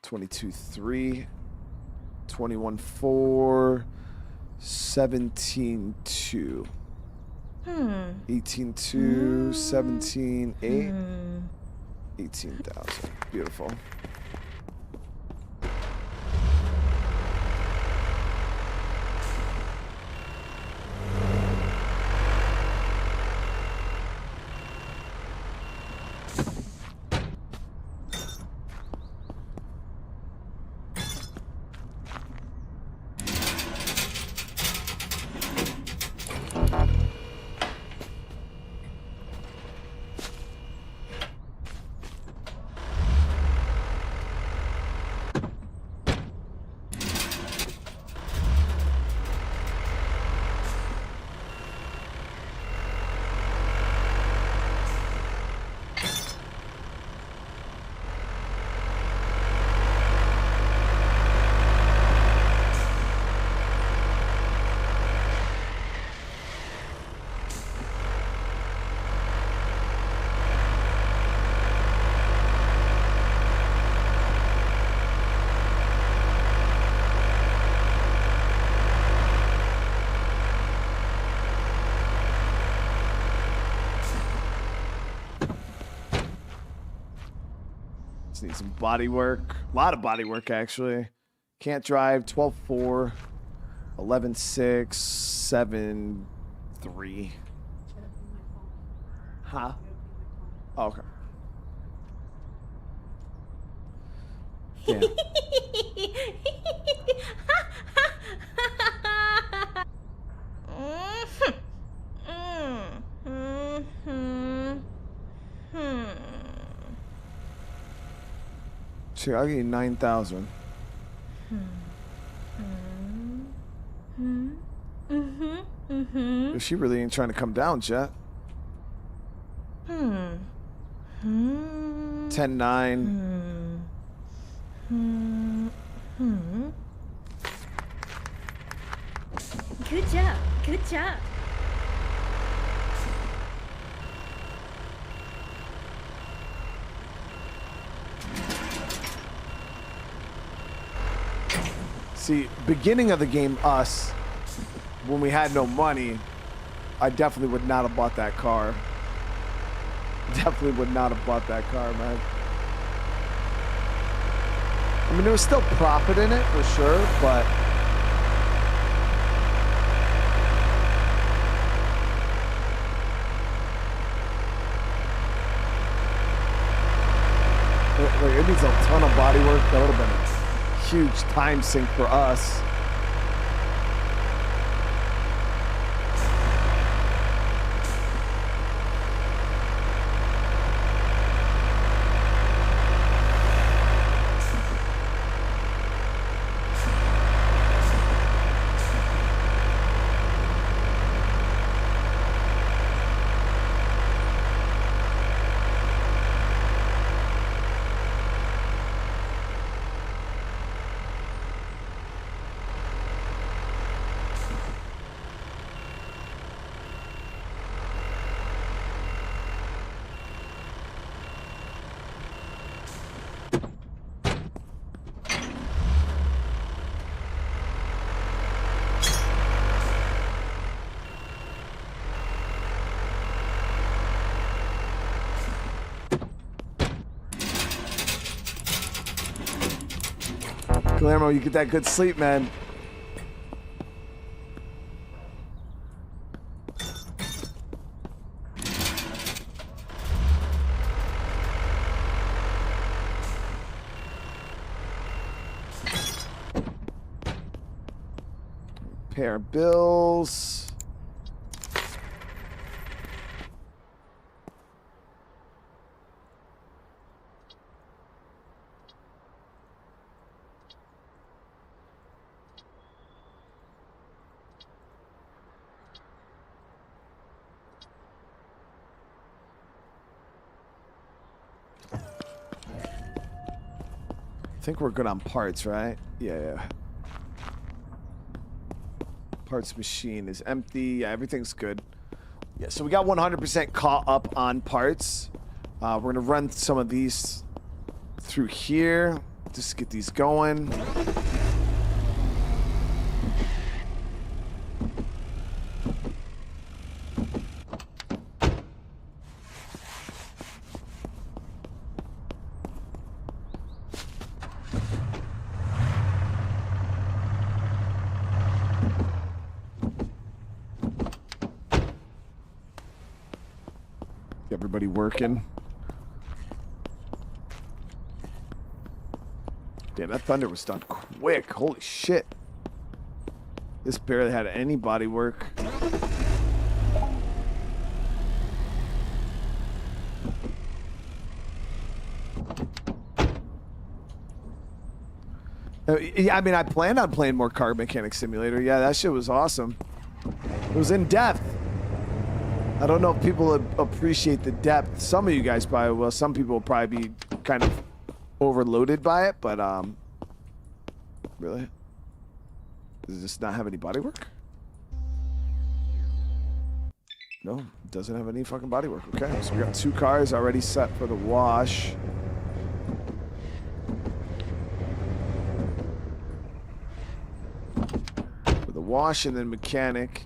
$22,300, $21,400, $17,200. 18,200, 17,800, 18,000. Beautiful. Need some body work. A lot of body work, actually. Can't drive. 12,400, 11,600, 7,300. Huh? Oh, okay. Damn. Sure, I'll give you 9,000. She really ain't trying to come down, Jet. 10,900. Good job. Good job. See, beginning of the game, us, when we had no money, I definitely would not have bought that car. Definitely would not have bought that car, man. I mean, there was still profit in it, for sure, but... Like, it needs a ton of body work. That would have been a huge time sink for us. Guillermo, you get that good sleep, man. Pair of bills. I think we're good on parts, right? Yeah. Parts machine is empty. Yeah, everything's good. Yeah, so we got 100% caught up on parts. We're gonna run some of these through here. Just get these going. Everybody working. Damn, that thunder was done quick. Holy shit. This barely had any body work. Yeah, I mean, I planned on playing more Car Mechanic Simulator. Yeah, that shit was awesome. It was in depth. I don't know if people appreciate the depth. Some of you guys probably will. Some people will probably be kind of overloaded by it, but really? Does this not have any body work? No, it doesn't have any fucking body work. Okay, so we got 2 cars already set for the wash. For the wash and then mechanic.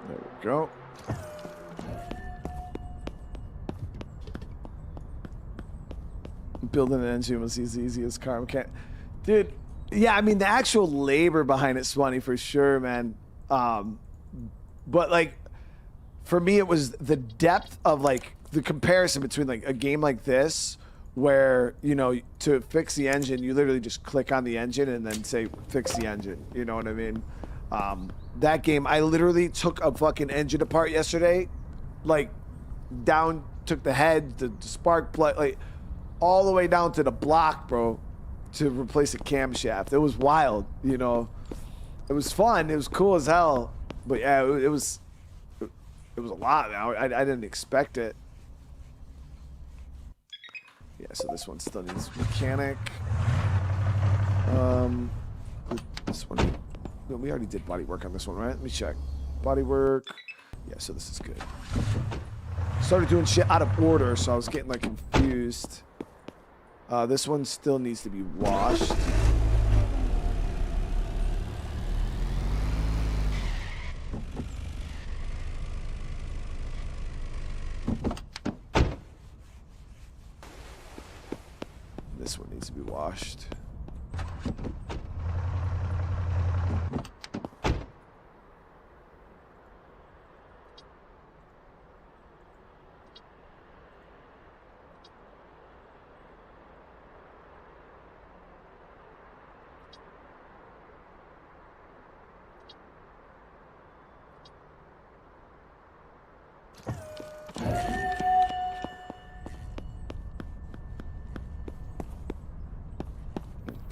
There we go. Building an engine was as easy as car mechanic. Dude, yeah, I mean, the actual labor behind it's funny for sure, man. But, like, for me, it was the depth of, like, the comparison between, like, a game like this where, you know, to fix the engine, you literally just click on the engine and then say, fix the engine. You know what I mean? That game, I literally took a fucking engine apart yesterday, like down, took the head, the spark plug, like all the way down to the block, bro, to replace a camshaft. It was wild, you know. It was fun. It was cool as hell. But yeah, it was a lot. I didn't expect it. Yeah, so this one still needs mechanic. This one. We already did body work on this one, right? Let me check. Body work. Yeah, so this is good. Started doing shit out of order, so I was getting like confused. This one still needs to be washed. This one needs to be washed.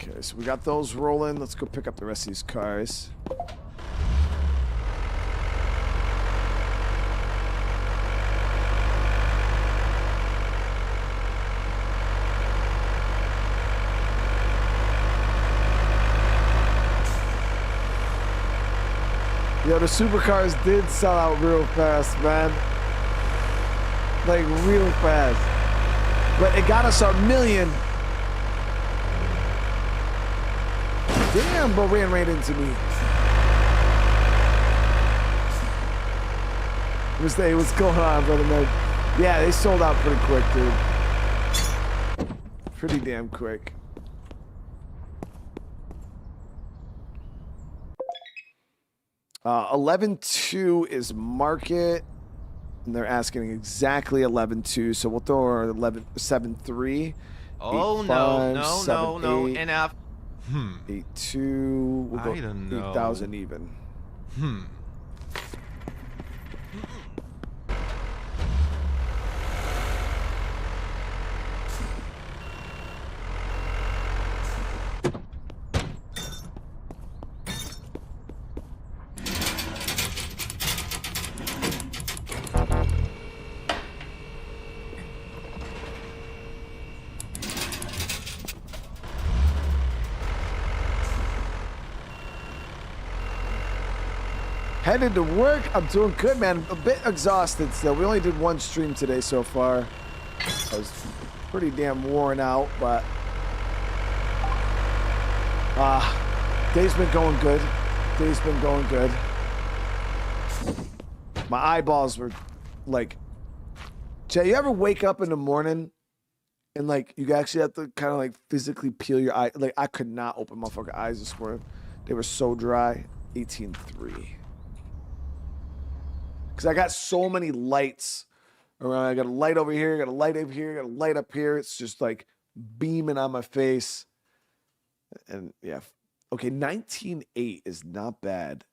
Okay, so we got those rolling. Let's go pick up the rest of these cars. Yo, the supercars did sell out real fast, man. Like, real fast. But it got us our million. Damn, bro, ran right into me. What's going on, brother Meg? Yeah, they sold out pretty quick, dude. Pretty damn quick. 11.2 is market. And they're asking exactly 11.2. So we'll throw our 7.3. Oh, 8.5, no, 7.8, enough. 8.2. We'll go I don't know. 8,000 even. Headed to work. I'm doing good, man. A bit exhausted still. We only did one stream today so far. I was pretty damn worn out, but day's been going good. Day's been going good. My eyeballs were like, Jay, you ever wake up in the morning and like you actually have to kind of like physically peel your eye? Like I could not open my fucking eyes this morning. They were so dry. 18.3. Because I got so many lights around. I got a light over here, I got a light over here, I got a light up here. It's just like beaming on my face. And yeah. Okay, 19.8 is not bad.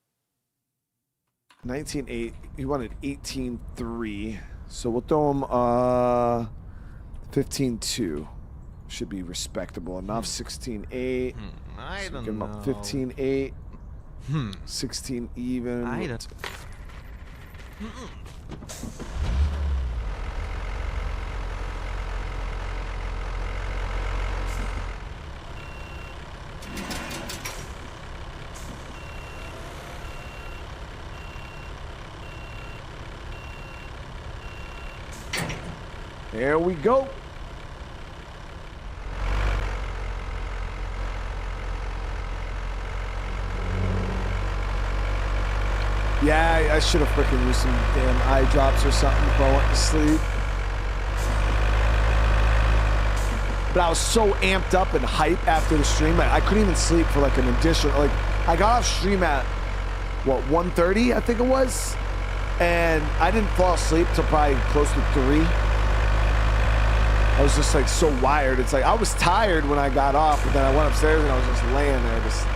19.8. He wanted 18.3. So we'll throw him 15.2. Should be respectable enough. 16.8. I So don't give him know. up 15.8. 16 even. I don't. There we go. Yeah, I should have freaking used some damn eye drops or something before I went to sleep. But I was so amped up and hype after the stream. I couldn't even sleep for like an additional, like I got off stream at what, 1:30 I think it was. And I didn't fall asleep till probably close to 3. I was just like so wired. It's like I was tired when I got off, but then I went upstairs and I was just laying there just.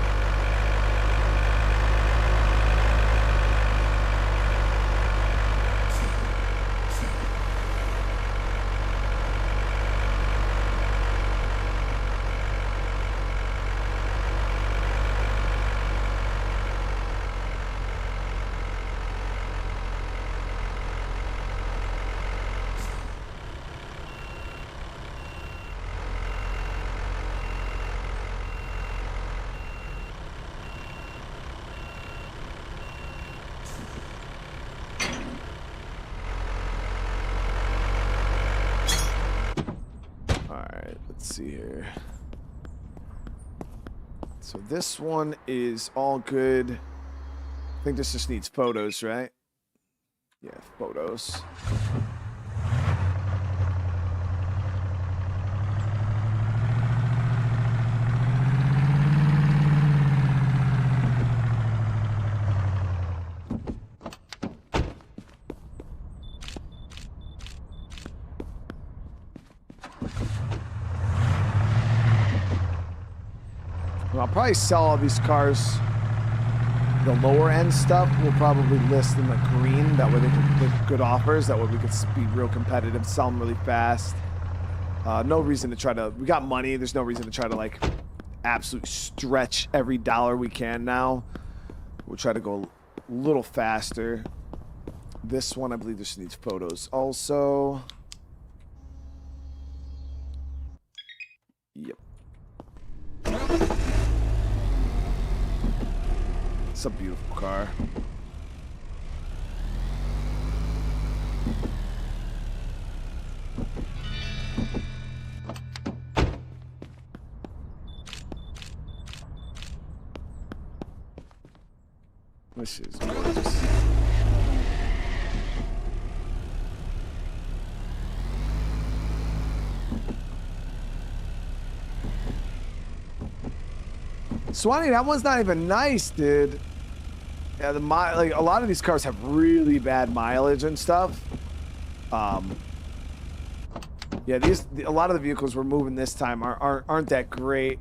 Let's see here. So this one is all good. I think this just needs photos, right? Yeah, photos. I'll probably sell all these cars. The lower end stuff we'll probably list in the green. That way they can get good offers. That way we can be real competitive, sell them really fast. No reason to try to, we got money. There's no reason to try to like absolutely stretch every dollar we can now. We'll try to go a little faster. This one, I believe this needs photos also. Yep. It's a beautiful car. This is gorgeous. Swanee, that one's not even nice, dude. Yeah, like a lot of these cars have really bad mileage and stuff. Yeah, a lot of the vehicles we're moving this time aren't that great.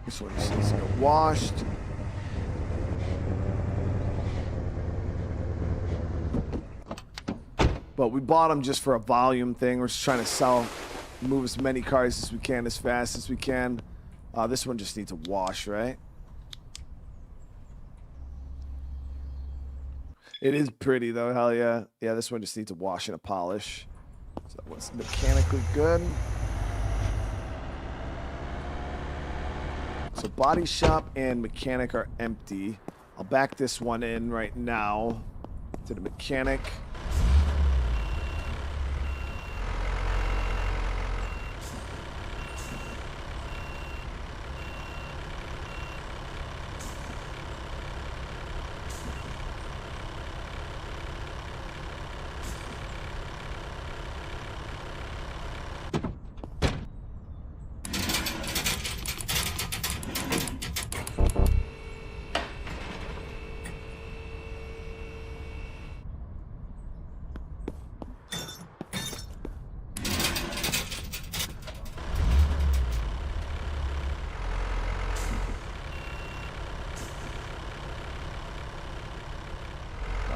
This one just needs to get washed. But we bought them just for a volume thing. We're just trying to move as many cars as we can, as fast as we can. This one just needs a wash, right? It is pretty though, hell yeah. Yeah, this one just needs a wash and a polish. So that one's mechanically good. So body shop and mechanic are empty. I'll back this one in right now to the mechanic.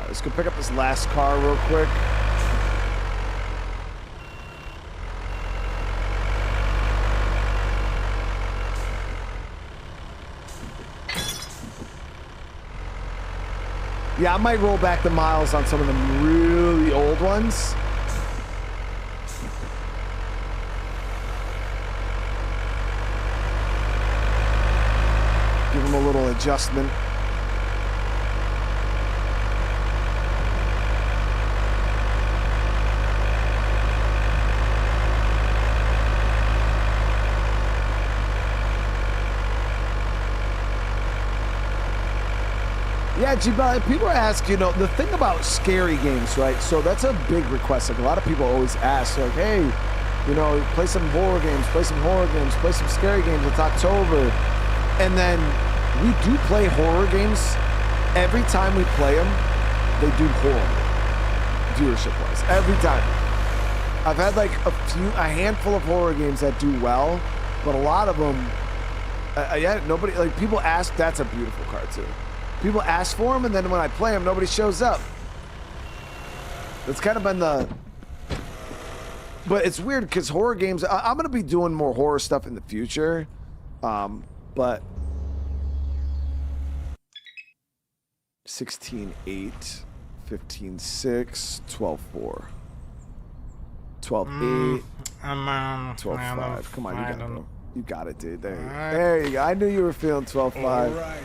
Let's go pick up this last car real quick. Yeah, I might roll back the miles on some of the really old ones. Give them a little adjustment. Yeah, G-Bell, people ask, you know, the thing about scary games, right? So that's a big request. Like, a lot of people always ask, like, hey, you know, play some horror games, play some scary games. It's October. And then we do play horror games. Every time we play them, they do horrible, viewership-wise. Every time. I've had, like, a handful of horror games that do well, but a lot of them, yeah, nobody, like, people ask, that's a beautiful cartoon. People ask for them, and then when I play them, nobody shows up. That's kind of been the... But it's weird, because horror games... I'm going to be doing more horror stuff in the future. But... 16-8, 15-6, 12-4. 12-8, 12-5. Come on, you got it, bro. You got it, dude. There you go. I knew you were feeling 12-5. All right.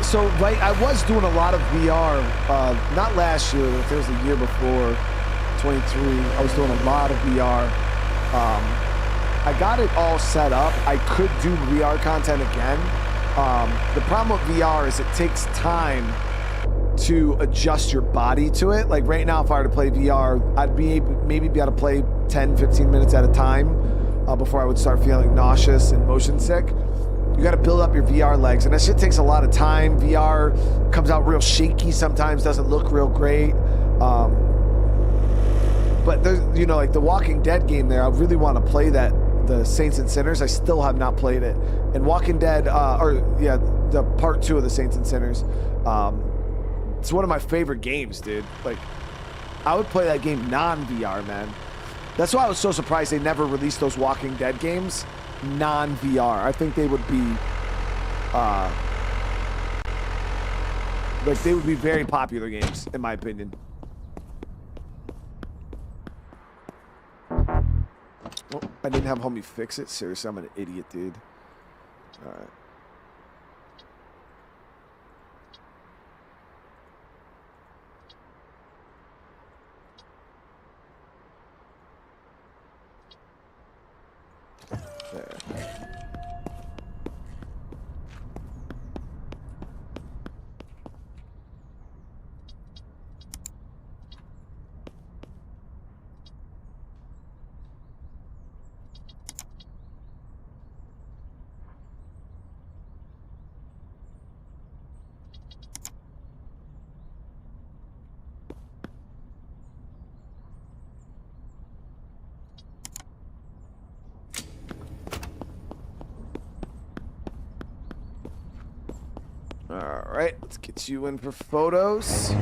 So, right, I was doing a lot of VR, not last year, if it was the year before, 23, I was doing a lot of VR. I got it all set up. I could do VR content again. The problem with VR is it takes time to adjust your body to it. Like right now, if I were to play VR, I'd maybe be able to play 10, 15 minutes at a time before I would start feeling nauseous and motion sick. You got to build up your VR legs, and that shit takes a lot of time. VR comes out real shaky sometimes, doesn't look real great. But there's, you know, like the Walking Dead game there, I really want to play that, the Saints and Sinners. I still have not played it. And Walking Dead, the part 2 of the Saints and Sinners, it's one of my favorite games, dude. Like, I would play that game non-VR, man. That's why I was so surprised they never released those Walking Dead games non-VR. I think they would be like they would be very popular games in my opinion. Oh, I didn't have homie fix it. Seriously, I'm an idiot, dude. All right. All right, let's get you in for photos.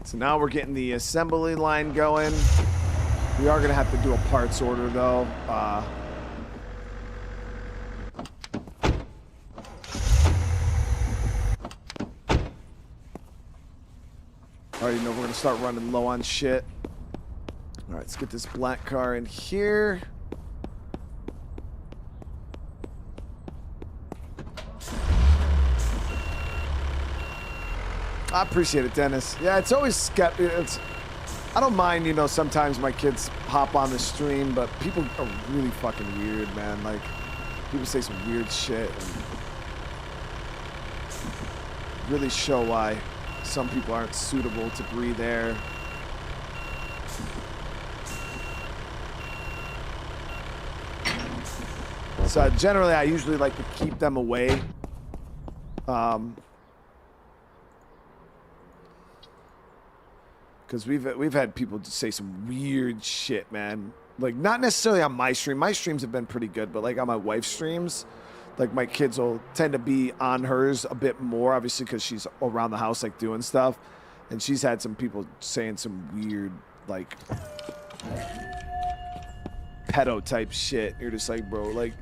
So now we're getting the assembly line going. We are going to have to do a parts order, though. I already know we're going to start running low on shit. All right, let's get this black car in here. I appreciate it, Dennis. Yeah, it's always I don't mind, you know, sometimes my kids hop on the stream, but people are really fucking weird, man. Like, people say some weird shit and really show why some people aren't suitable to breathe air. So generally, I usually like to keep them away. Because we've had people just say some weird shit, man. Like, not necessarily on my stream. My streams have been pretty good, but like on my wife's streams, like my kids will tend to be on hers a bit more, obviously, because she's around the house, like doing stuff. And she's had some people saying some weird, like, pedo type shit. You're just like, bro, like,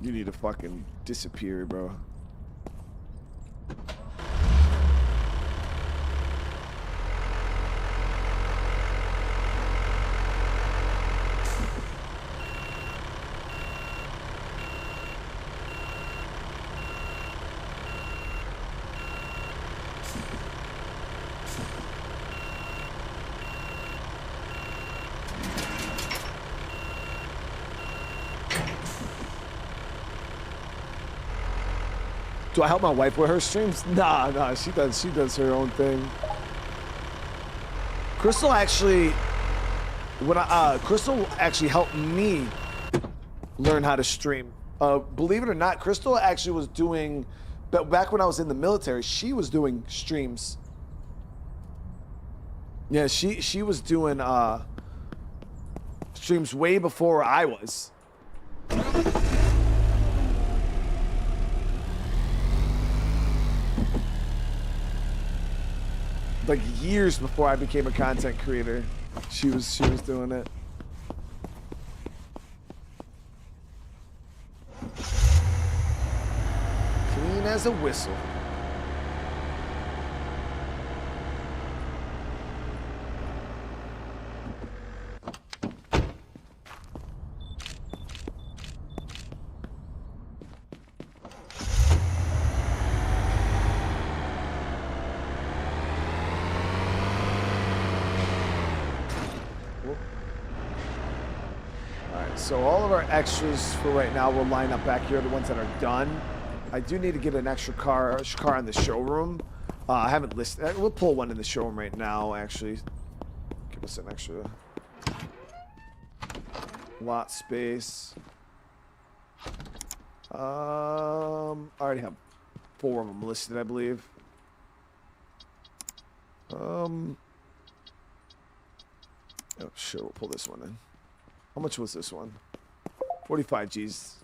you need to fucking disappear, bro. Do I help my wife with her streams? Nah, she does her own thing. Crystal actually, Crystal actually helped me learn how to stream. Believe it or not, Crystal actually was doing, back when I was in the military, she was doing streams. Yeah, she was doing streams way before I was. Like years before I became a content creator, she was doing it. Clean as a whistle. So all of our extras for right now will line up back here, the ones that are done. I do need to get an extra car in the showroom. I haven't listed. We'll pull one in the showroom right now, actually. Give us an extra lot space. I already have 4 of them listed, I believe. Oh, sure, we'll pull this one in. How much was this one? 45 G's.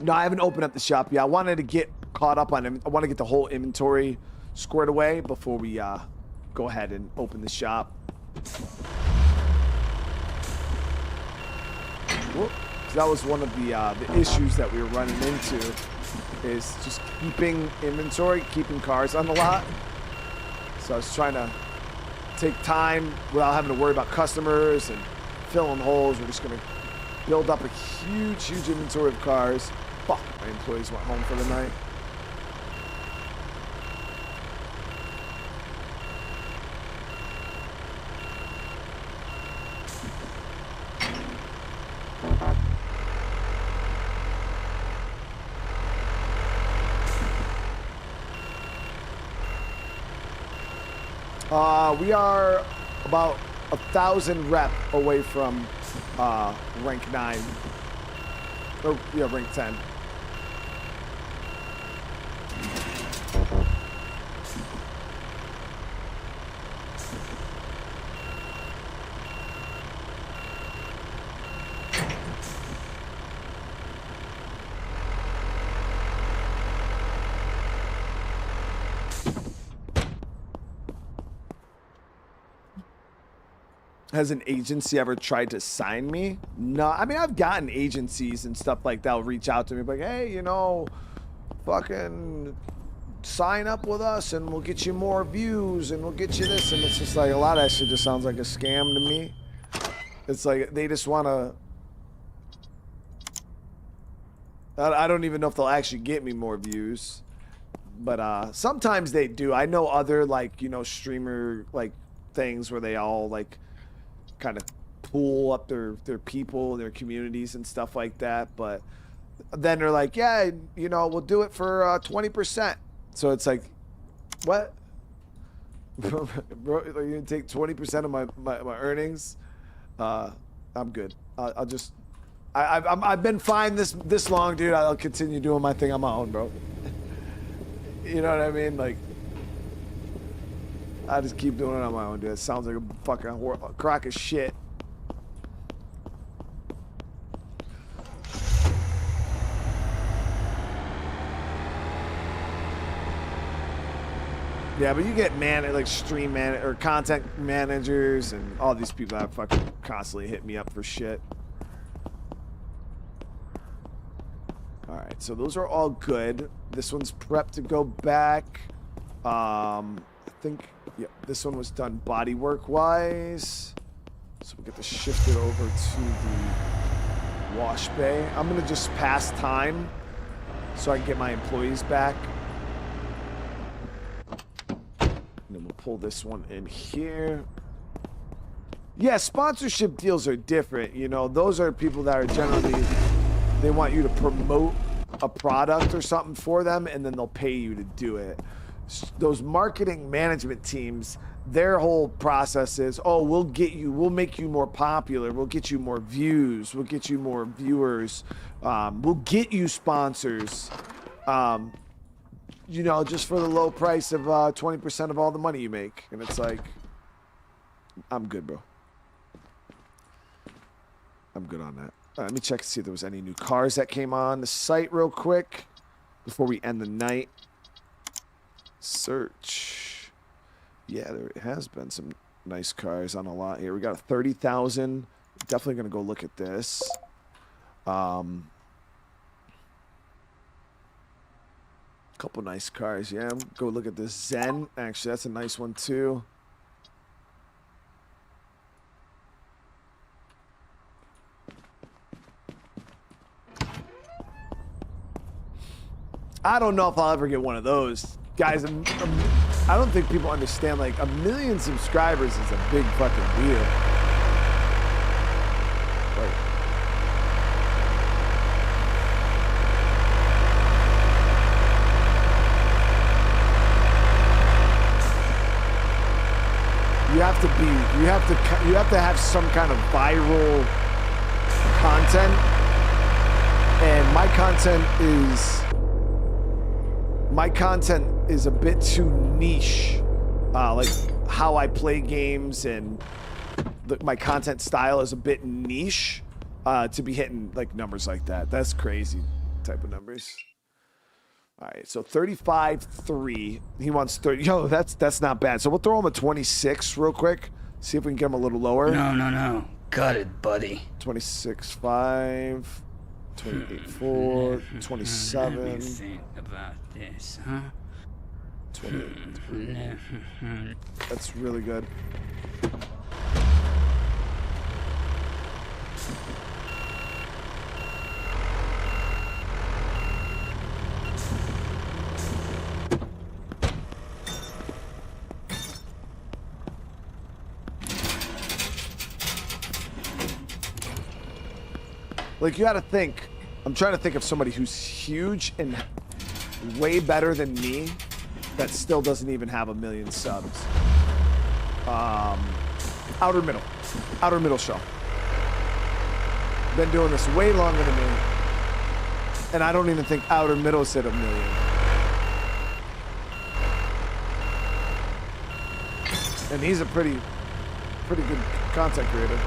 No, I haven't opened up the shop yet. I wanted to get caught up on it. I want to get the whole inventory squared away before we go ahead and open the shop. Whoop. That was one of the issues that we were running into, is just keeping inventory, keeping cars on the lot. So I was trying to take time without having to worry about customers and filling holes. We're just gonna build up a huge inventory of cars. Fuck, my employees went home for the night. We are about 1,000 rep away from rank 9. Or, yeah, rank 10. Has an agency ever tried to sign me? No, I mean, I've gotten agencies and stuff like that will reach out to me like, hey, you know, fucking sign up with us and we'll get you more views and we'll get you this. And it's just like, a lot of that shit just sounds like a scam to me. It's like they just want to, I don't even know if they'll actually get me more views, but sometimes they do. I know other, like, you know, streamer like things where they all like kind of pool up their people, their communities and stuff like that. But then they're like, yeah, you know, we'll do it for 20%. So it's like, what? Bro, you're gonna take 20% of my earnings? I'm good. I'll just, I've been fine this long, dude. I'll continue doing my thing on my own, bro. You know what I mean? Like, I just keep doing it on my own, dude. It sounds like a fucking crock of shit. Yeah, but you get like stream or content managers and all these people that fucking constantly hit me up for shit. All right, so those are all good. This one's prepped to go back. I think, yeah, this one was done bodywork wise. So we get to shift it over to the wash bay. I'm gonna just pass time so I can get my employees back. And then we'll pull this one in here. Yeah, sponsorship deals are different. You know, those are people that are generally, they want you to promote a product or something for them and then they'll pay you to do it. Those marketing management teams, their whole process is, oh, we'll make you more popular, we'll get you more views, we'll get you more viewers, we'll get you sponsors, you know, just for the low price of 20% of all the money you make. And it's like, I'm good, bro. I'm good on that. Let me check and see if there was any new cars that came on the site real quick before we end the night. Search. Yeah, there has been some nice cars on a lot here. We got a 30,000. Definitely gonna go look at this. Couple nice cars. Yeah, go look at this Zen. Actually, that's a nice one too. I don't know if I'll ever get one of those. Guys, I don't think people understand, like, 1 million subscribers is a big fucking deal. Like, you have to have some kind of viral content, and my content is a bit too niche, like how I play games, and my content style is a bit niche to be hitting like numbers like that. That's crazy type of numbers. All right, so 35.3. He wants 30. Yo, that's not bad. So we'll throw him a 26 real quick. See if we can get him a little lower. No. Got it, buddy. 26.5, 28.4, 27. Let me think about this, huh? 28. That's really good. Like, you gotta think, I'm trying to think of somebody who's huge and way better than me that still doesn't even have 1 million subs. Outer middle show. Been doing this way longer than me. And I don't even think outer middle's hit 1 million. And he's a pretty good content creator.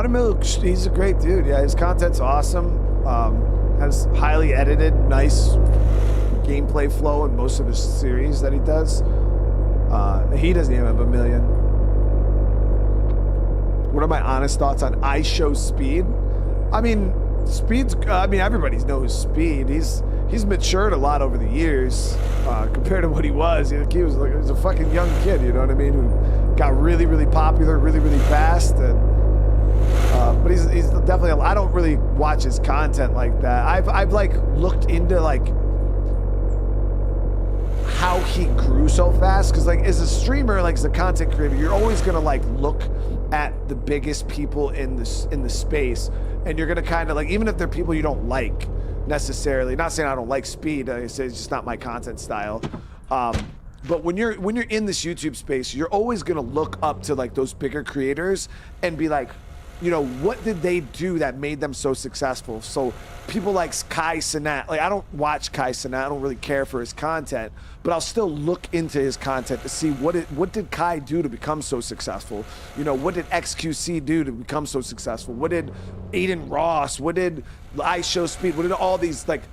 Milk, he's a great dude. Yeah, his content's awesome. Has highly edited, nice gameplay flow in most of his series that he does. He doesn't even have 1 million. What are my honest thoughts on iShow Speed? I mean, Speed's. I mean, everybody knows Speed. He's matured a lot over the years compared to what he was. He was a fucking young kid. You know what I mean? Who got really, really popular, really, really fast. And but he's definitely. I don't really watch his content like that. I've like looked into like how he grew so fast, because like as a streamer, like as a content creator, you're always gonna like look at the biggest people in the space, and you're gonna kind of like, even if they're people you don't like necessarily. Not saying I don't like Speed. I say it's just not my content style. But when you're in this YouTube space, you're always gonna look up to like those bigger creators and be like, you know, what did they do that made them so successful? So people like Kai Cenat, like I don't watch Kai Cenat, I don't really care for his content, but I'll still look into his content to see what did Kai do to become so successful? You know, what did XQC do to become so successful? What did Aiden Ross, what did iShow Speed, what did all these, like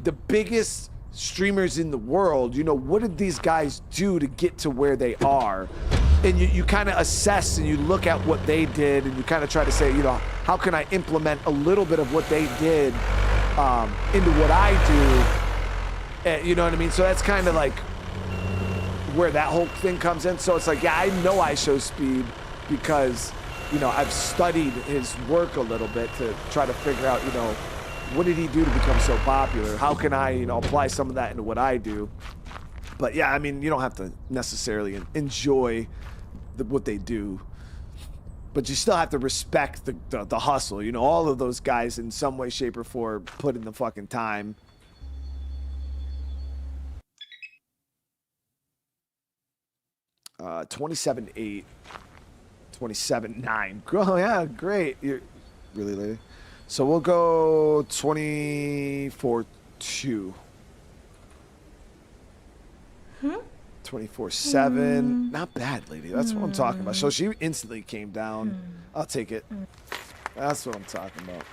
the biggest streamers in the world, you know, what did these guys do to get to where they are? And you kind of assess and you look at what they did, and you kind of try to say, you know, how can I implement a little bit of what they did into what I do? You know what I mean? So that's kind of like where that whole thing comes in. So it's like, yeah, I know I show Speed because, you know, I've studied his work a little bit to try to figure out, you know, what did he do to become so popular? How can I, you know, apply some of that into what I do? But yeah, I mean, you don't have to necessarily enjoy what they do, but you still have to respect the hustle. You know, all of those guys in some way, shape, or form put in the fucking time. Uh, 27.8, 27.9. Oh yeah, great. You're really late. So we'll go 24.2. 24/7. Not bad, lady. That's what I'm talking about. So she instantly came down. I'll take it. That's what I'm talking about.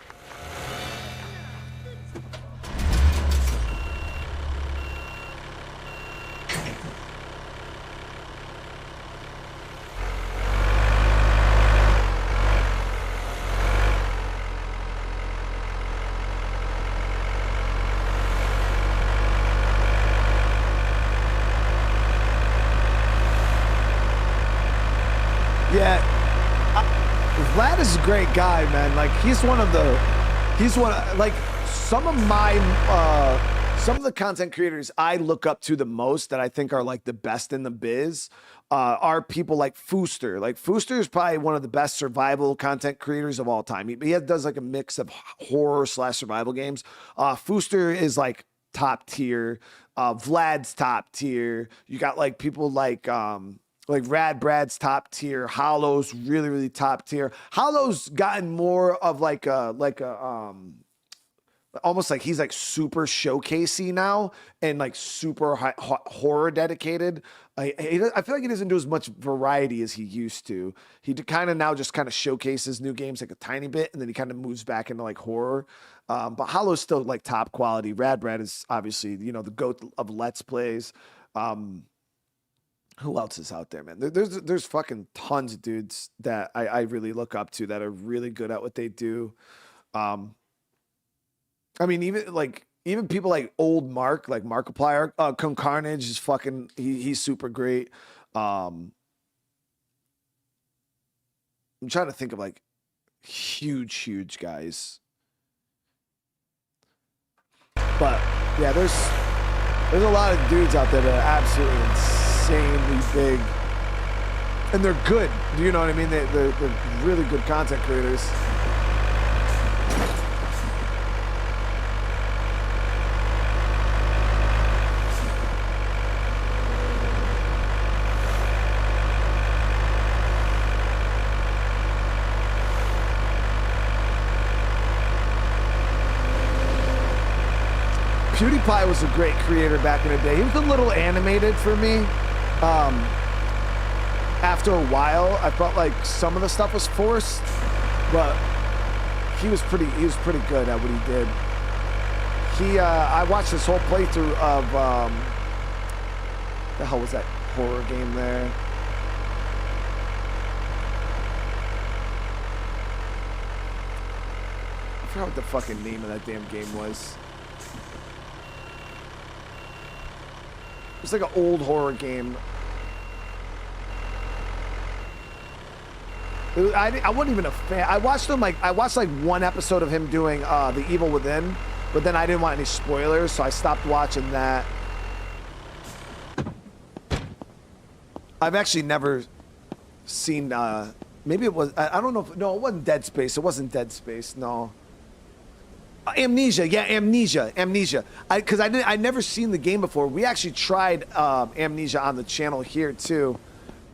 Yeah, Vlad is a great guy, man. Like he's one of like some of the content creators I look up to the most that I think are like the best in the biz are people like Fooster. Like Fooster is probably one of the best survival content creators of all time. He does like a mix of horror / survival games. Fooster is like top tier. Vlad's top tier. You got like people like Rad Brad's top tier. Hollow's really, really top tier. Hollow's gotten more of like a almost like he's like super showcasey now and like super horror dedicated. I feel like he doesn't do as much variety as he used to. He kind of now just kind of showcases new games like a tiny bit, and then he kind of moves back into like horror. But Hollow's still like top quality. Rad Brad is obviously, you know, the GOAT of Let's Plays. Who else is out there, man? There's fucking tons of dudes that I really look up to that are really good at what they do. I mean, even people like old Mark, like Markiplier, Carnage is fucking, he's super great. I'm trying to think of like huge guys. But yeah, there's a lot of dudes out there that are absolutely insanely big. And they're good. Do you know what I mean? They're really good content creators. PewDiePie was a great creator back in the day. He was a little animated for me. After a while, I felt like some of the stuff was forced, but he was pretty good at what he did. I watched this whole playthrough of the hell was that horror game there? I forgot what the fucking name of that damn game was. It's like an old horror game. I wasn't even a fan. I watched like one episode of him doing The Evil Within, but then I didn't want any spoilers, so I stopped watching that. I've actually never seen. Maybe it was. I don't know. No, it wasn't Dead Space. It wasn't Dead Space. No. Amnesia, yeah, Amnesia. Because I never seen the game before. We actually tried Amnesia on the channel here too.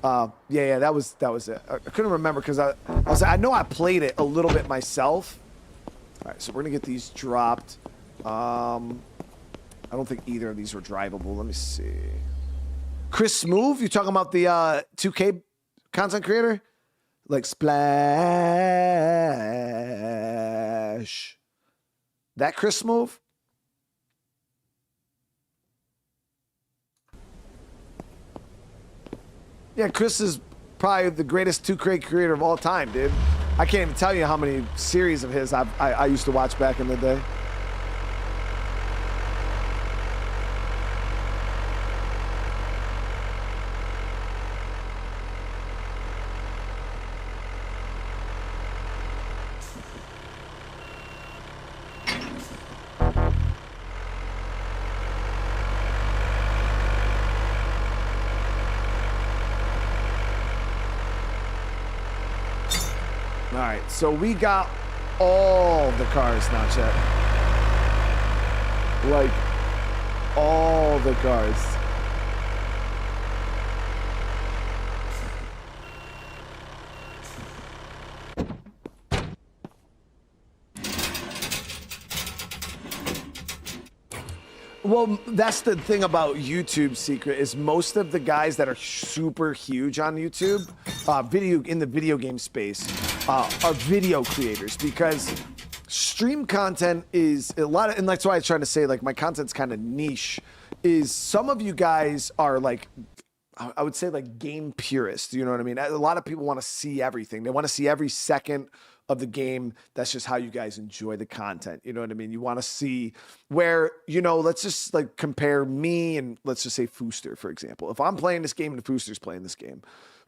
Yeah, that was it. I couldn't remember because I know I played it a little bit myself. All right, so we're gonna get these dropped. I don't think either of these were drivable. Let me see. Chris Smooth, you talking about the 2K content creator? Like Splash. That Chris move? Yeah, Chris is probably the greatest 2K creator of all time, dude. I can't even tell you how many series of his I used to watch back in the day. All right, so we got all the cars now, chat. Like, all the cars. Well, that's the thing about YouTube secret is most of the guys that are super huge on YouTube, in the video game space, are video creators because stream content is a lot of, and that's why I try to say like my content's kind of niche. Is some of you guys are like, I would say like game purists. You know what I mean? A lot of people want to see everything. They want to see every second of the game. That's just how you guys enjoy the content. You know what I mean? You want to see where, you know, let's just like compare me and let's just say Fooster, for example. If I'm playing this game and Fooster's playing this game,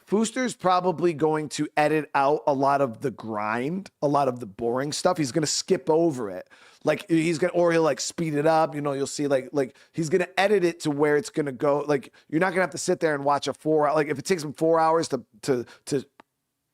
Fooster's probably going to edit out a lot of the grind, a lot of the boring stuff. He's going to skip over it. Like or he'll like speed it up. You know, you'll see like he's going to edit it to where it's going to go. Like you're not going to have to sit there and watch a 4 hour. Like if it takes him 4 hours to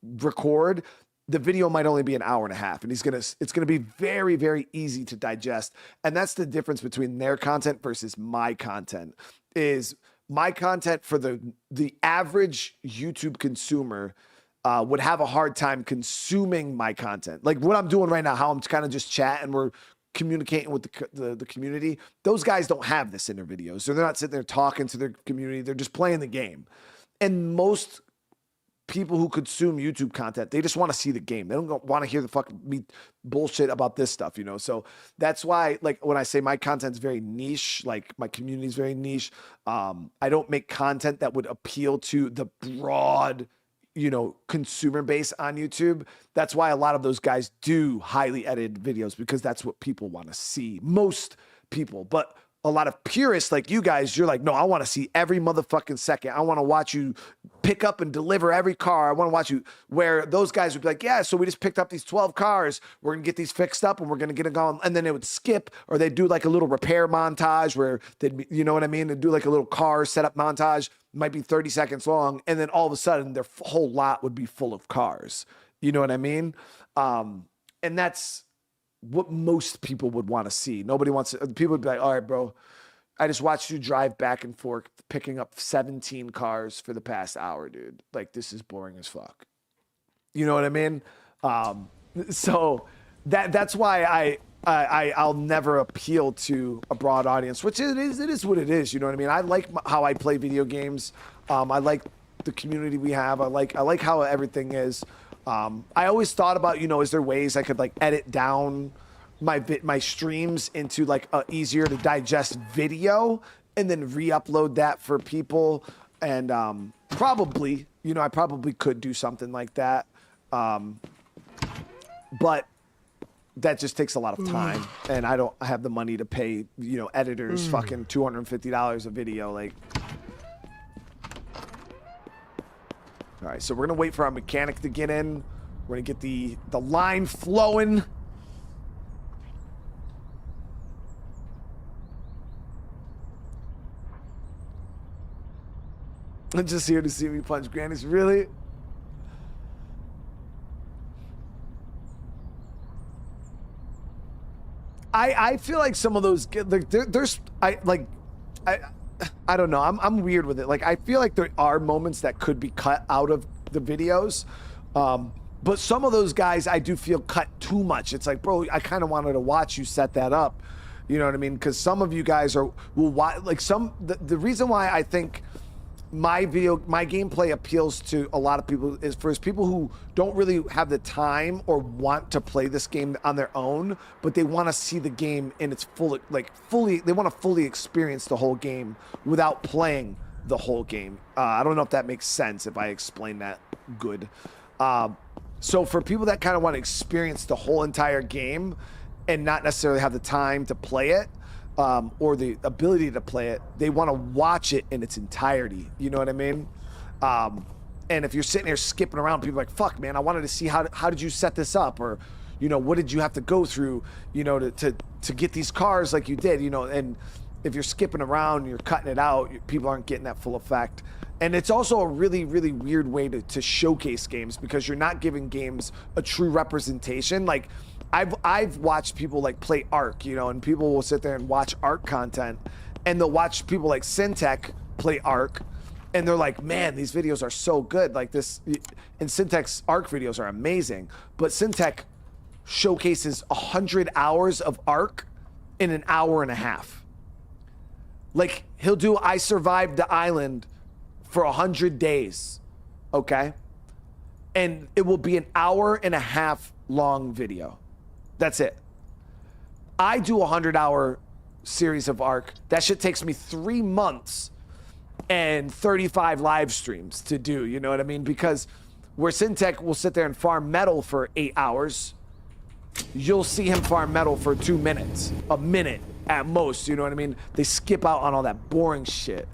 record, the video might only be an hour and a half, and it's gonna be very, very easy to digest. And that's the difference between their content versus my content. Is my content for the average YouTube consumer would have a hard time consuming my content. Like what I'm doing right now, how I'm kind of just chatting, we're communicating with the community. Those guys don't have this in their videos. So they're not sitting there talking to their community. They're just playing the game. And most people who consume YouTube content, they just want to see the game. They don't want to hear the fucking bullshit about this stuff, you know? So that's why, like, when I say my content's very niche, like my community is very niche, I don't make content that would appeal to the broad, you know, consumer base on YouTube. That's why a lot of those guys do highly edited videos, because that's what people want to see. Most people, but a lot of purists like you guys, you're like, no, I want to see every motherfucking second. I want to watch you pick up and deliver every car. I want to watch you, where those guys would be like, yeah, so we just picked up these 12 cars. We're going to get these fixed up and we're going to get it going. And then they would skip, or they'd do like a little repair montage where they'd, you know what I mean? They'd do like a little car setup montage, might be 30 seconds long. And then all of a sudden their whole lot would be full of cars. You know what I mean? And that's what most people would want to see. Nobody wants to, people would be like, all right, bro, I just watched you drive back and forth, picking up 17 cars for the past hour, dude. Like, this is boring as fuck. You know what I mean? So that's why I'll never appeal to a broad audience, which it is what it is. You know what I mean? I like how I play video games. I like the community we have. I like how everything is. I always thought about, you know, is there ways I could like edit down my streams into like a easier to digest video and then re-upload that for people. And probably, you know, I probably could do something like that. But that just takes a lot of time, and I don't have the money to pay, you know, editors fucking $250 a video. Like, all right, so we're gonna wait for our mechanic to get in. We're gonna get the line flowing. I'm just here to see me punch grannies. Really? I feel like some of those, like, I don't know. I'm weird with it. Like, I feel like there are moments that could be cut out of the videos. But some of those guys, I do feel cut too much. It's like, bro, I kind of wanted to watch you set that up. You know what I mean? Because some of you guys will watch, like, the reason why I think my gameplay appeals to a lot of people is for people who don't really have the time or want to play this game on their own, but they want to see the game in its they want to fully experience the whole game without playing the whole game. I don't know if that makes sense, if I explain that good. So for people that kind of want to experience the whole entire game and not necessarily have the time to play it, or the ability to play it, they want to watch it in its entirety. You know what I mean? And if you're sitting here skipping around, people are like, fuck, man, I wanted to see how did you set this up? Or, you know, what did you have to go through, you know, to get these cars like you did, you know? And if you're skipping around, you're cutting it out, people aren't getting that full effect. And it's also a really, really weird way to showcase games, because you're not giving games a true representation. Like, I've watched people like play Ark, you know, and people will sit there and watch Ark content, and they'll watch people like Syntech play Ark, and they're like, man, these videos are so good. Like this, and Syntech's Ark videos are amazing, but Syntech showcases 100 hours of Ark in an hour and a half. Like, he'll do I survived the island for 100 days, okay? And it will be an hour and a half long video. That's it. I do a 100-hour series of Ark. That shit takes me 3 months and 35 live streams to do, you know what I mean? Because where Syntech will sit there and farm metal for 8 hours, you'll see him farm metal for 2 minutes, a minute at most, you know what I mean? They skip out on all that boring shit.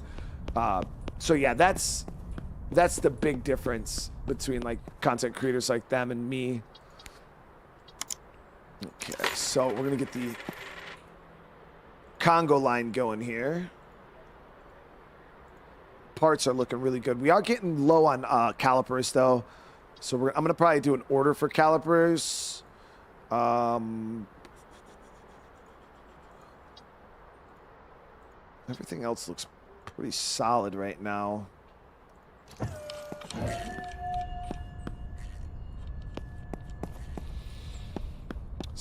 So yeah, that's the big difference between like content creators like them and me. Okay, so we're gonna get the Congo line going here. Parts are looking really good. We are getting low on calipers though, so I'm gonna probably do an order for calipers. Everything else looks pretty solid right now.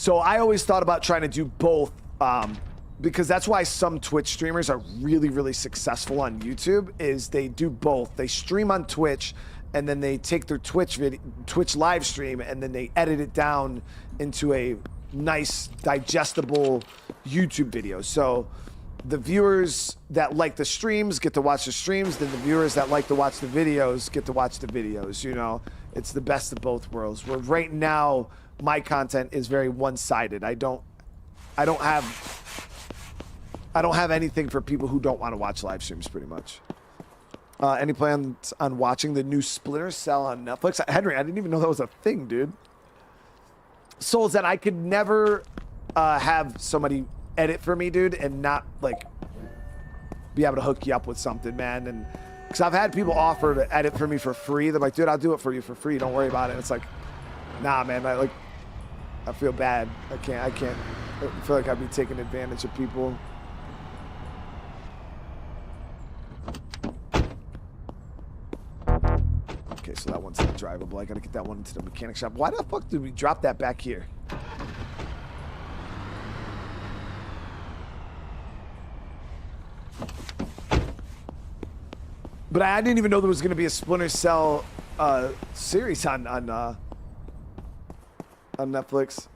So I always thought about trying to do both, because that's why some Twitch streamers are really, really successful on YouTube, is they do both. They stream on Twitch, and then they take their Twitch live stream, and then they edit it down into a nice, digestible YouTube video. So the viewers that like the streams get to watch the streams, then the viewers that like to watch the videos get to watch the videos, you know? It's the best of both worlds. Where right now, my content is very one-sided. I don't have anything for people who don't want to watch live streams, pretty much. Any plans on watching the new Splinter Cell on Netflix? Henry, I didn't even know that was a thing, dude. Souls, that I could never have somebody edit for me, dude, and not, like, be able to hook you up with something, man. And because I've had people offer to edit for me for free. They're like, dude, I'll do it for you for free. Don't worry about it. And it's like, nah, man. I feel bad. I can't. I feel like I'd be taking advantage of people. Okay, so that one's not drivable. I gotta get that one into the mechanic shop. Why the fuck did we drop that back here? But I didn't even know there was gonna be a Splinter Cell series on Netflix.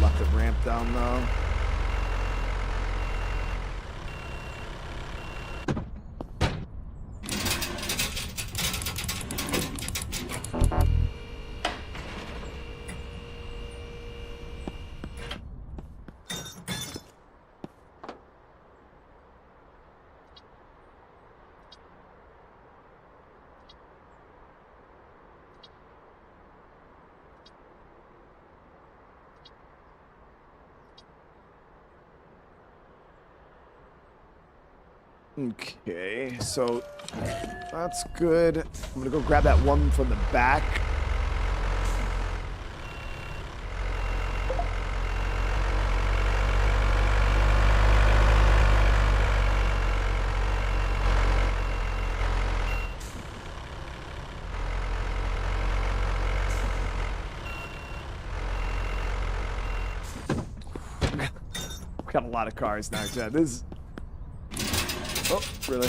Left the ramp down though. Okay, so that's good. I'm gonna go grab that one from the back. We've got a lot of cars now, Chad. This is... Oh, really?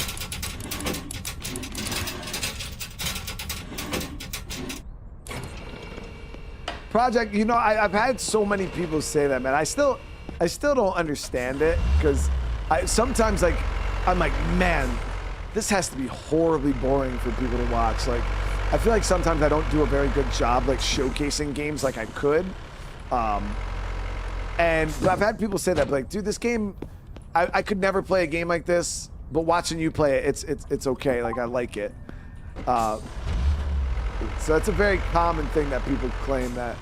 Project, you know, I've had so many people say that, man. I still don't understand it, because sometimes, like, I'm like, man, this has to be horribly boring for people to watch. Like, I feel like sometimes I don't do a very good job, like, showcasing games like I could. But I've had people say that, but like, dude, this game, I could never play a game like this. But watching you play it, it's okay. Like, I like it. So it's a very common thing that people claim, that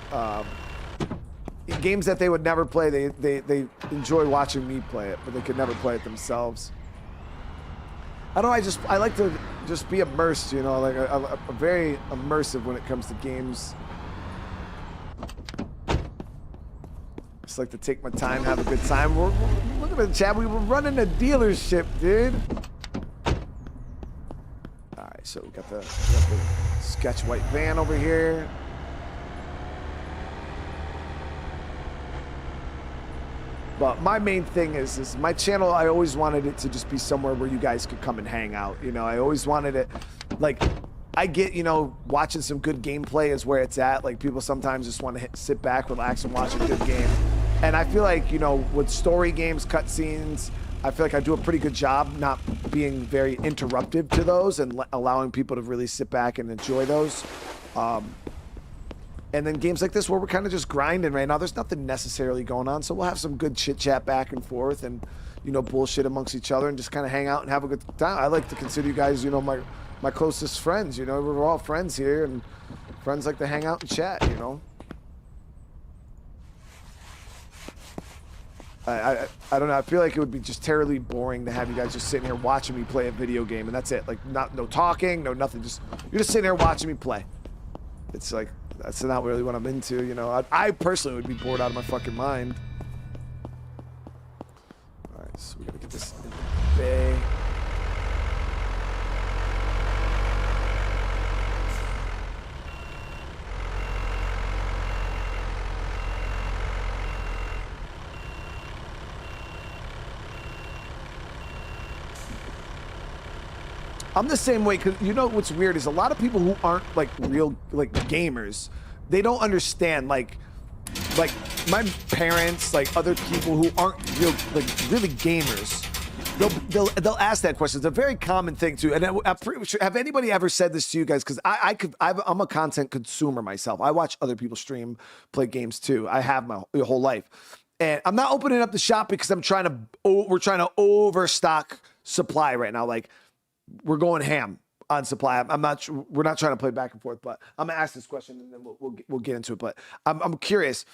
games that they would never play, they enjoy watching me play it, but they could never play it themselves. I don't know, I like to just be immersed, you know, like I'm very immersive when it comes to games. Just like to take my time, have a good time. Look at the chat. We were running a dealership, dude. All right, so we got the sketch white van over here. But my main thing is my channel, I always wanted it to just be somewhere where you guys could come and hang out. You know, I always wanted it, like, I get, you know, watching some good gameplay is where it's at. Like, people sometimes just want to sit back, relax, and watch a good game. And I feel like, you know, with story games, cutscenes, I feel like I do a pretty good job not being very interruptive to those and allowing people to really sit back and enjoy those. And then games like this where we're kind of just grinding right now, there's nothing necessarily going on. So we'll have some good chit chat back and forth and, you know, bullshit amongst each other and just kind of hang out and have a good time. I like to consider you guys, you know, my closest friends. You know, we're all friends here, and friends like to hang out and chat, you know. I don't know. I feel like it would be just terribly boring to have you guys just sitting here watching me play a video game and that's it. Like no talking, no nothing. Just you're just sitting here watching me play. It's like that's not really what I'm into, you know. I personally would be bored out of my fucking mind. All right, so we gotta get this in the bay. I'm the same way, because you know what's weird is a lot of people who aren't like real like gamers, they don't understand like my parents, like other people who aren't real like really gamers. They'll ask that question. It's a very common thing too. And I'm pretty sure, have anybody ever said this to you guys? Because I'm a content consumer myself. I watch other people stream, play games too. I have my whole life, and I'm not opening up the shop because we're trying to overstock supply right now. Like, we're going ham on supply. I'm not. We're not trying to play back and forth, but I'm gonna ask this question and then we'll get into it. But I'm curious.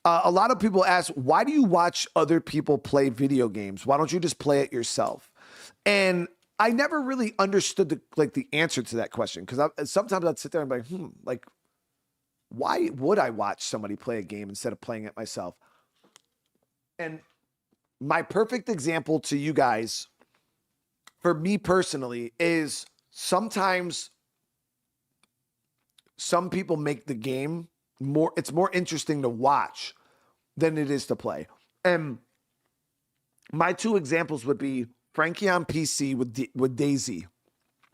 A lot of people ask, why do you watch other people play video games? Why don't you just play it yourself? And I never really understood the answer to that question, because sometimes I'd sit there and be like, why would I watch somebody play a game instead of playing it myself? And my perfect example to you guys, for me personally, is sometimes some people make the game it's more interesting to watch than it is to play. And my two examples would be Frankie on PC with DayZ,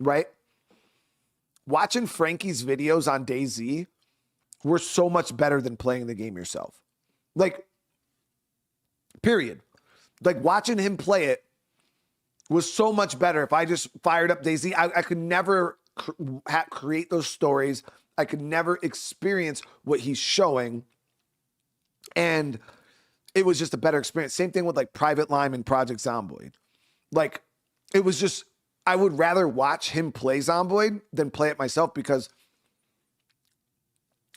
right? Watching Frankie's videos on DayZ were so much better than playing the game yourself. Like, period. Like, watching him play it was so much better. If I just fired up DayZ, I could never create those stories. I could never experience what he's showing. And it was just a better experience. Same thing with like Private Lime and Project Zomboid. Like, it was just, I would rather watch him play Zomboid than play it myself, because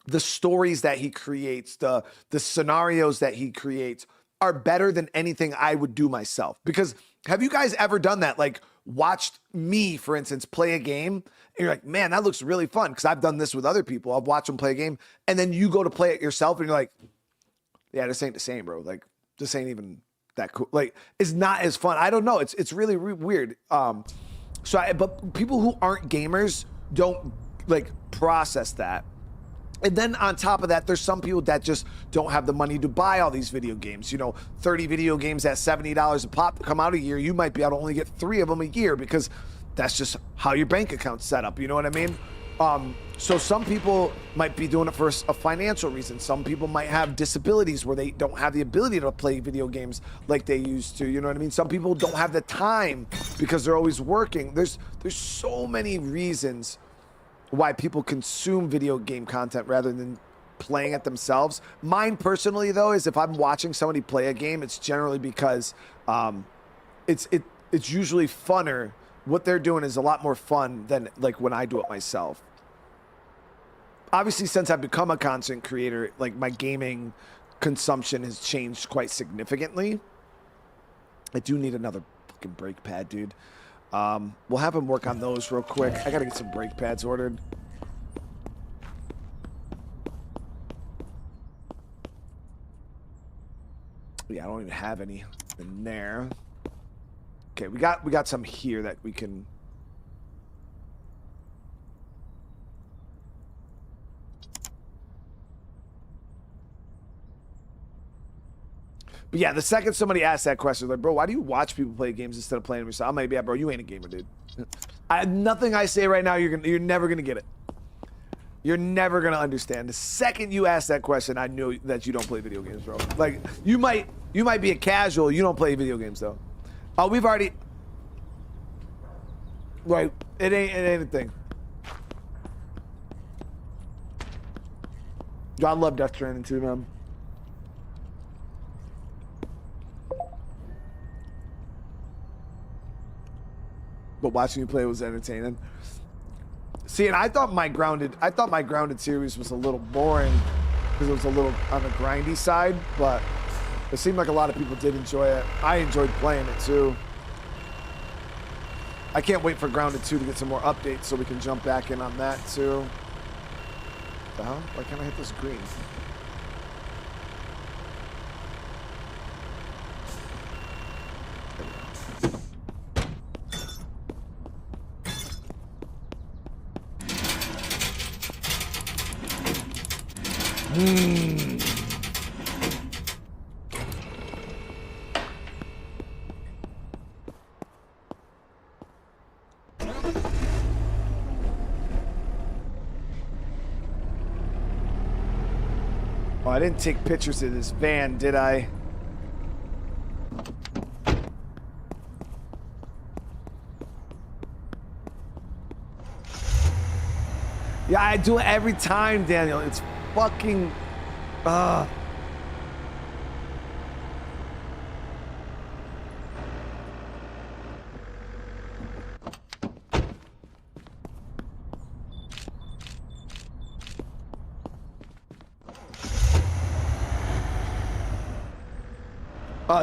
the stories that he creates, the scenarios that he creates are better than anything I would do myself. Because have you guys ever done that? Like, watched me, for instance, play a game, and you're like, man, that looks really fun. Because I've done this with other people. I've watched them play a game, and then you go to play it yourself, and you're like, yeah, this ain't the same, bro. Like, this ain't even that cool. Like, it's not as fun. I don't know. It's really weird. But people who aren't gamers don't like process that. And then on top of that, there's some people that just don't have the money to buy all these video games. You know, 30 video games at $70 a pop come out a year. You might be able to only get 3 of them a year, because that's just how your bank account's set up. You know what I mean? So some people might be doing it for a financial reason. Some people might have disabilities where they don't have the ability to play video games like they used to. You know what I mean? Some people don't have the time because they're always working. There's so many reasons why people consume video game content rather than playing it themselves. Mine personally, though, is if I'm watching somebody play a game, it's generally because it's usually funner. What they're doing is a lot more fun than like when I do it myself. Obviously, since I've become a content creator, like my gaming consumption has changed quite significantly. I do need another fucking brake pad, dude. We'll have him work on those real quick. I gotta get some brake pads ordered. Yeah, I don't even have any in there. Okay, we got some here that we can. But yeah, the second somebody asks that question, like, bro, why do you watch people play games instead of playing them yourself? I'm like, yeah, bro, you ain't a gamer, dude. Nothing I say right now, you're never gonna get it. You're never gonna understand. The second you ask that question, I knew that you don't play video games, bro. Like, you might be a casual, you don't play video games though. Oh, we've already. Right, it ain't a thing. I love Death Stranding too, man. But watching you play was entertaining. See, and I thought my grounded series was a little boring because it was a little on the grindy side, but It seemed like a lot of people did enjoy it. I enjoyed playing it too. I can't wait for Grounded 2 to get some more updates so we can jump back in on that too. The hell? Why can't I hit this green? Oh, I didn't take pictures of this van, did I? Yeah, I do it every time, Daniel. It's fucking...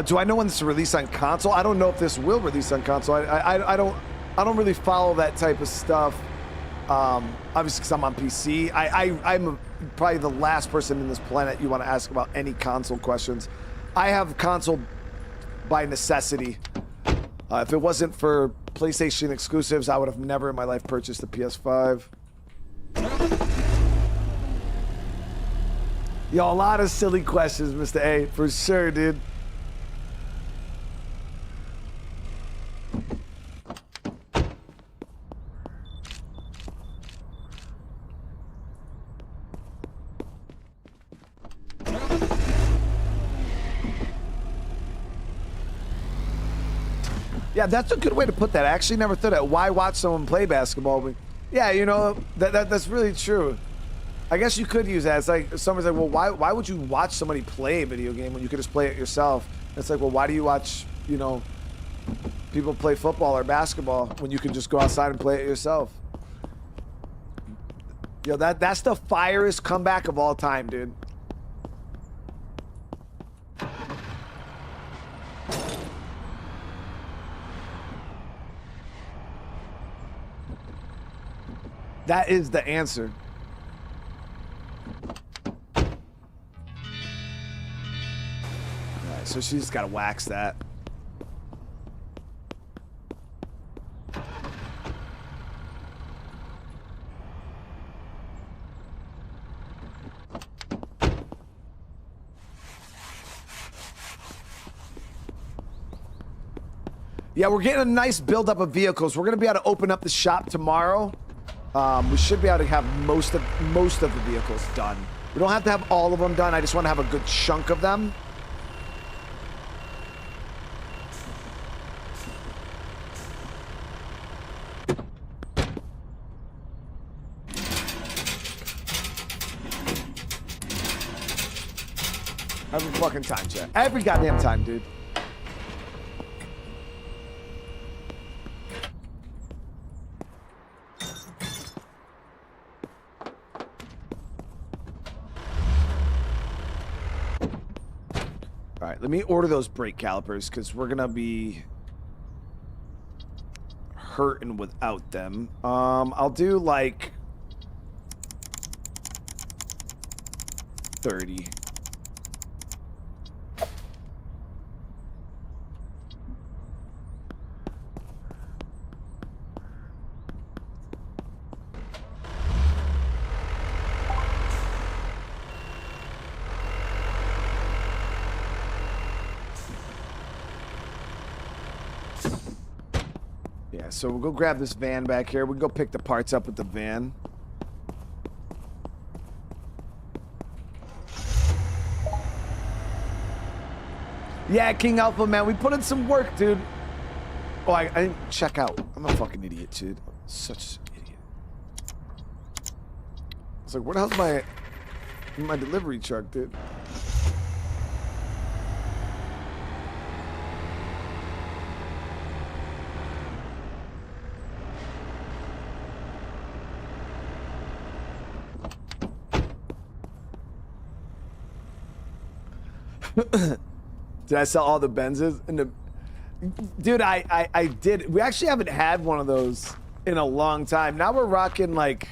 Do I know when this will release on console? I don't know if this will release on console. I don't really follow that type of stuff. Obviously, because I'm on PC. I'm probably the last person in this planet you want to ask about any console questions. I have console by necessity. If it wasn't for PlayStation exclusives, I would have never in my life purchased a PS5. Yo, a lot of silly questions, Mr. A, for sure, dude. Yeah, that's a good way to put that. I actually never thought that. Why watch someone play basketball? But yeah, you know, that's really true. I guess you could use that. It's like somebody's like, well, why would you watch somebody play a video game when you could just play it yourself? It's like, well, why do you watch, you know, people play football or basketball when you can just go outside and play it yourself? Yo, that's the firest comeback of all time, dude. That is the answer. All right, so she's got to wax that. Yeah, we're getting a nice buildup of vehicles. We're going to be able to open up the shop tomorrow. We should be able to have most of the vehicles done. We don't have to have all of them done. I just want to have a good chunk of them. Every fucking time, chat. Every goddamn time, dude. Let me order those brake calipers because we're gonna be hurting without them. I'll do like 30. So we'll go grab this van back here. We can go pick the parts up with the van. Yeah, King Alpha, man. We put in some work, dude. Oh, I didn't check out. I'm a fucking idiot, dude. Such an idiot. I was like, where the hell's my delivery truck, dude? Did I sell all the Benzes? Dude, I did. We actually haven't had one of those in a long time. Now we're rocking like,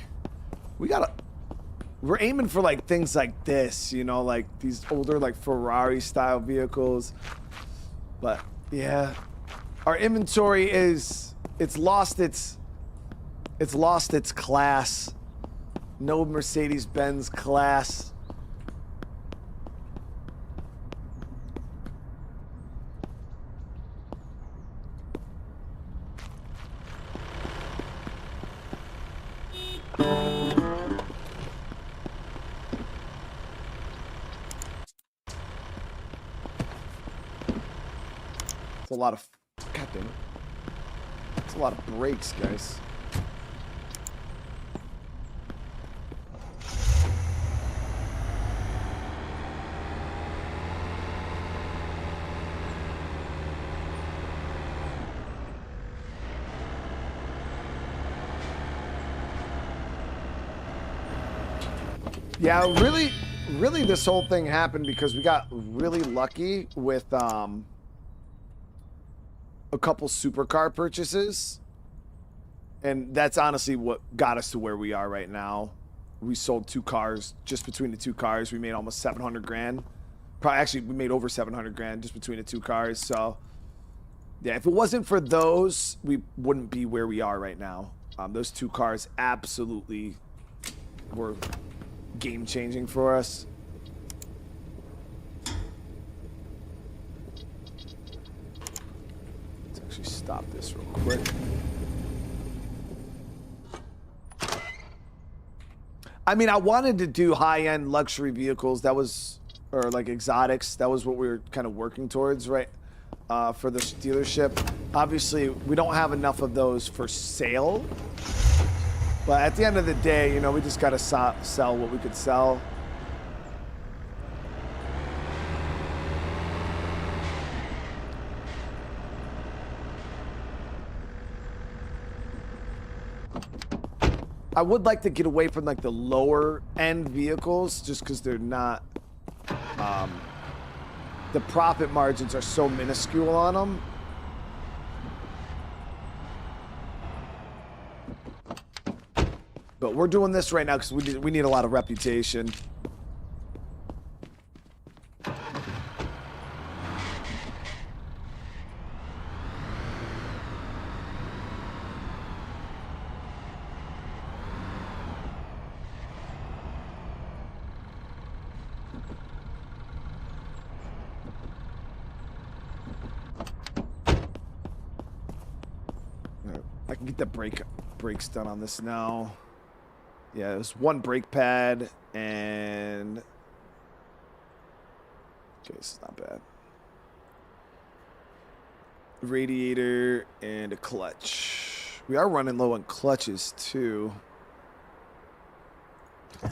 we're aiming for like things like this, you know, like these older like Ferrari style vehicles. But yeah, our inventory it's lost its class. No Mercedes-Benz class. It's a lot of, God damn it. It's a lot of brakes, guys. Yeah, really this whole thing happened because we got really lucky with a couple supercar purchases. And that's honestly what got us to where we are right now. We sold 2 cars. Just between the 2 cars, we made almost 700 grand. Probably, actually, we made over 700 grand just between the 2 cars. So, yeah, if it wasn't for those, we wouldn't be where we are right now. Those 2 cars absolutely were game-changing for us. Let's actually stop this real quick. I mean, I wanted to do high-end luxury vehicles. That was, or like exotics. That was what we were kind of working towards, right? For the dealership. Obviously, we don't have enough of those for sale. But at the end of the day, you know, we just got to sell what we could sell. I would like to get away from like the lower end vehicles just because they're not, the profit margins are so minuscule on them. But we're doing this right now because we need a lot of reputation. I can get the brakes done on this now. Yeah, it was 1 brake pad and... Okay, this is not bad. Radiator and a clutch. We are running low on clutches too. I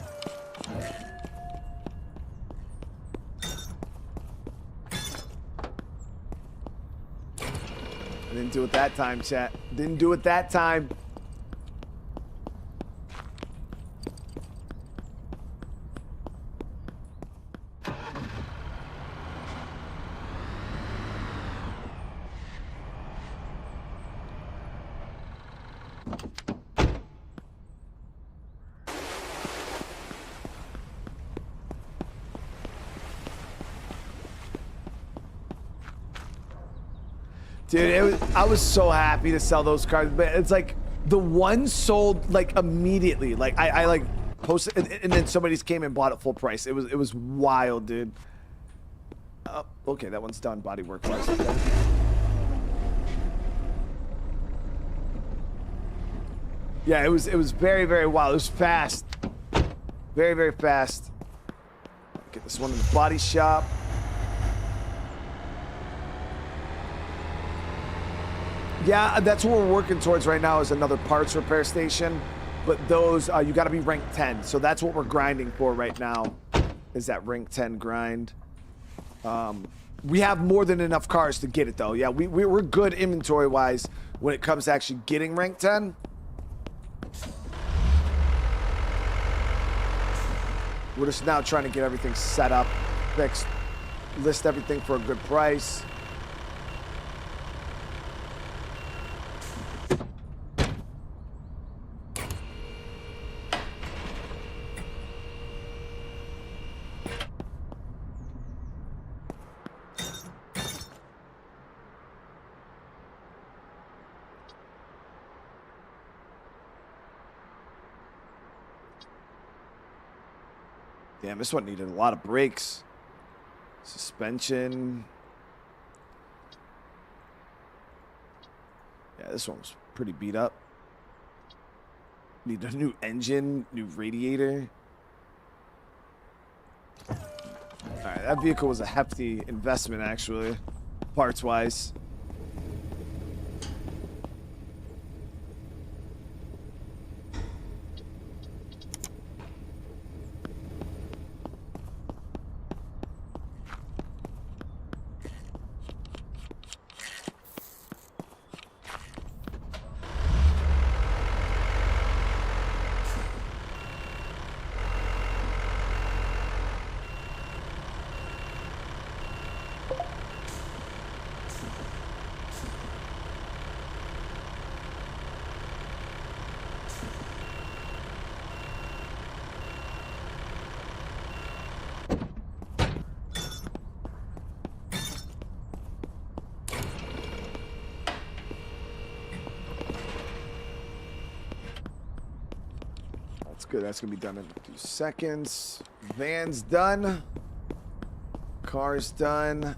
didn't do it that time, chat. Didn't do it that time. Dude, I was so happy to sell those cars, but it's like the one sold like immediately. Like I like posted, and then somebody just came and bought it full price. It was wild, dude. Okay, that one's done. Body work wise. Okay. Yeah, it was very, very wild. It was fast, very, very fast. Get this one in the body shop. Yeah, that's what we're working towards right now is another parts repair station. But those, you got to be rank 10. So that's what we're grinding for right now, is that rank 10 grind. We have more than enough cars to get it, though. Yeah, we're good inventory-wise when it comes to actually getting rank 10. We're just now trying to get everything set up, fixed. list everything for a good price. Damn, this one needed a lot of brakes. Suspension. Yeah, this one was pretty beat up. Need a new engine, new radiator. Alright, that vehicle was a hefty investment, actually, parts-wise. That's good. That's going to be done in a few seconds. Van's done. Car's done.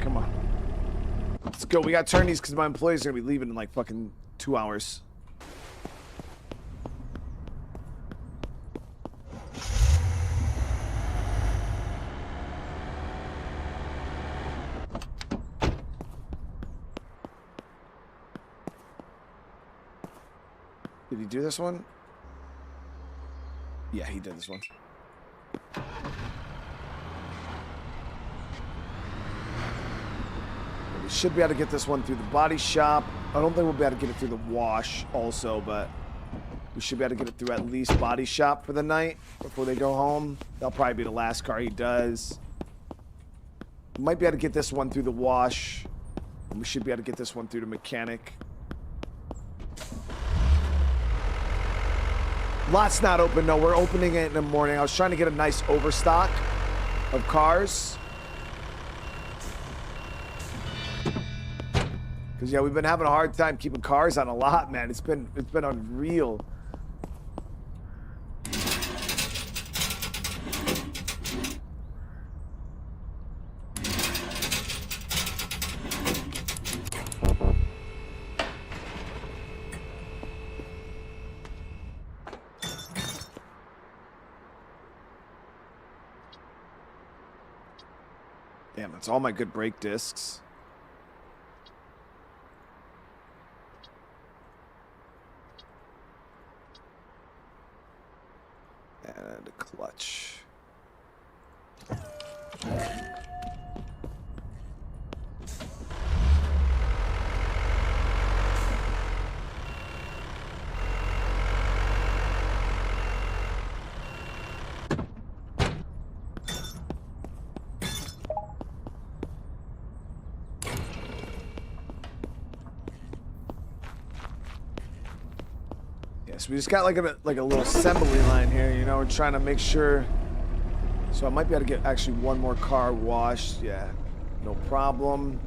Come on. Let's go. We got to turn these because my employees are going to be leaving in like fucking 2 hours. Did he do this one? Yeah, he did this one. We should be able to get this one through the body shop. I don't think we'll be able to get it through the wash also, but we should be able to get it through at least body shop for the night before they go home. That'll probably be the last car he does. We might be able to get this one through the wash. And we should be able to get this one through the mechanic. Lot's not open, no. We're opening it in the morning. I was trying to get a nice overstock of cars. Because, yeah, we've been having a hard time keeping cars on a lot, man. It's been unreal. Damn, that's all my good brake discs. And a clutch. So we just got like a little assembly line here, you know. We're trying to make sure. So I might be able to get actually one more car washed. Yeah, no problem.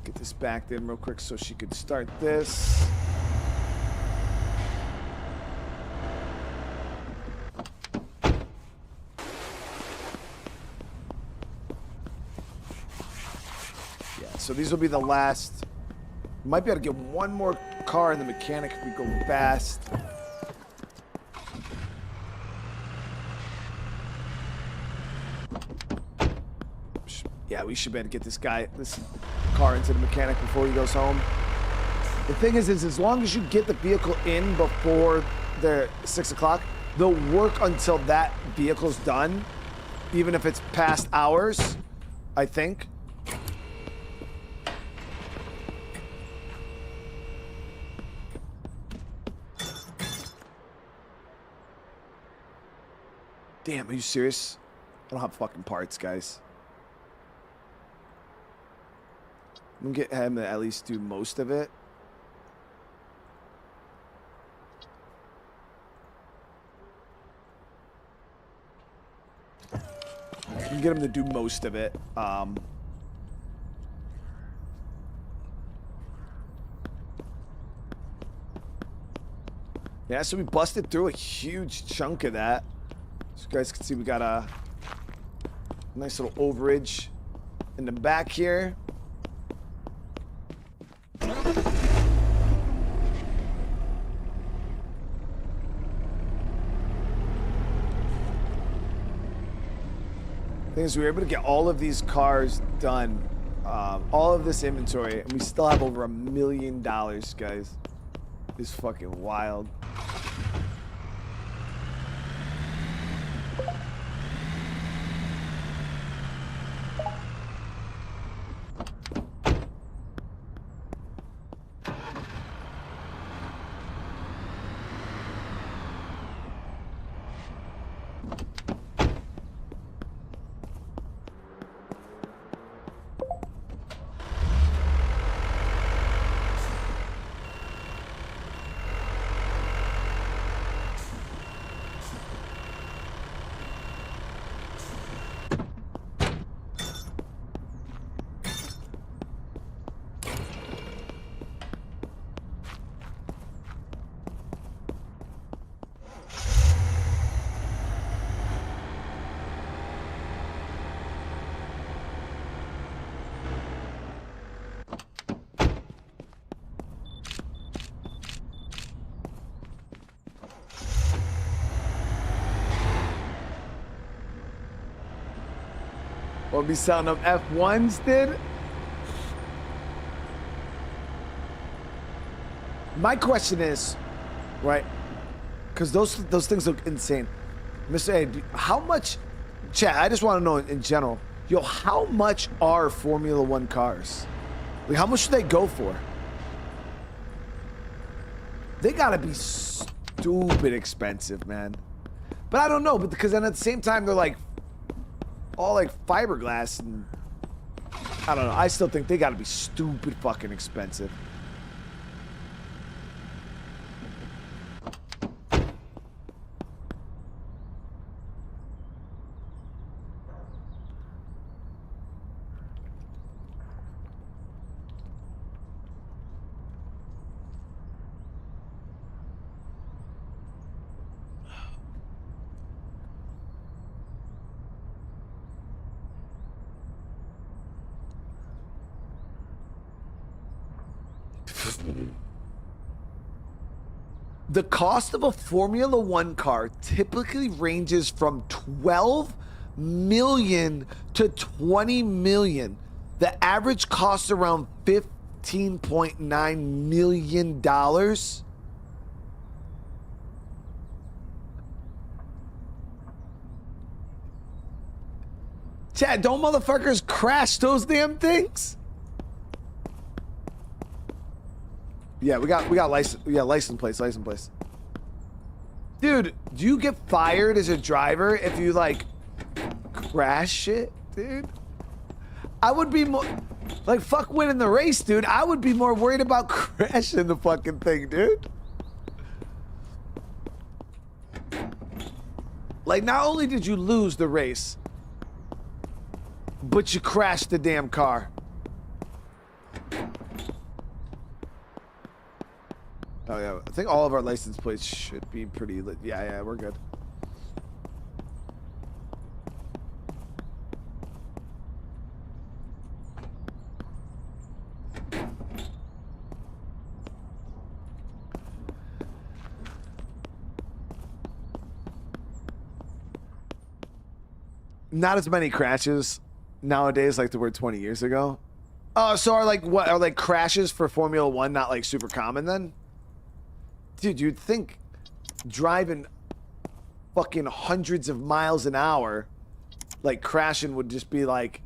Get this backed in real quick so she could start this. so these will be the last. Might be able to get one more car in the mechanic if we go fast. Yeah, we should be able to get this car into the mechanic before he goes home. The thing is as long as you get the vehicle in before the 6 o'clock, they'll work until that vehicle's done, even if it's past hours, I think. Damn, are you serious? I don't have fucking parts, guys. I'm gonna get him to at least do most of it. I can get him to do most of it. Yeah, so we busted through a huge chunk of that. So you guys can see we got a nice little overage in the back here. Thing is, we were able to get all of these cars done, all of this inventory, and we still have over $1 million, guys. It's fucking wild. We'll be selling them F1s, did? My question is, right? Because those things look insane. Mr. A, how much, chat, I just want to know in general, yo, how much are Formula One cars? Like, how much should they go for? They gotta be stupid expensive, man. But I don't know, because then at the same time, they're like, all like fiberglass, and I don't know. I still think they gotta be stupid fucking expensive. The cost of a Formula One car typically ranges from 12 million to 20 million. The average costs around $15.9 million. Chad, don't motherfuckers crash those damn things? Yeah, we got license plates. Dude, do you get fired as a driver if you like crash shit, dude? I would be more like, fuck winning the race, dude. I would be more worried about crashing the fucking thing, dude. Like, not only did you lose the race, but you crashed the damn car. Oh yeah, I think all of our license plates should be pretty lit. Yeah, we're good. not as many crashes nowadays like there were 20 years ago. Oh, so are like crashes for Formula One not like super common then? Dude, you'd think driving fucking hundreds of miles an hour, like crashing would just be like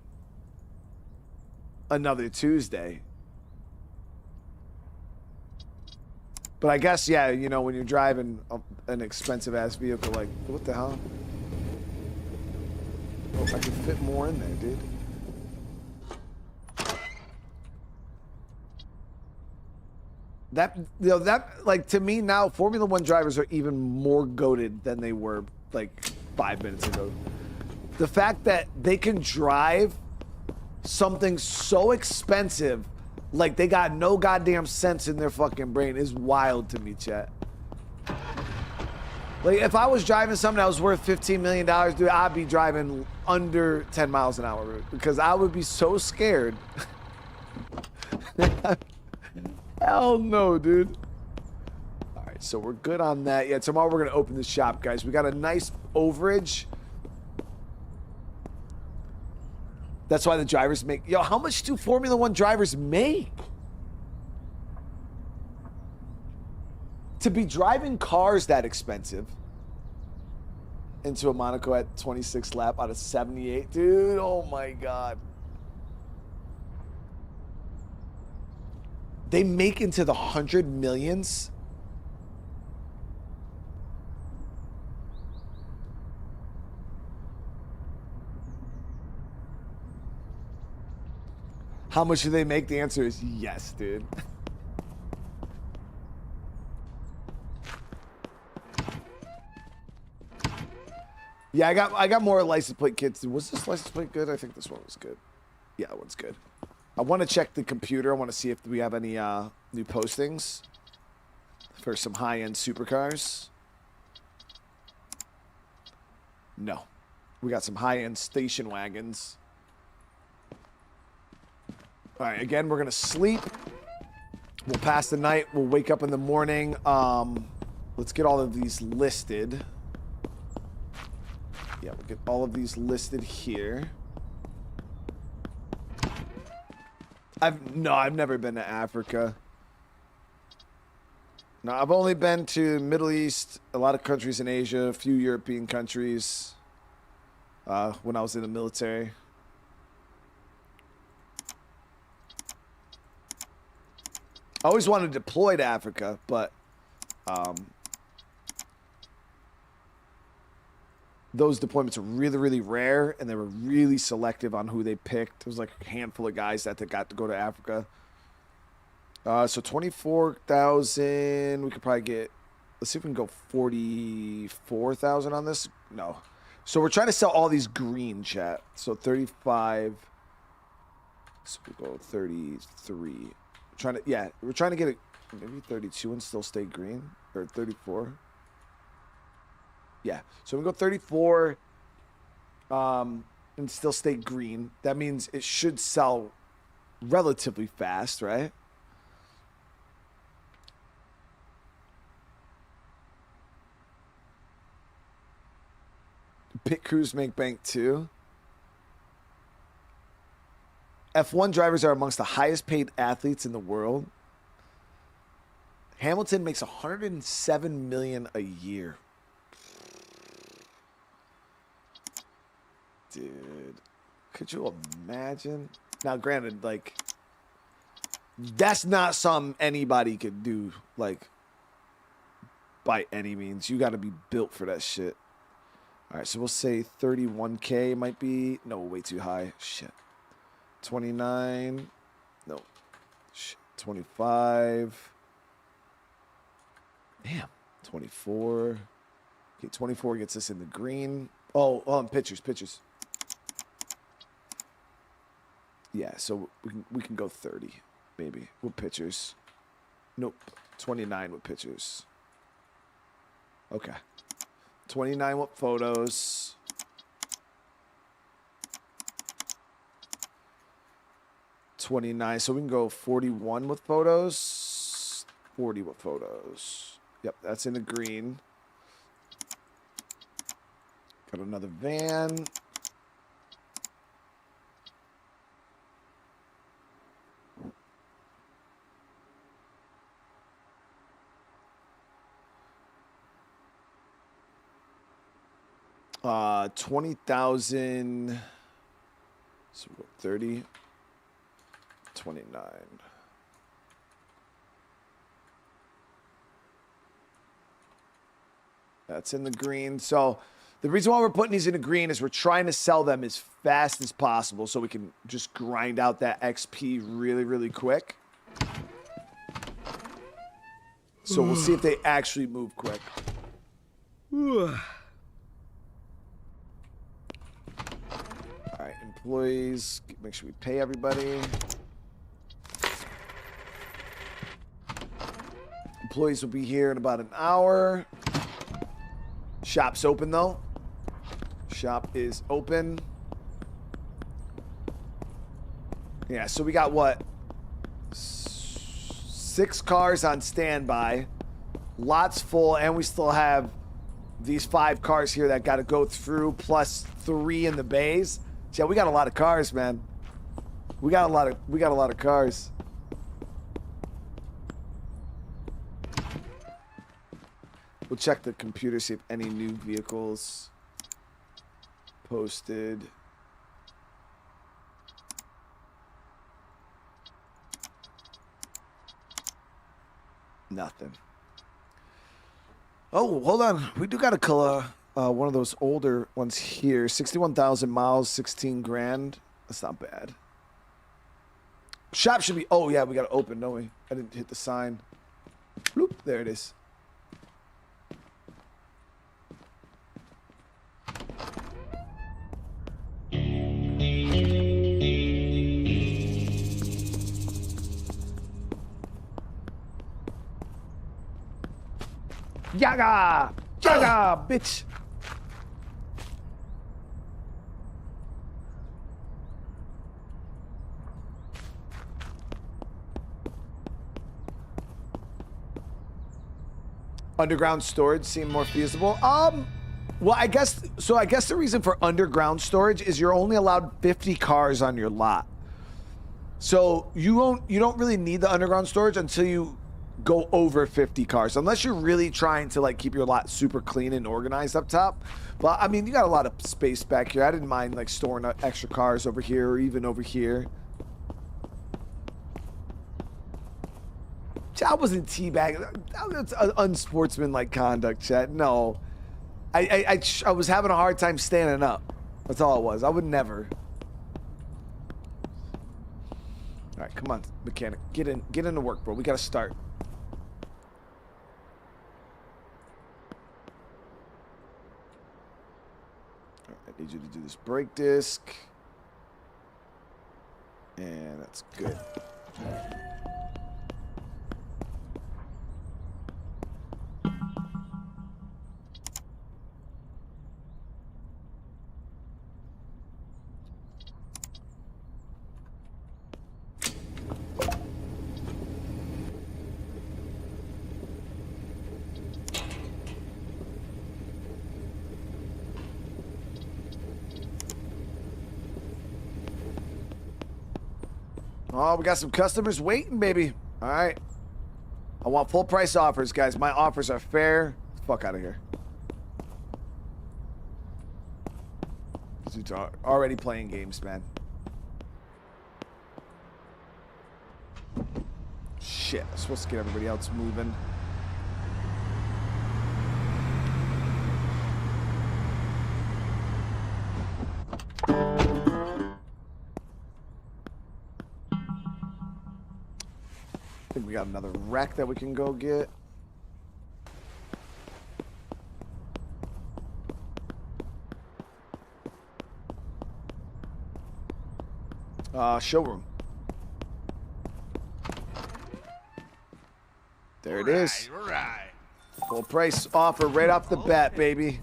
another Tuesday. But I guess, yeah, you know, when you're driving an expensive ass vehicle, like, what the hell? Oh, I can fit more in there, dude. That, you know, that, like, to me now, Formula One drivers are even more goated than they were, like, 5 minutes ago. The fact that they can drive something so expensive, like they got no goddamn sense in their fucking brain, is wild to me, chat. Like, if I was driving something that was worth $15 million, dude, I'd be driving under 10 miles an hour, because I would be so scared. Hell no, dude. All right, so we're good on that. Yeah, tomorrow we're going to open the shop, guys. We got a nice overage. That's why the drivers make... Yo, how much do Formula One drivers make? To be driving cars that expensive into a Monaco at 26 lap out of 78, dude. Oh my God. They make into the 100 millions. How much do they make? The answer is yes, dude. Yeah, I got more license plate kits. Was this license plate good? I think this one was good. Yeah, that one's good. I want to check the computer. I want to see if we have any new postings for some high-end supercars. No. We got some high-end station wagons. All right, again, we're going to sleep. We'll pass the night. We'll wake up in the morning. Let's get all of these listed. Yeah, we'll get all of these listed here. I've never been to Africa. No, I've only been to Middle East, a lot of countries in Asia, a few European countries when I was in the military. I always wanted to deploy to Africa, but those deployments are really, really rare, and they were really selective on who they picked. There was like a handful of guys that got to go to Africa. So 24,000, we could probably get, let's see if we can go 44,000 on this. No. So we're trying to sell all these green, chat. So 35, so we go 33. We're trying to get maybe 32 and still stay green, or 34. Yeah, so we go 34 and still stay green. That means it should sell relatively fast, right? Pit crews make bank too. F1 drivers are amongst the highest paid athletes in the world. Hamilton makes $107 million a year. Dude, could you imagine? Now, granted, like, that's not something anybody could do, like, by any means. You got to be built for that shit. All right, so we'll say 31K might be, no, way too high. Shit. 29, no, shit. 25. Damn, 24. Okay, 24 gets us in the green. Oh, pictures. Yeah, so we can go 30, maybe, with pictures. Nope, 29 with pictures. Okay. 29 with photos. $29, so we can go 41 with photos. 40 with photos. Yep, that's in the green. Got another van. 20,000. So 30, 29. That's in the green. So the reason why we're putting these in the green is we're trying to sell them as fast as possible so we can just grind out that XP really, really quick. So we'll see if they actually move quick. All right, employees, make sure we pay everybody. Employees will be here in about an hour. Shop's open though. Shop is open. Yeah, so we got what? 6 cars on standby. Lots full, and we still have these 5 cars here that got to go through, plus 3 in the bays. Yeah, we got a lot of cars, man. We got a lot of cars. We'll check the computer, see if any new vehicles posted. Nothing. Oh, hold on. We do got a color. One of those older ones here. 61,000 miles, 16 grand. That's not bad. Shop should be. Oh yeah, we got to open, don't we? I didn't hit the sign. Bloop, there it is. Yaga! Yaga, bitch! Underground storage seem more feasible. Well, I guess the reason for underground storage is you're only allowed 50 cars on your lot. So you don't really need the underground storage until you go over 50 cars, unless you're really trying to like keep your lot super clean and organized up top. But I mean, you got a lot of space back here. I didn't mind like storing extra cars over here or even over here. I wasn't teabagging. That's unsportsmanlike conduct, chat. No, I was having a hard time standing up. That's all it was. I would never. All right, come on, mechanic, get into work, bro. We gotta start. All right, I need you to do this brake disc, and that's good. Oh, we got some customers waiting, baby. All right. I want full price offers, guys. My offers are fair. Fuck out of here. These dudes are already playing games, man. Shit. I'm supposed to get everybody else moving. I think we got another wreck that we can go get. Showroom. There it is. All right. Full price offer right off the bat, baby.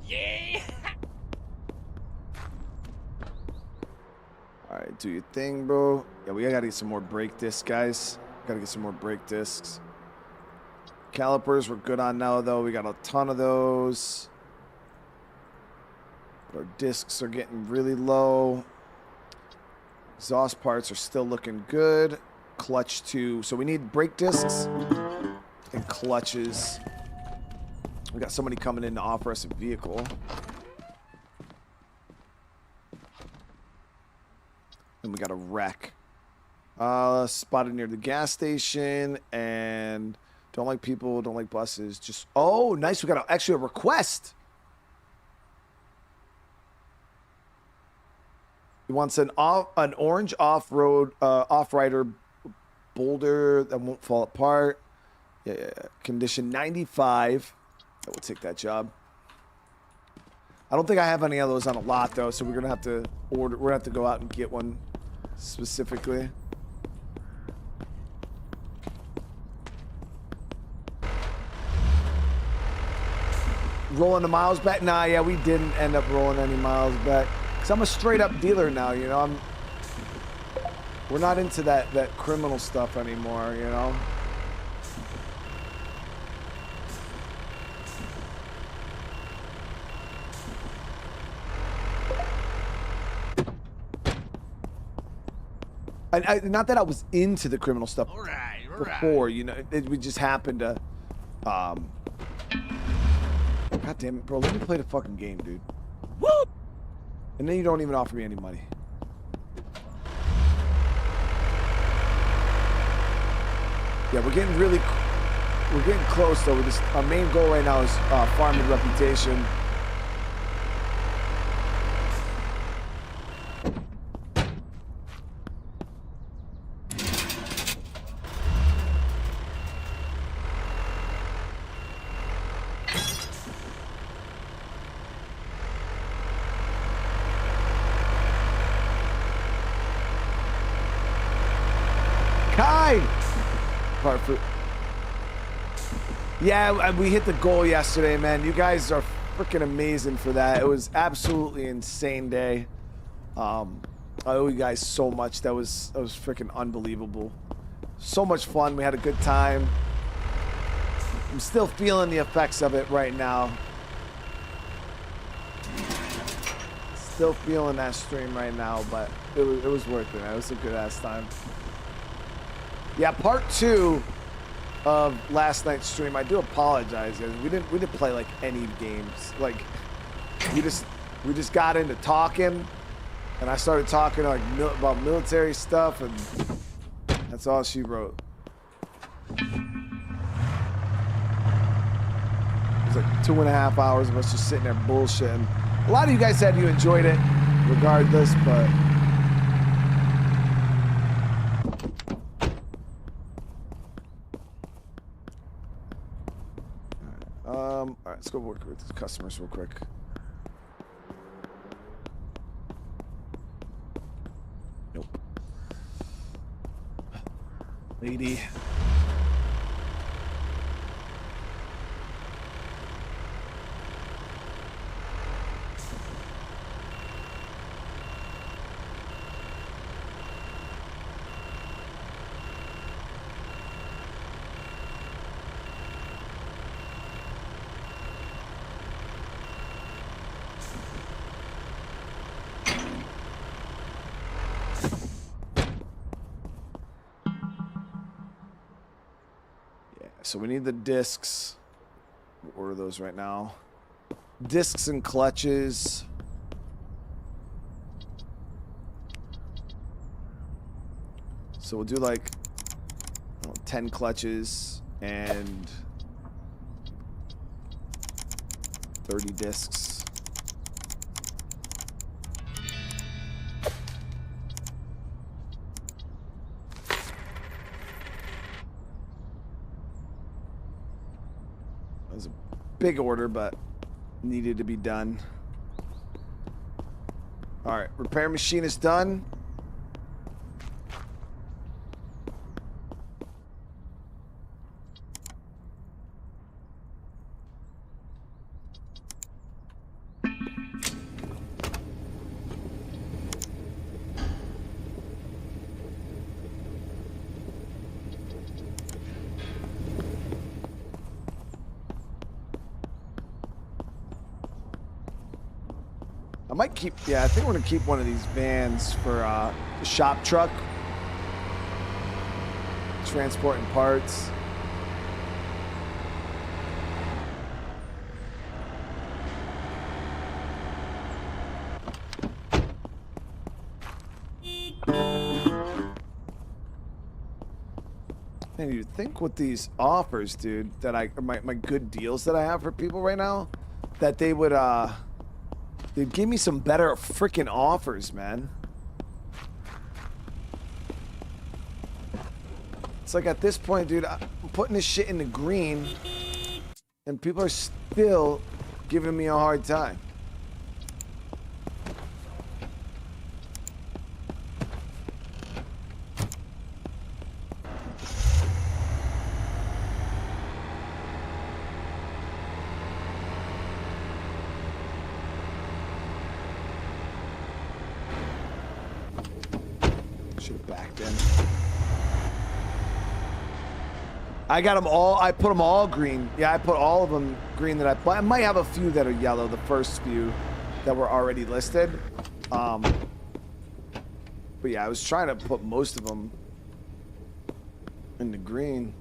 Yeah. All right, do your thing, bro. Yeah, we gotta get some more brake discs, guys. Gotta get some more brake discs. Calipers we're good on now, though. We got a ton of those. But our discs are getting really low. Exhaust parts are still looking good. Clutch too. So we need brake discs and clutches. We got somebody coming in to offer us a vehicle. And we got a wreck. Spotted near the gas station. And don't like people, don't like buses. Just, oh, nice. We got actually a request. He wants an orange off-road, off-rider boulder that won't fall apart. Yeah. Condition 95. I will take that job. I don't think I have any of those on a lot though, so we're gonna have to order. We're gonna have to go out and get one specifically. Rolling the miles back? Nah, yeah, we didn't end up rolling any miles back. Cause I'm a straight up dealer now, you know. We're not into that criminal stuff anymore, you know. Not that I was into the criminal stuff before, you know. We just happened to. God damn it, bro! Let me play the fucking game, dude. Woo! And then you don't even offer me any money. Yeah, we're getting close though. Our main goal right now is farming reputation. Yeah, we hit the goal yesterday, man. You guys are freaking amazing for that. It was absolutely insane day. I owe you guys so much. That was freaking unbelievable. So much fun. We had a good time. I'm still feeling the effects of it right now. Still feeling that stream right now, but it was worth it, man. It was a good ass time. Yeah, part 2 of last night's stream. I do apologize, guys. We didn't play like any games. Like we just got into talking, and I started talking like about military stuff, and that's all she wrote. It was like 2.5 hours of us just sitting there bullshitting. A lot of you guys said you enjoyed it, regardless, but. All right, let's go work with the customers real quick. Nope. Lady. So we need the discs. We'll order those right now. Discs and clutches. So we'll do like 10 clutches and 30 discs. Big order, but needed to be done. All right, repair machine is done. I might keep, yeah, I think we're gonna keep one of these vans for the shop truck. Transporting parts. Man, you'd think with these offers, dude, that my good deals that I have for people right now, that they would they'd give me some better freaking offers, man. It's like at this point, dude, I'm putting this shit in the green, and people are still giving me a hard time. I got them all. I put them all green. Yeah, I put all of them green that I put. I might have a few that are yellow, the first few that were already listed. But yeah, I was trying to put most of them in the green.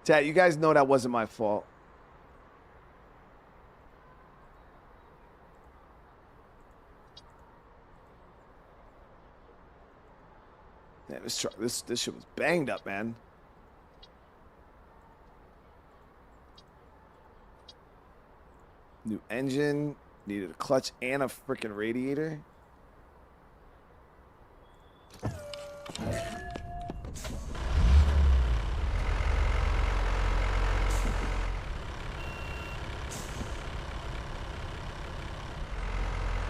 Chat, you guys know that wasn't my fault. Yeah, this shit was banged up, man. New engine, needed a clutch and a freaking radiator.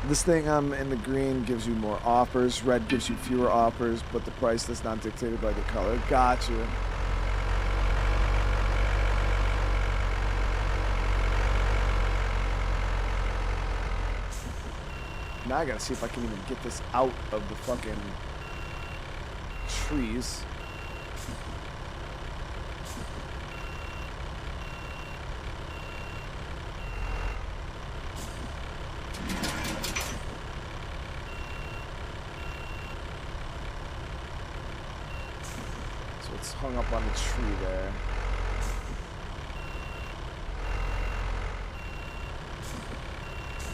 This thing in the green gives you more offers. Red gives you fewer offers, but the price is not dictated by the color. Gotcha. Now I gotta see if I can even get this out of the fucking trees. Hung up on the tree there.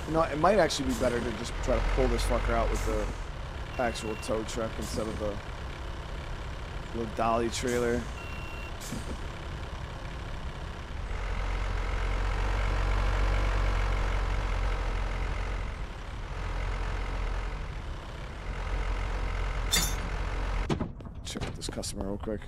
You know, it might actually be better to just try to pull this fucker out with the actual tow truck instead of the little dolly trailer. Check out this customer real quick.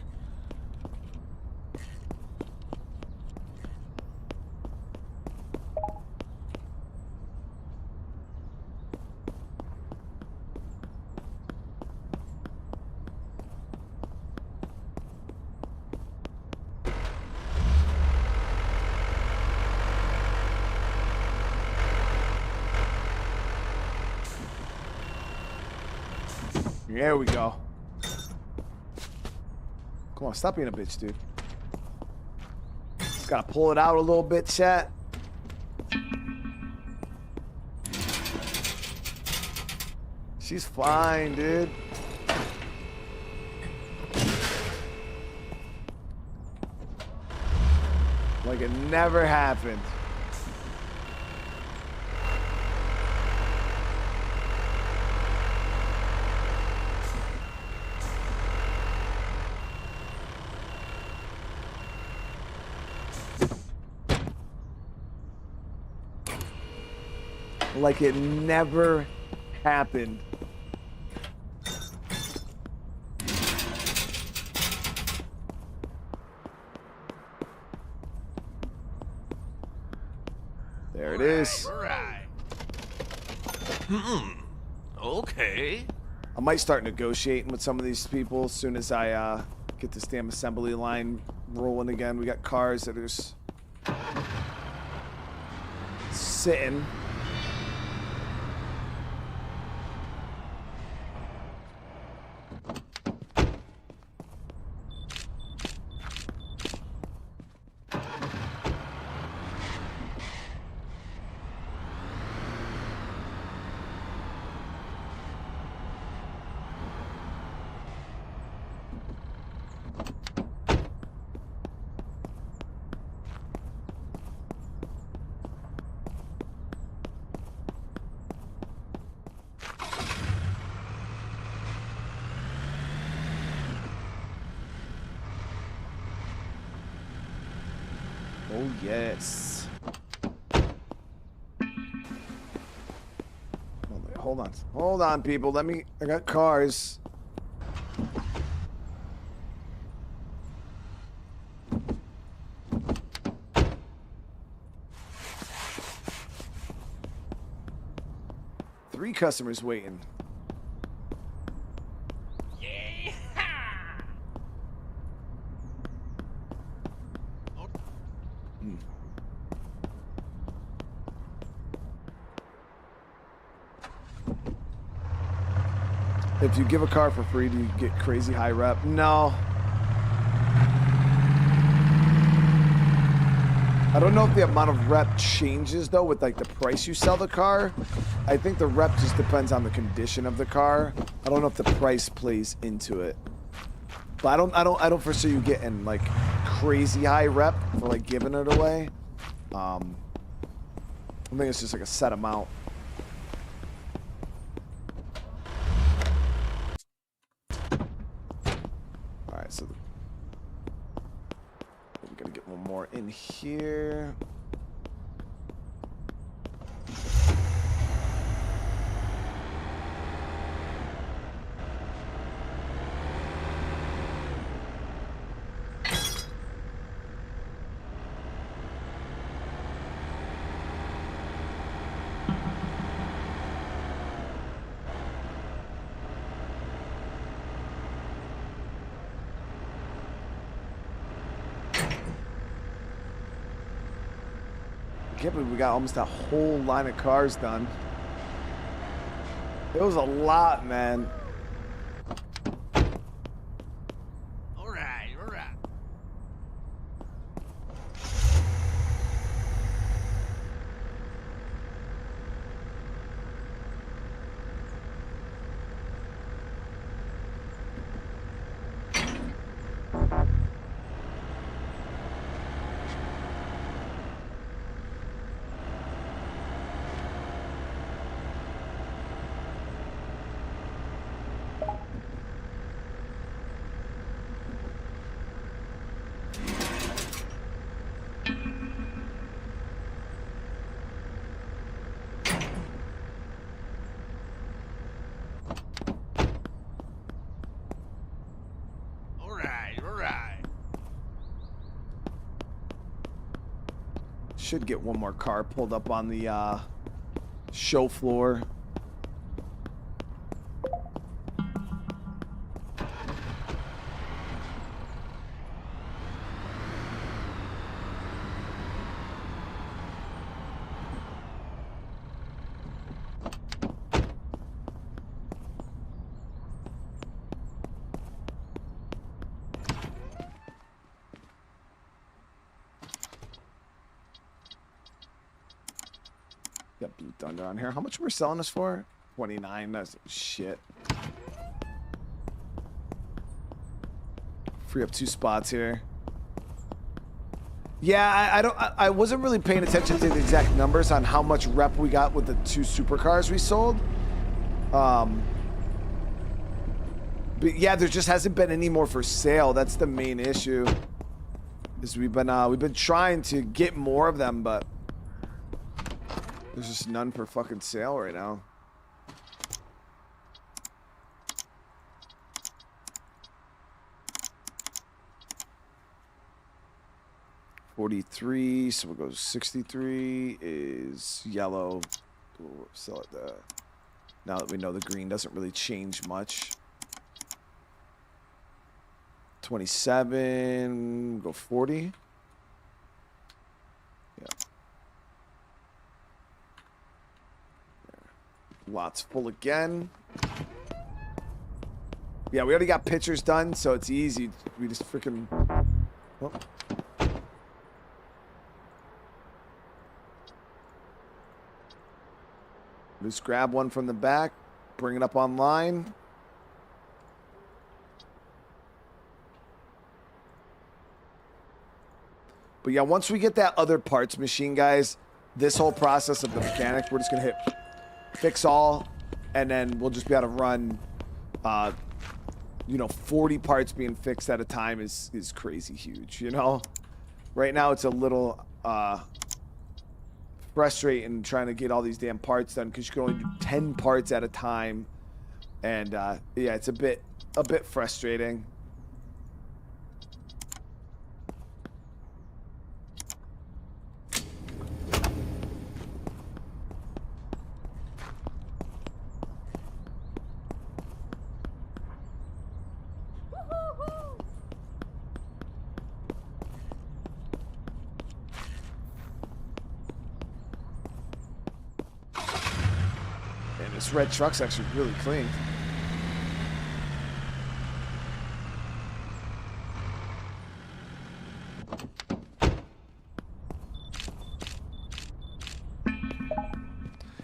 There we go. Come on, stop being a bitch, dude. Just gotta pull it out a little bit, chat. She's fine, dude. Like it never happened. like it never happened. There it is. All right. Okay. I might start negotiating with some of these people as soon as I get this damn assembly line rolling again. We got cars that are just sitting. Oh, yes. Hold on. Hold on, people. I got cars. Three customers waiting. If you give a car for free, do you get crazy high rep? No. I don't know if the amount of rep changes though with like the price you sell the car. I think the rep just depends on the condition of the car. I don't know if the price plays into it. But I don't foresee you getting like crazy high rep for like giving it away. I think it's just like a set amount. So we're gonna get one more in here. I can't believe we got almost that whole line of cars done. It was a lot, man. All right, all right. Should get one more car pulled up on the show floor. Got Blue Thunder on here. How much we're selling this for? 29. That's shit. Free up 2 spots here. Yeah, I wasn't really paying attention to the exact numbers on how much rep we got with the 2 supercars we sold. But yeah, there just hasn't been any more for sale. That's the main issue. Is we've been trying to get more of them, but There's just none for fucking sale right now. $43, so we'll go 63 is yellow. We'll sell it now that we know the green doesn't really change much. 27, go 40. Yeah. Lots full again. Yeah, we already got pictures done, so it's easy. We just freaking... Oh. Just grab one from the back, bring it up online. But yeah, once we get that other parts machine, guys, this whole process of the mechanic, we're just going to hit fix all, and then we'll just be able to run, 40 parts being fixed at a time is crazy huge, you know? Right now it's a little frustrating trying to get all these damn parts done because you can only do 10 parts at a time. And yeah, it's a bit frustrating. This red truck's actually really clean.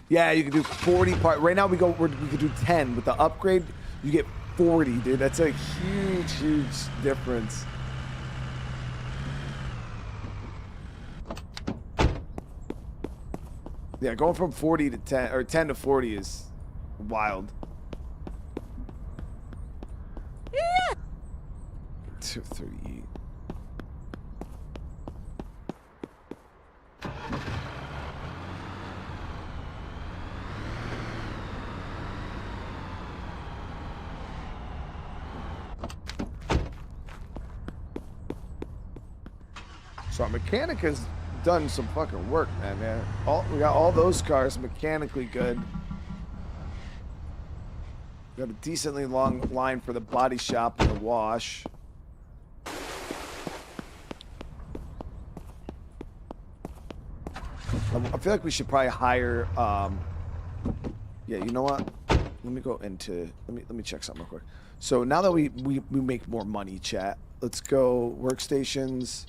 Yeah, you can do 40 parts. Right now we could do 10. With the upgrade, you get 40, dude. That's a huge, huge difference. Yeah, going from 40 to 10 or 10 to 40 is wild. Yeah. 238. So our mechanic has done some fucking work, man. We got all those cars mechanically good. We got a decently long line for the body shop and the wash. I feel like we should probably hire. Yeah, you know what? Let me go into. Let me check something real quick. So now that we make more money, chat. Let's go workstations.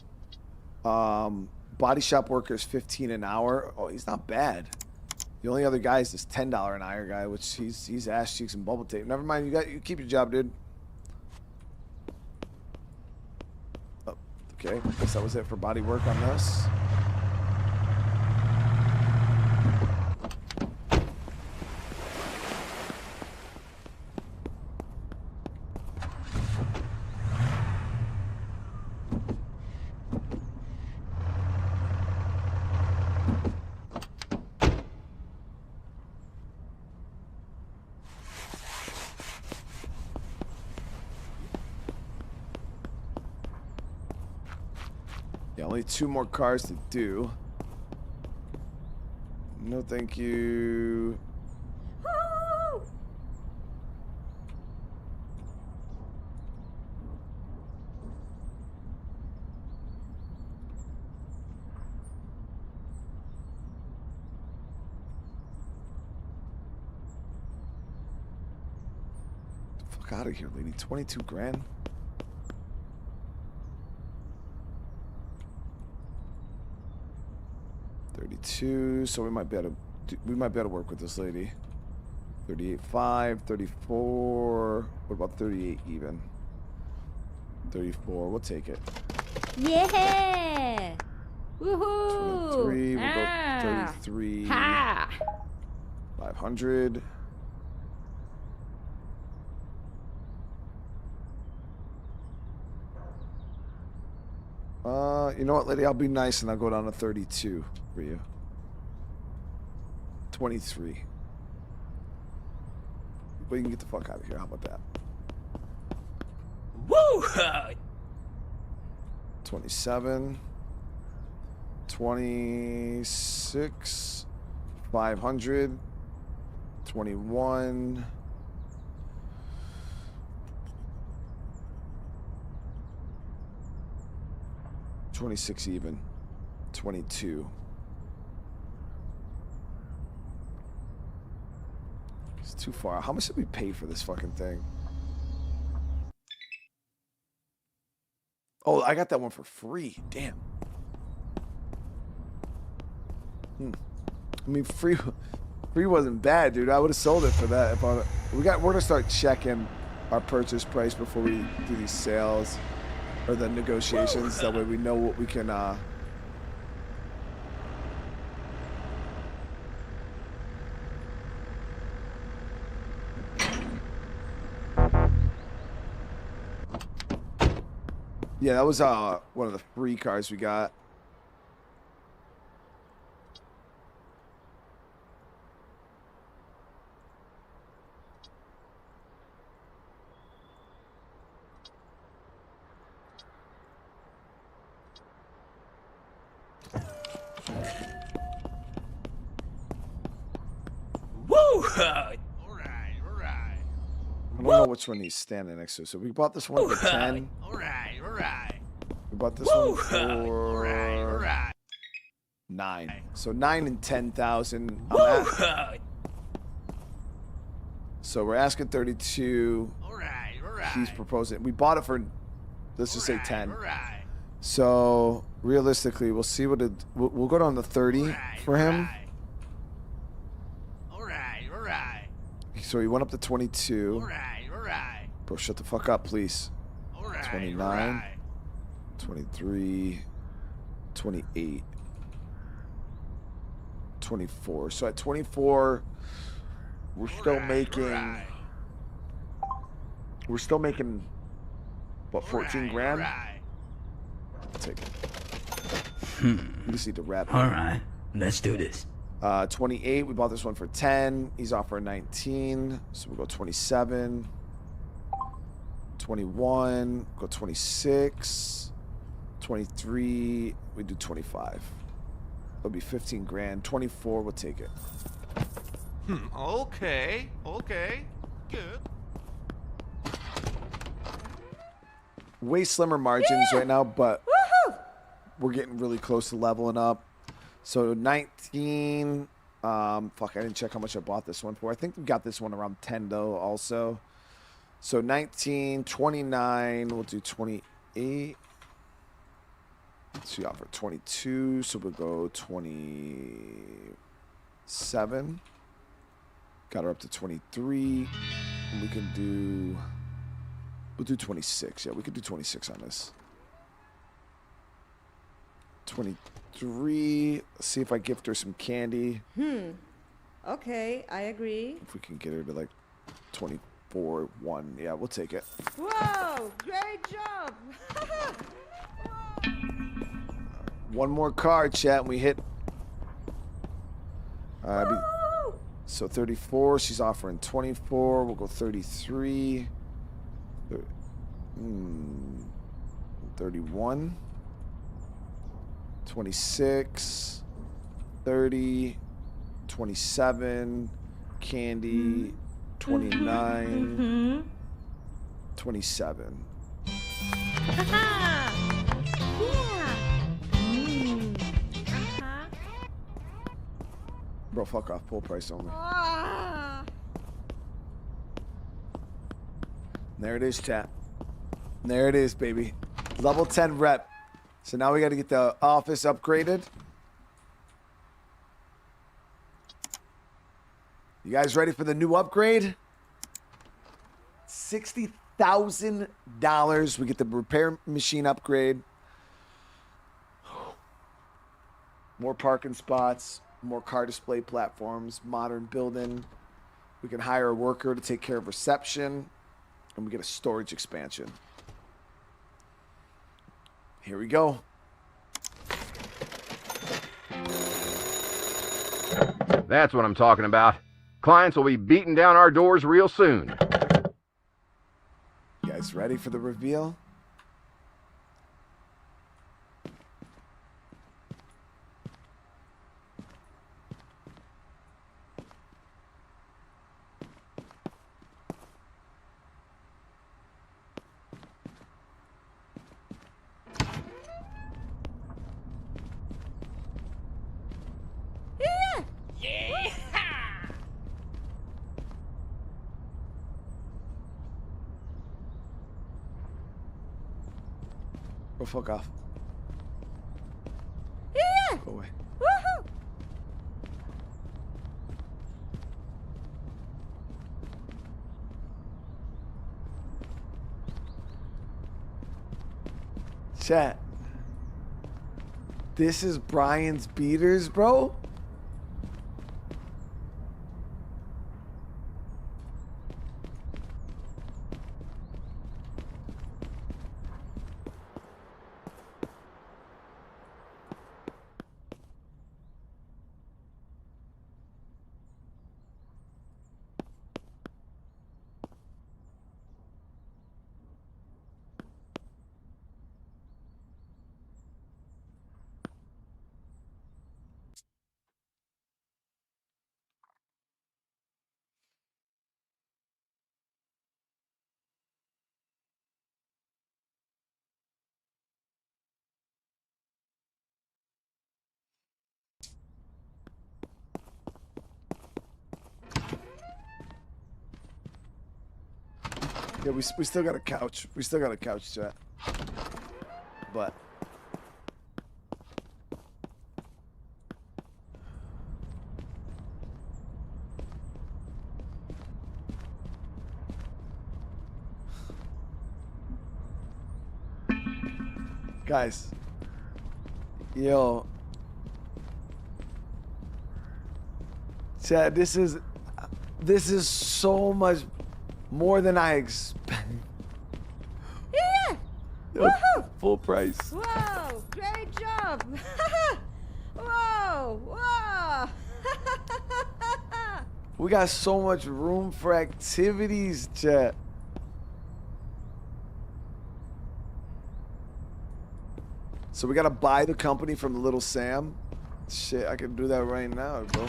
Body shop workers 15 an hour. Oh, he's not bad. The only other guy is this $10 an hour guy, which he's ass cheeks and bubble tape. Never mind, you keep your job, dude. Oh, okay, guess that was it for body work on this. Only 2 more cars to do. No, thank you. Woo! Fuck out of here, lady. 22 grand. So we might be able to work with this lady. 38.5, 34. What about 38 even? 34. We'll take it. Yeah! Woohoo! 23. We'll go 33. Ha! 500. You know what, lady? I'll be nice and I'll go down to 32 for you. 23. But you can get the fuck out of here. How about that? Woo! 27. 26. 500. 21. 26 even. 22. It's too far. How much did we pay for this fucking thing? Oh, I got that one for free. Damn. I mean, free wasn't bad, dude. I would have sold it for that. If we're gonna start checking our purchase price before we do these sales or the negotiations. That way we know what we can. Yeah, that was one of the free cars we got. Woo! All right, all right. I don't know which one he's standing next to. So we bought this one for 10. All right, all right. We bought this one All right, all for right. 9. So 9 and 10,000. So we're asking 32. All right, all right. He's proposing. We bought it for, let's just say 10. All right. So realistically, we'll see what we'll go down to 30 for him. All right, all right. So he went up to 22. All right, all right. Bro, shut the fuck up, please. All right, 29. all right. 23, 28, 24. So at 24, we're still making. We're still making. What, 14 grand? I'll take it. You just need to wrap it. All right, let's do this. 28. We bought this one for 10. He's offering 19. So we'll go 27. 21. Go 26. 23, we do 25. It'll be 15 grand. 24, we'll take it. Okay, okay. Good. Way slimmer margins right now, but we're getting really close to leveling up. So 19, fuck, I didn't check how much I bought this one for. I think we got this one around 10 though also. So 19, 29, we'll do 28. So we offer 22, so we'll go 27. Got her up to 23. And we can do, we'll do 26. Yeah, we could do 26 on this. 23. Let's see if I gift her some candy. Okay, I agree. If we can get her to like 24, 1. Yeah, we'll take it. Whoa, great job. One more card, chat, and we hit. So 34, she's offering 24. We'll go 33. 31. 26. 30. 27. Candy. 29. 27. Yeah. Bro, fuck off. Full price only. There it is, chat. There it is, baby. Level 10 rep. So now we got to get the office upgraded. You guys ready for the new upgrade? $60,000. We get the repair machine upgrade. More parking spots. More car display platforms, modern building. We can hire a worker to take care of reception, and we get a storage expansion. Here we go. That's what I'm talking about. Clients will be beating down our doors real soon. You guys ready for the reveal? Go fuck off. Yeah! Go away. Woohoo! Chat. This is Brian's beaters, bro? Yeah, we still got a couch. We still got a couch, chat. But guys, yo, chat, this is so much more than I expect. Yeah! Yo, Woohoo! full price. Whoa! Great job! Whoa! Whoa! We got so much room for activities, chat. So we gotta buy the company from Little Sam. Shit, I can do that right now, bro.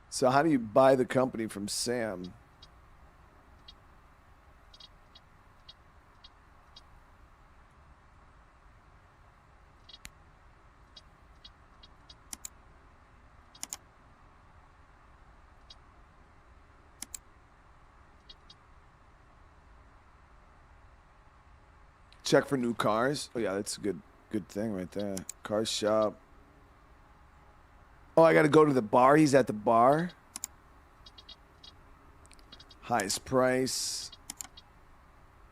So how do you buy the company from Sam? Check for new cars. Oh yeah, that's a good thing right there. Car shop. Oh, I gotta go to the bar. He's at the bar. Highest price.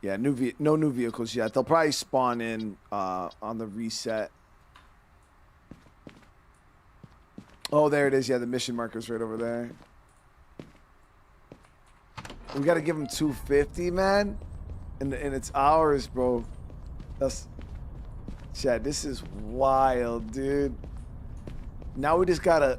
Yeah, no new vehicles yet. They'll probably spawn in on the reset. Oh, there it is. Yeah, the mission marker's right over there. We gotta give him 250, man, and it's ours, bro. That's Chad. This is wild, dude. Now we just gotta.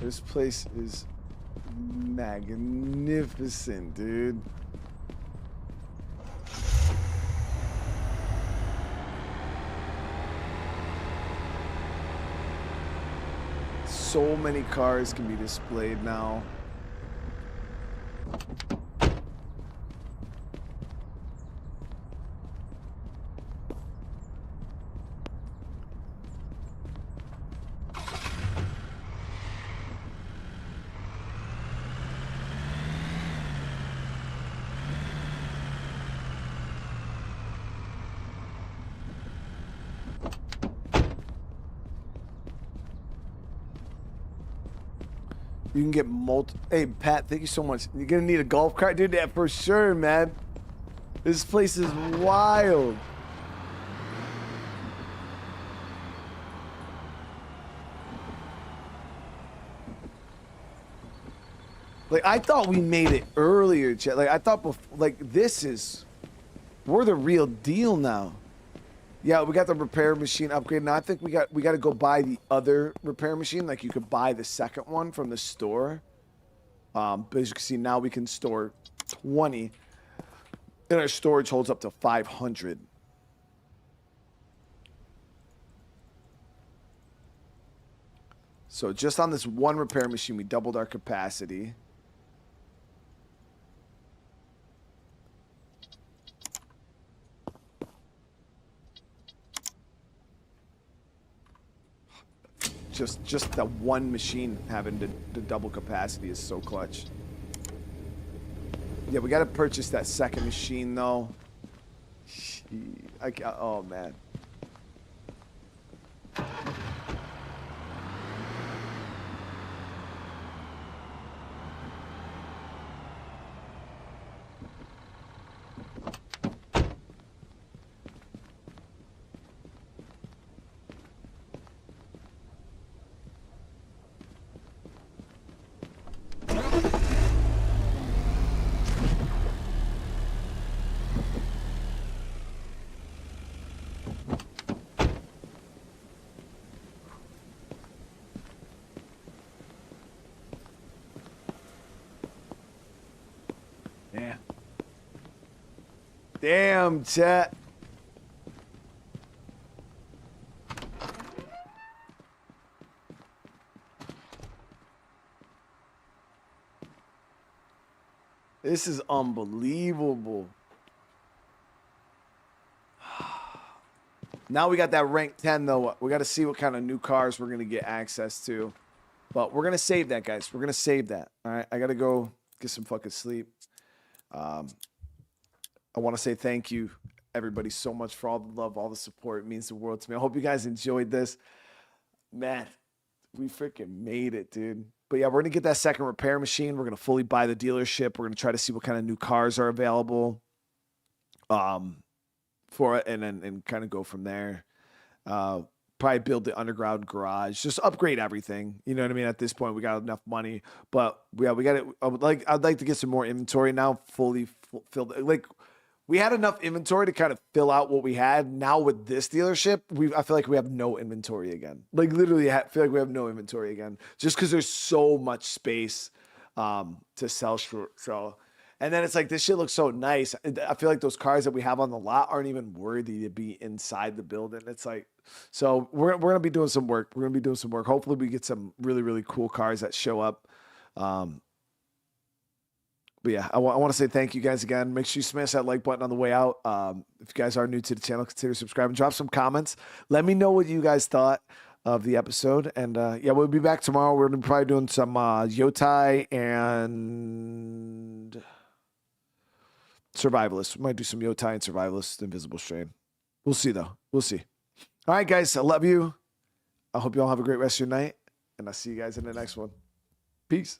This place is magnificent, dude. so many cars can be displayed now. You can get Hey, Pat, thank you so much. You're gonna need a golf cart, dude. Yeah, for sure, man. This place is wild. Like, I thought we made it earlier, Chet. Like, I thought before, like, we're the real deal now. Yeah, we got the repair machine upgrade. Now I think we got to go buy the other repair machine. Like, you could buy the second one from the store. But as you can see, now we can store 20. And our storage holds up to 500. So just on this one repair machine, we doubled our capacity. Just that one machine having the double capacity is so clutch. Yeah, we got to purchase that second machine though. Oh man. Damn, chat. This is unbelievable. Now we got that rank 10 though. We got to see what kind of new cars we're going to get access to. But we're going to save that, guys. We're going to save that. All right. I got to go get some fucking sleep. I want to say thank you, everybody, so much for all the love, all the support. It means the world to me. I hope you guys enjoyed this. Man, we freaking made it, dude. But yeah, we're going to get that second repair machine. We're going to fully buy the dealership. We're going to try to see what kind of new cars are available for it and kind of go from there. Probably build the underground garage, just upgrade everything. You know what I mean? At this point, we got enough money, but yeah, we got it. I'd like to get some more inventory now, fully filled. Like, we had enough inventory to kind of fill out what we had. Now with this dealership, I feel like we have no inventory again. Like, literally, I feel like we have no inventory again, just because there's so much space to sell short. So, and then it's like, this shit looks so nice. I feel like those cars that we have on the lot aren't even worthy to be inside the building. It's like, so we're gonna be doing some work. We're gonna be doing some work. Hopefully, we get some really, really cool cars that show up. But yeah, I want to say thank you guys again. Make sure you smash that like button on the way out. If you guys are new to the channel, consider subscribing. Drop some comments. Let me know what you guys thought of the episode. And yeah, we'll be back tomorrow. We're gonna be probably doing some Yotai and Survivalist. We might do some Yotai and Survivalist Invisible Strain. We'll see though. We'll see. All right, guys. I love you. I hope you all have a great rest of your night. And I'll see you guys in the next one. Peace.